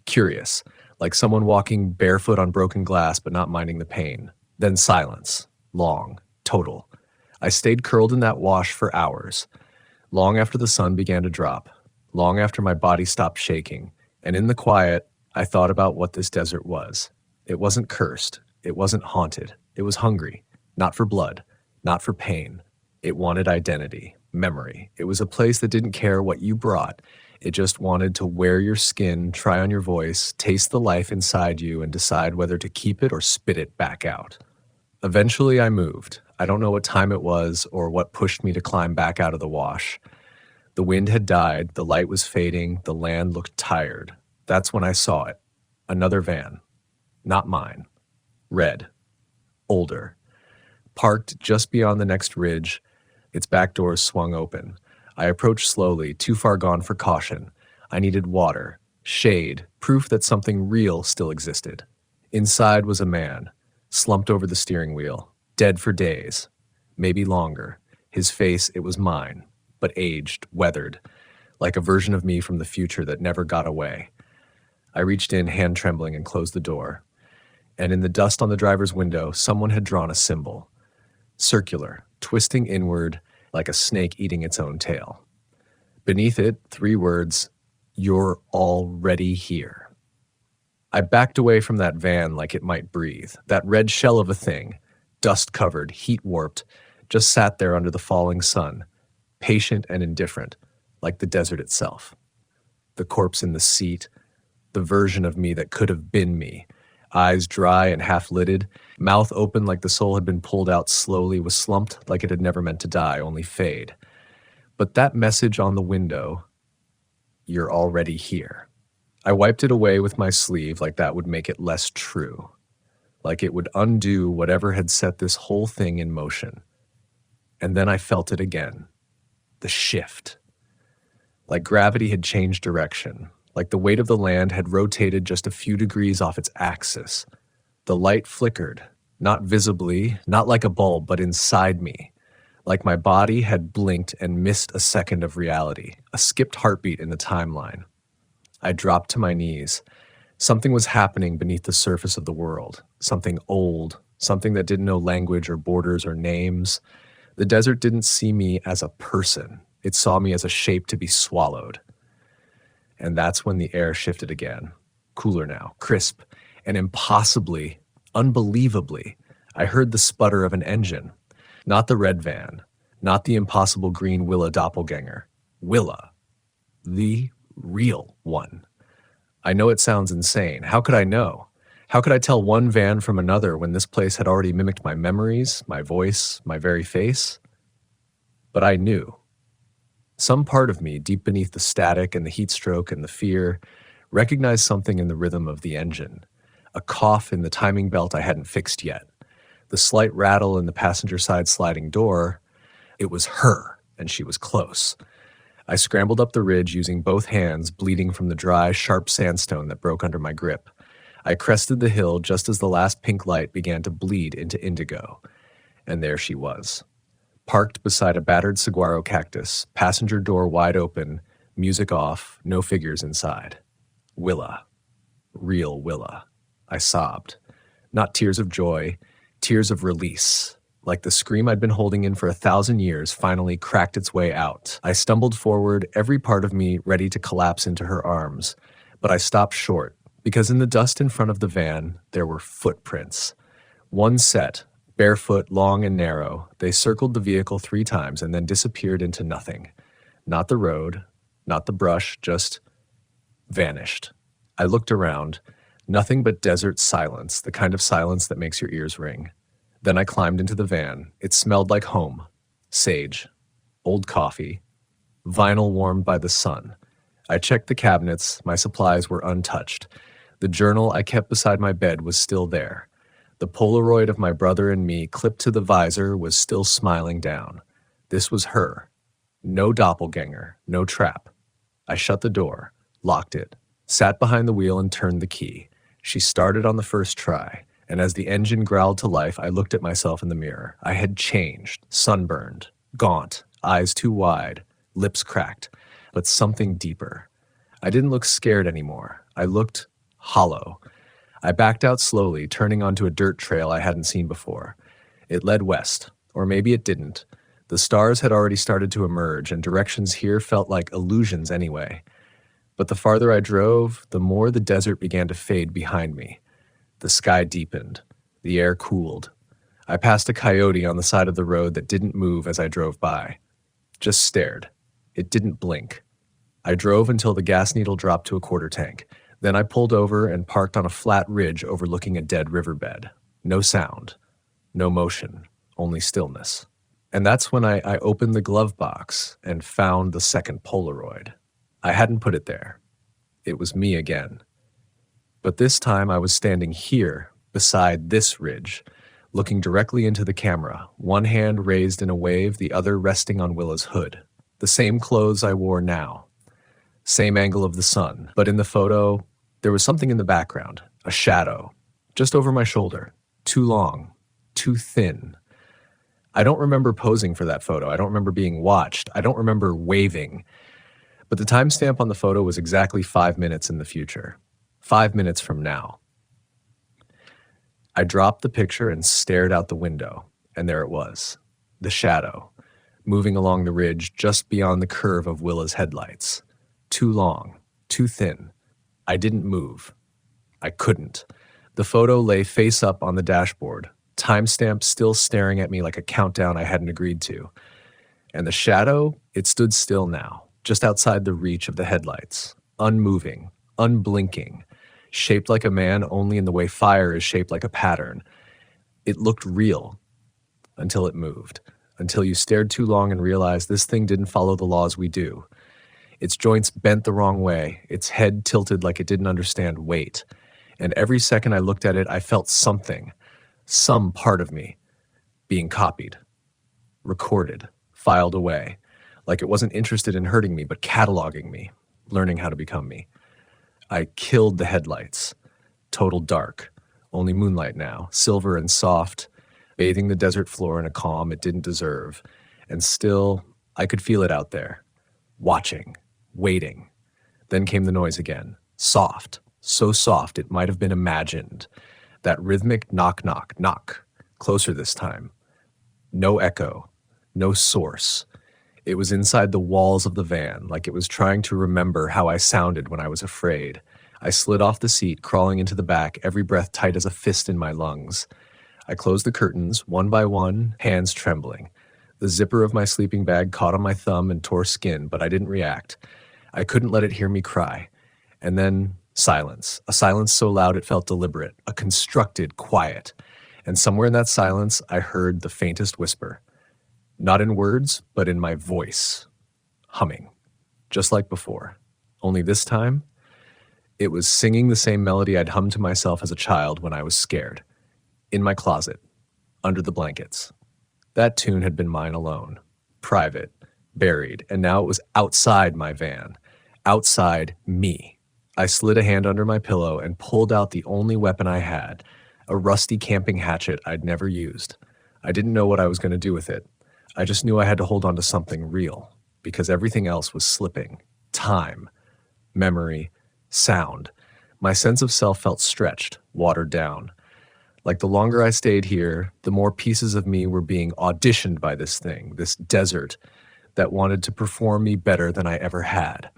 Curious, like someone walking barefoot on broken glass but not minding the pain. Then silence, long, total. I stayed curled in that wash for hours, long after the sun began to drop, long after my body stopped shaking, and in the quiet, I thought about what this desert was. It wasn't cursed, it wasn't haunted, it was hungry, not for blood, not for pain. It wanted identity, memory. It was a place that didn't care what you brought. It just wanted to wear your skin, try on your voice, taste the life inside you, and decide whether to keep it or spit it back out. Eventually I moved. I don't know what time it was or what pushed me to climb back out of the wash. The wind had died, the light was fading, the land looked tired. That's when I saw it. Another van. Not mine. Red. Older. Parked just beyond the next ridge, its back doors swung open. I approached slowly, too far gone for caution. I needed water, shade, proof that something real still existed. Inside was a man, slumped over the steering wheel, dead for days, maybe longer. His face, it was mine, but aged, weathered, like a version of me from the future that never got away. I reached in, hand trembling, and closed the door. And in the dust on the driver's window, someone had drawn a symbol. Circular, twisting inward like a snake eating its own tail. Beneath it, 3 words, "You're already here." I backed away from that van like it might breathe. That red shell of a thing, dust-covered, heat-warped, just sat there under the falling sun, patient and indifferent, like the desert itself. The corpse in the seat, the version of me that could have been me, eyes dry and half-lidded, mouth open like the soul had been pulled out slowly, was slumped like it had never meant to die, only fade. But that message on the window, "You're already here." I wiped it away with my sleeve like that would make it less true, like it would undo whatever had set this whole thing in motion. And then I felt it again. The shift. Like gravity had changed direction, like the weight of the land had rotated just a few degrees off its axis. The light flickered, not visibly, not like a bulb, but inside me, like my body had blinked and missed a second of reality, a skipped heartbeat in the timeline. I dropped to my knees. Something was happening beneath the surface of the world, something old, something that didn't know language or borders or names. The desert didn't see me as a person. It saw me as a shape to be swallowed. And that's when the air shifted again. Cooler now, crisp, and impossibly, unbelievably, I heard the sputter of an engine. Not the red van, not the impossible green Willa doppelganger. Willa. The real one. I know it sounds insane. How could I know? How could I tell one van from another when this place had already mimicked my memories, my voice, my very face? But I knew. Some part of me, deep beneath the static and the heat stroke and the fear, recognized something in the rhythm of the engine. A cough in the timing belt I hadn't fixed yet. The slight rattle in the passenger side sliding door. It was her, and she was close. I scrambled up the ridge using both hands, bleeding from the dry, sharp sandstone that broke under my grip. I crested the hill just as the last pink light began to bleed into indigo. And there she was. Parked beside a battered saguaro cactus, passenger door wide open, music off, no figures inside. Willa. Real Willa. I sobbed. Not tears of joy, tears of release. Like the scream I'd been holding in for 1,000 years finally cracked its way out. I stumbled forward, every part of me ready to collapse into her arms. But I stopped short, because in the dust in front of the van, there were footprints. One set, barefoot, long and narrow. They circled the vehicle 3 times and then disappeared into nothing. Not the road, not the brush, just vanished. I looked around. Nothing but desert silence, the kind of silence that makes your ears ring. Then I climbed into the van. It smelled like home. Sage. Old coffee. Vinyl warmed by the sun. I checked the cabinets. My supplies were untouched. The journal I kept beside my bed was still there. The Polaroid of my brother and me clipped to the visor was still smiling down. This was her. No doppelganger, no trap. I shut the door, locked it, sat behind the wheel and turned the key. She started on the first try, and as the engine growled to life, I looked at myself in the mirror. I had changed, sunburned, gaunt, eyes too wide, lips cracked, but something deeper. I didn't look scared anymore. I looked hollow. I backed out slowly, turning onto a dirt trail I hadn't seen before. It led west, or maybe it didn't. The stars had already started to emerge, and directions here felt like illusions anyway. But the farther I drove, the more the desert began to fade behind me. The sky deepened. The air cooled. I passed a coyote on the side of the road that didn't move as I drove by. Just stared. It didn't blink. I drove until the gas needle dropped to a quarter tank. Then I pulled over and parked on a flat ridge overlooking a dead riverbed. No sound. No motion. Only stillness. And that's when I opened the glove box and found the second Polaroid. I hadn't put it there. It was me again. But this time I was standing here, beside this ridge, looking directly into the camera, one hand raised in a wave, the other resting on Willa's hood. The same clothes I wore now. Same angle of the sun. But in the photo, there was something in the background, a shadow, just over my shoulder, too long, too thin. I don't remember posing for that photo. I don't remember being watched. I don't remember waving. But the timestamp on the photo was exactly 5 minutes in the future. 5 minutes from now. I dropped the picture and stared out the window, and there it was, the shadow, moving along the ridge just beyond the curve of Willa's headlights. Too long, too thin. I didn't move. I couldn't. The photo lay face up on the dashboard, timestamp still staring at me like a countdown I hadn't agreed to. And the shadow, it stood still now, just outside the reach of the headlights, unmoving, unblinking, shaped like a man only in the way fire is shaped like a pattern. It looked real until it moved, until you stared too long and realized this thing didn't follow the laws we do. Its joints bent the wrong way, its head tilted like it didn't understand weight. And every second I looked at it, I felt something, some part of me, being copied, recorded, filed away, like it wasn't interested in hurting me, but cataloging me, learning how to become me. I killed the headlights. Total dark. Only moonlight now, silver and soft, bathing the desert floor in a calm it didn't deserve. And still, I could feel it out there. Watching. Waiting. Then came the noise again. Soft. So soft it might have been imagined. That rhythmic knock, knock, knock. Closer this time. No echo. No source. It was inside the walls of the van, like it was trying to remember how I sounded when I was afraid. I slid off the seat, crawling into the back, every breath tight as a fist in my lungs. I closed the curtains, one by one, hands trembling. The zipper of my sleeping bag caught on my thumb and tore skin, but I didn't react. I couldn't let it hear me cry. And then silence. A silence so loud it felt deliberate, a constructed quiet. And somewhere in that silence, I heard the faintest whisper. Not in words, but in my voice, humming, just like before. Only this time, it was singing the same melody I'd hummed to myself as a child when I was scared, in my closet, under the blankets. That tune had been mine alone, private, buried, and now it was outside my van, outside me. I slid a hand under my pillow and pulled out the only weapon I had, a rusty camping hatchet I'd never used. I didn't know what I was going to do with it. I just knew I had to hold on to something real, because everything else was slipping. Time, memory, sound. My sense of self felt stretched, watered down. Like the longer I stayed here, the more pieces of me were being auditioned by this thing, this desert that wanted to perform me better than I ever had.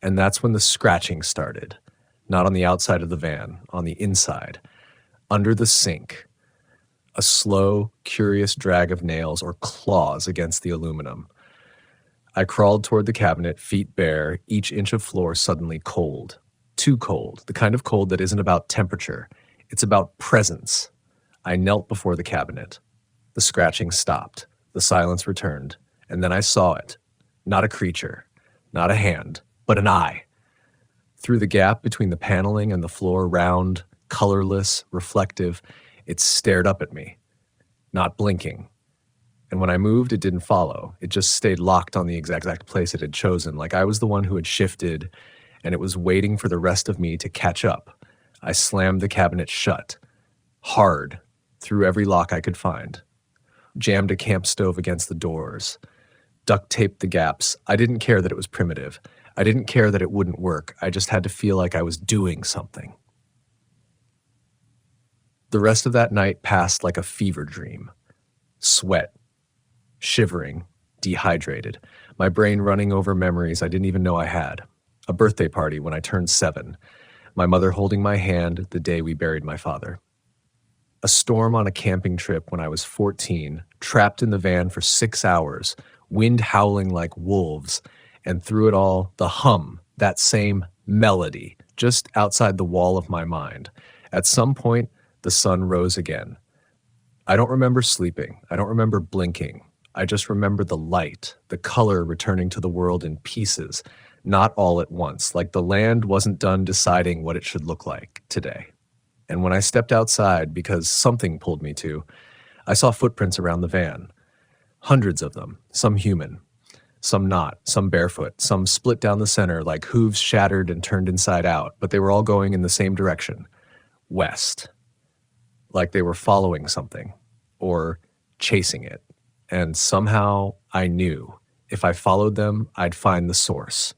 And that's when the scratching started. Not on the outside of the van, on the inside, under the sink. A slow, curious drag of nails or claws against the aluminum. I crawled toward the cabinet, feet bare, each inch of floor suddenly cold. Too cold, the kind of cold that isn't about temperature. It's about presence. I knelt before the cabinet. The scratching stopped. The silence returned. And then I saw it. Not a creature. Not a hand. But an eye. Through the gap between the paneling and the floor, round, colorless, reflective, it stared up at me. Not blinking. And when I moved, it didn't follow. It just stayed locked on the exact place it had chosen, like I was the one who had shifted, and it was waiting for the rest of me to catch up. I slammed the cabinet shut, hard, through every lock I could find. Jammed a camp stove against the doors. Duct taped the gaps. I didn't care that it was primitive. I didn't care that it wouldn't work. I just had to feel like I was doing something. The rest of that night passed like a fever dream. Sweat. Shivering. Dehydrated. My brain running over memories I didn't even know I had. A birthday party when I turned 7. My mother holding my hand the day we buried my father. A storm on a camping trip when I was 14, trapped in the van for 6 hours, wind howling like wolves, and through it all, the hum, that same melody, just outside the wall of my mind. At some point, the sun rose again. I don't remember sleeping. I don't remember blinking. I just remember the light, the color returning to the world in pieces, not all at once, like the land wasn't done deciding what it should look like today. And when I stepped outside, because something pulled me to, I saw footprints around the van. Hundreds of them, some human, some not, some barefoot, some split down the center like hooves shattered and turned inside out, but they were all going in the same direction, west, like they were following something or chasing it. And somehow I knew if I followed them, I'd find the source,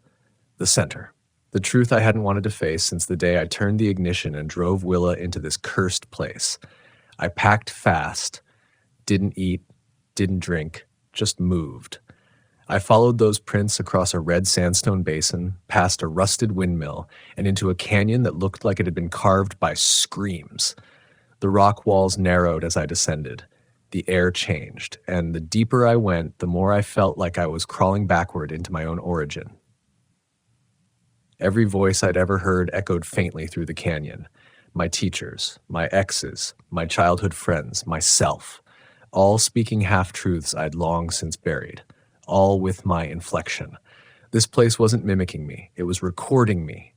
the center. The truth I hadn't wanted to face since the day I turned the ignition and drove Willa into this cursed place. I packed fast, didn't eat, didn't drink, just moved. I followed those prints across a red sandstone basin, past a rusted windmill, and into a canyon that looked like it had been carved by screams. The rock walls narrowed as I descended. The air changed, and the deeper I went, the more I felt like I was crawling backward into my own origin. Every voice I'd ever heard echoed faintly through the canyon. My teachers, my exes, my childhood friends, myself, all speaking half-truths I'd long since buried, all with my inflection. This place wasn't mimicking me. It was recording me,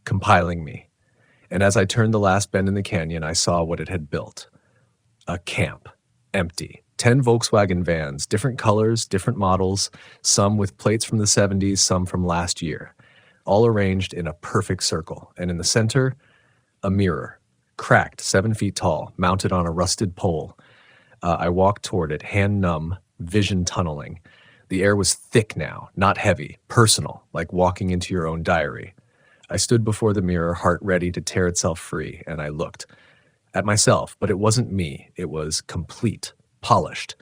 compiling me. And as I turned the last bend in the canyon, I saw what it had built. A camp. Empty. 10 Volkswagen vans, different colors, different models, some with plates from the 70s, some from last year, all arranged in a perfect circle. And in the center, a mirror, cracked, 7 feet tall, mounted on a rusted pole. I walked toward it, hand numb, vision tunneling. The air was thick now, not heavy, personal, like walking into your own diary. I stood before the mirror, heart ready to tear itself free, and I looked at myself, but it wasn't me. It was complete, polished.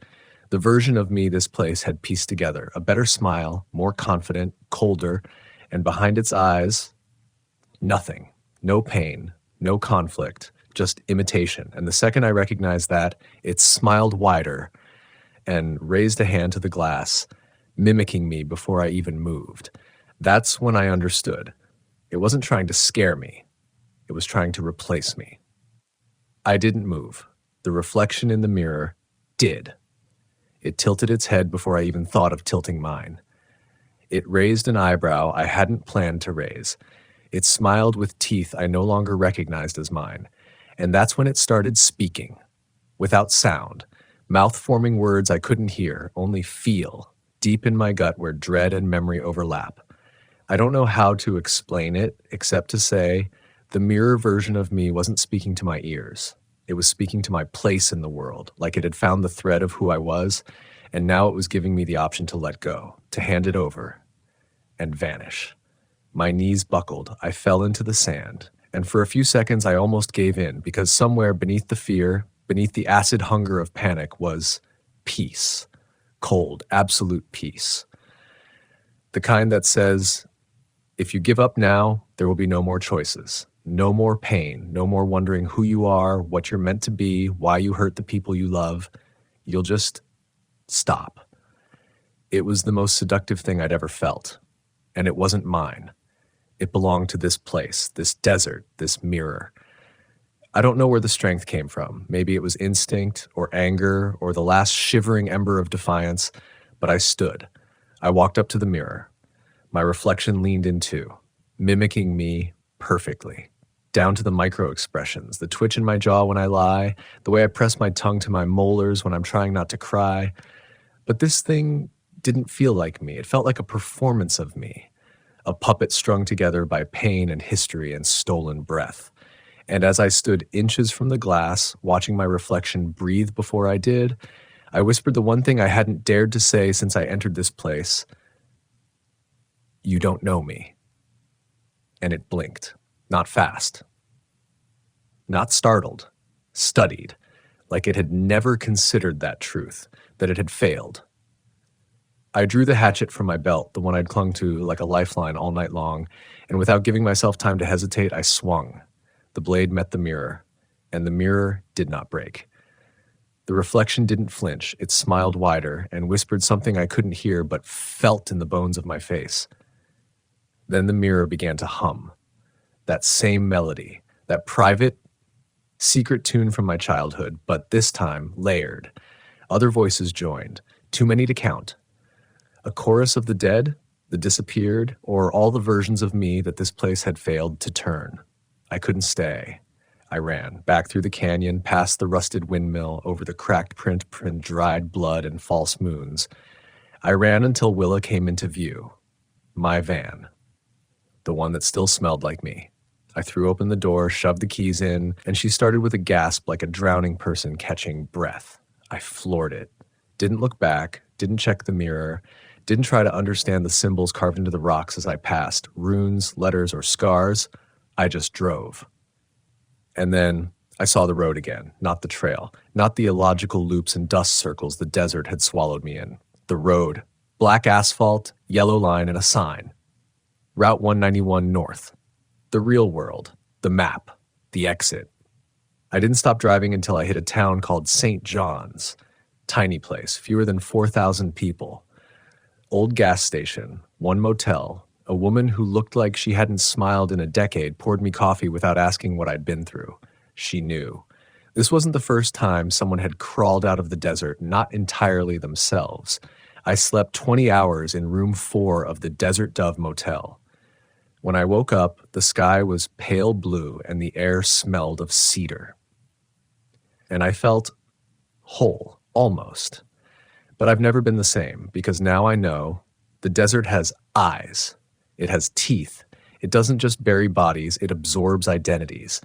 The version of me this place had pieced together, a better smile, more confident, colder, and behind its eyes, nothing, no pain, no conflict, just imitation. And the second I recognized that, it smiled wider and raised a hand to the glass, mimicking me before I even moved. That's when I understood. It wasn't trying to scare me. It was trying to replace me. I didn't move. The reflection in the mirror did. It tilted its head before I even thought of tilting mine. It raised an eyebrow I hadn't planned to raise. It smiled with teeth I no longer recognized as mine. And that's when it started speaking. Without sound, mouth-forming words I couldn't hear, only feel, deep in my gut where dread and memory overlap. I don't know how to explain it, except to say the mirror version of me wasn't speaking to my ears. It was speaking to my place in the world, like it had found the thread of who I was, and now it was giving me the option to let go, to hand it over, and vanish. My knees buckled, I fell into the sand, and for a few seconds I almost gave in, because somewhere beneath the fear, beneath the acid hunger of panic, was peace. Cold, absolute peace. The kind that says, if you give up now, there will be no more choices, no more pain, no more wondering who you are, what you're meant to be, why you hurt the people you love. You'll just stop. It was the most seductive thing I'd ever felt, and it wasn't mine. It belonged to this place, this desert, this mirror. I don't know where the strength came from. Maybe it was instinct or anger or the last shivering ember of defiance, but I stood. I walked up to the mirror. My reflection leaned in too, mimicking me perfectly, down to the micro expressions, the twitch in my jaw when I lie, the way I press my tongue to my molars when I'm trying not to cry. But this thing didn't feel like me. It felt like a performance of me, a puppet strung together by pain and history and stolen breath. And as I stood inches from the glass, watching my reflection breathe before I did, I whispered the one thing I hadn't dared to say since I entered this place. You don't know me. And it blinked. Not fast. Not startled. Studied. Like it had never considered that truth, that it had failed. I drew the hatchet from my belt, the one I'd clung to like a lifeline all night long, and without giving myself time to hesitate, I swung. The blade met the mirror, and the mirror did not break. The reflection didn't flinch. It smiled wider and whispered something I couldn't hear but felt in the bones of my face. Then the mirror began to hum. That same melody, that private, secret tune from my childhood, but this time layered. Other voices joined, too many to count. A chorus of the dead, the disappeared, or all the versions of me that this place had failed to turn. I couldn't stay. I ran, back through the canyon, past the rusted windmill, over the cracked print dried blood and false moons. I ran until Willa came into view. My van. The one that still smelled like me. I threw open the door, shoved the keys in, and she started with a gasp like a drowning person catching breath. I floored it. Didn't look back, didn't check the mirror, didn't try to understand the symbols carved into the rocks as I passed, runes, letters, or scars. I just drove. And then I saw the road again, not the trail, not the illogical loops and dust circles the desert had swallowed me in. The road, black asphalt, yellow line, and a sign. Route 191 North. The real world. The map. The exit. I didn't stop driving until I hit a town called St. John's. Tiny place, fewer than 4,000 people. Old gas station, one motel. A woman who looked like she hadn't smiled in a decade poured me coffee without asking what I'd been through. She knew. This wasn't the first time someone had crawled out of the desert, not entirely themselves. I slept 20 hours in room 4 of the Desert Dove Motel. When I woke up, the sky was pale blue and the air smelled of cedar. And I felt whole, almost. But I've never been the same, because now I know the desert has eyes. It has teeth. It doesn't just bury bodies, it absorbs identities.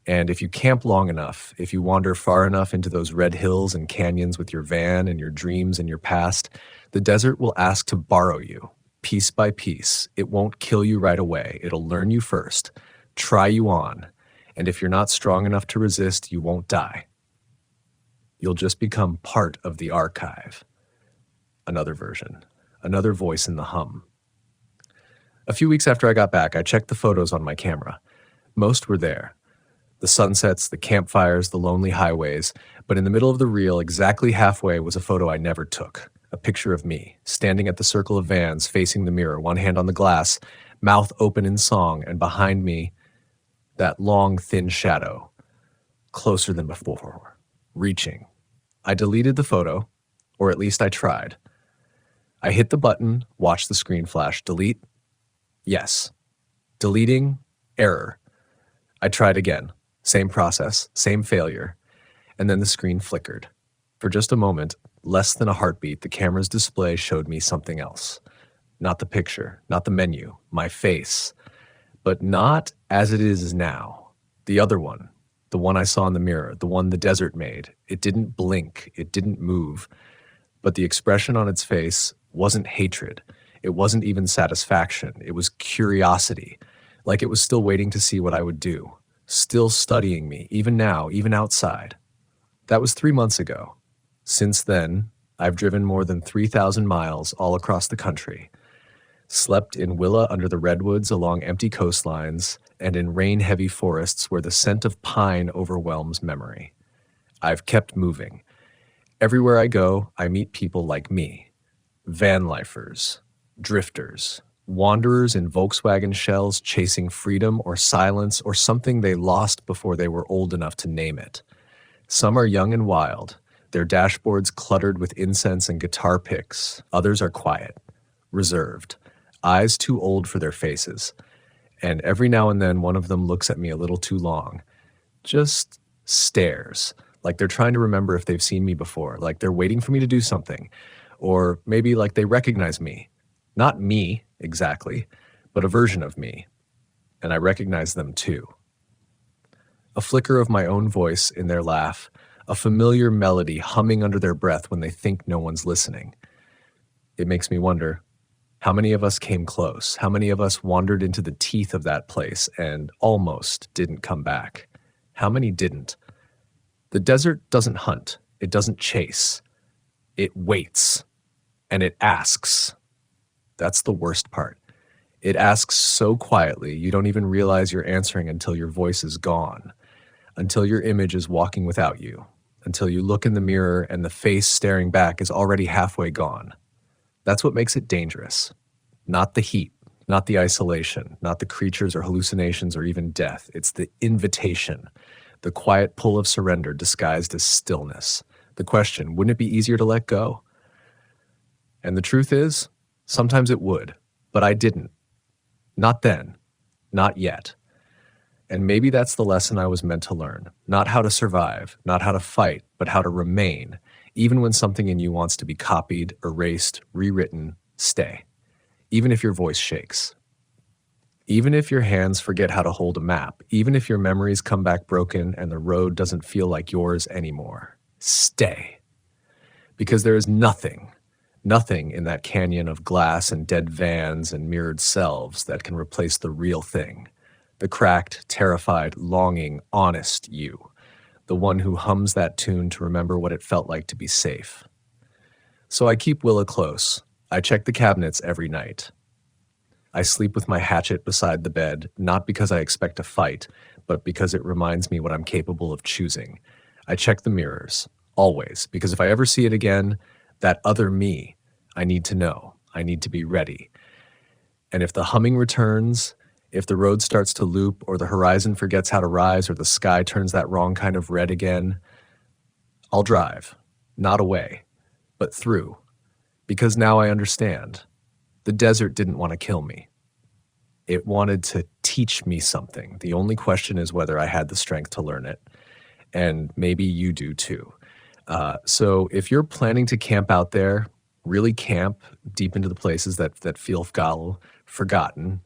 And if you camp long enough, if you wander far enough into those red hills and canyons with your van and your dreams and your past, the desert will ask to borrow you. Piece by piece. It won't kill you right away. It'll learn you first, try you on, and if you're not strong enough to resist, you won't die. You'll just become part of the archive. Another version, another voice in the hum. A few weeks after I got back, I checked the photos on my camera. Most were there. The sunsets, the campfires, the lonely highways, but in the middle of the reel, exactly halfway, was a photo I never took. A picture of me, standing at the circle of vans, facing the mirror, one hand on the glass, mouth open in song, and behind me, that long, thin shadow, closer than before, reaching. I deleted the photo, Or at least I tried. I hit the button, watched the screen flash. Delete? Yes. Deleting? Error. I tried again. Same process, same failure. And then the screen flickered. For just a moment, less than a heartbeat, the camera's display showed me something else. Not the picture, not the menu, my face. But not as it is now. The other one. The one I saw in the mirror, the one the desert made. It didn't blink, it didn't move. But the expression on its face wasn't hatred. It wasn't even satisfaction. It was curiosity, like it was still waiting to see what I would do, still studying me, even now, even outside. That was 3 months ago. Since then, I've driven more than 3,000 miles all across the country, slept in villa under the redwoods along empty coastlines, and in rain-heavy forests where the scent of pine overwhelms memory. I've kept moving. Everywhere I go, I meet people like me. Van lifers, drifters, wanderers in Volkswagen shells chasing freedom or silence or something they lost before they were old enough to name it. Some are young and wild, their dashboards cluttered with incense and guitar picks. Others are quiet, reserved, eyes too old for their faces. And every now and then one of them looks at me a little too long. Just stares, like they're trying to remember if they've seen me before, like they're waiting for me to do something. Or maybe like they recognize me. Not me, exactly, but a version of me. And I recognize them too. A flicker of my own voice in their laugh, a familiar melody humming under their breath when they think no one's listening. It makes me wonder, how many of us came close? How many of us wandered into the teeth of that place and almost didn't come back? How many didn't? The desert doesn't hunt. It doesn't chase. It waits. And it asks. That's the worst part. It asks so quietly you don't even realize you're answering until your voice is gone, until your image is walking without you, until you look in the mirror and the face staring back is already halfway gone. That's what makes it dangerous. Not the heat, not the isolation, not the creatures or hallucinations or even death. It's the invitation, the quiet pull of surrender disguised as stillness. The question, wouldn't it be easier to let go? And the truth is, sometimes it would, but I didn't. Not then. Not yet. And maybe that's the lesson I was meant to learn. Not how to survive, not how to fight, but how to remain. Even when something in you wants to be copied, erased, rewritten, stay. Even if your voice shakes. Even if your hands forget how to hold a map. Even if your memories come back broken and the road doesn't feel like yours anymore. Stay. Because there is nothing in that canyon of glass and dead vans and mirrored selves that can replace the real thing. The cracked, terrified, longing, honest you. The one who hums that tune to remember what it felt like to be safe. So I keep Willa close. I check the cabinets every night. I sleep with my hatchet beside the bed, not because I expect to fight, but because it reminds me what I'm capable of choosing. I check the mirrors, always, because if I ever see it again, that other me, I need to know. I need to be ready. And if the humming returns, if the road starts to loop, or the horizon forgets how to rise, or the sky turns that wrong kind of red again, I'll drive, not away, but through. Because now I understand. The desert didn't want to kill me. It wanted to teach me something. The only question is whether I had the strength to learn it. And maybe you do too. So if you're planning to camp out there, really camp deep into the places that feel forgotten,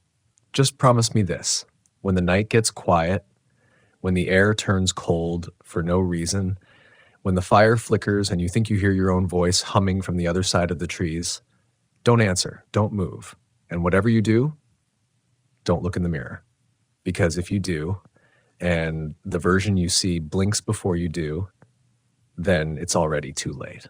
just promise me this. When the night gets quiet, when the air turns cold for no reason, when the fire flickers and you think you hear your own voice humming from the other side of the trees, don't answer, don't move. And whatever you do, don't look in the mirror. Because if you do, and the version you see blinks before you do, then it's already too late.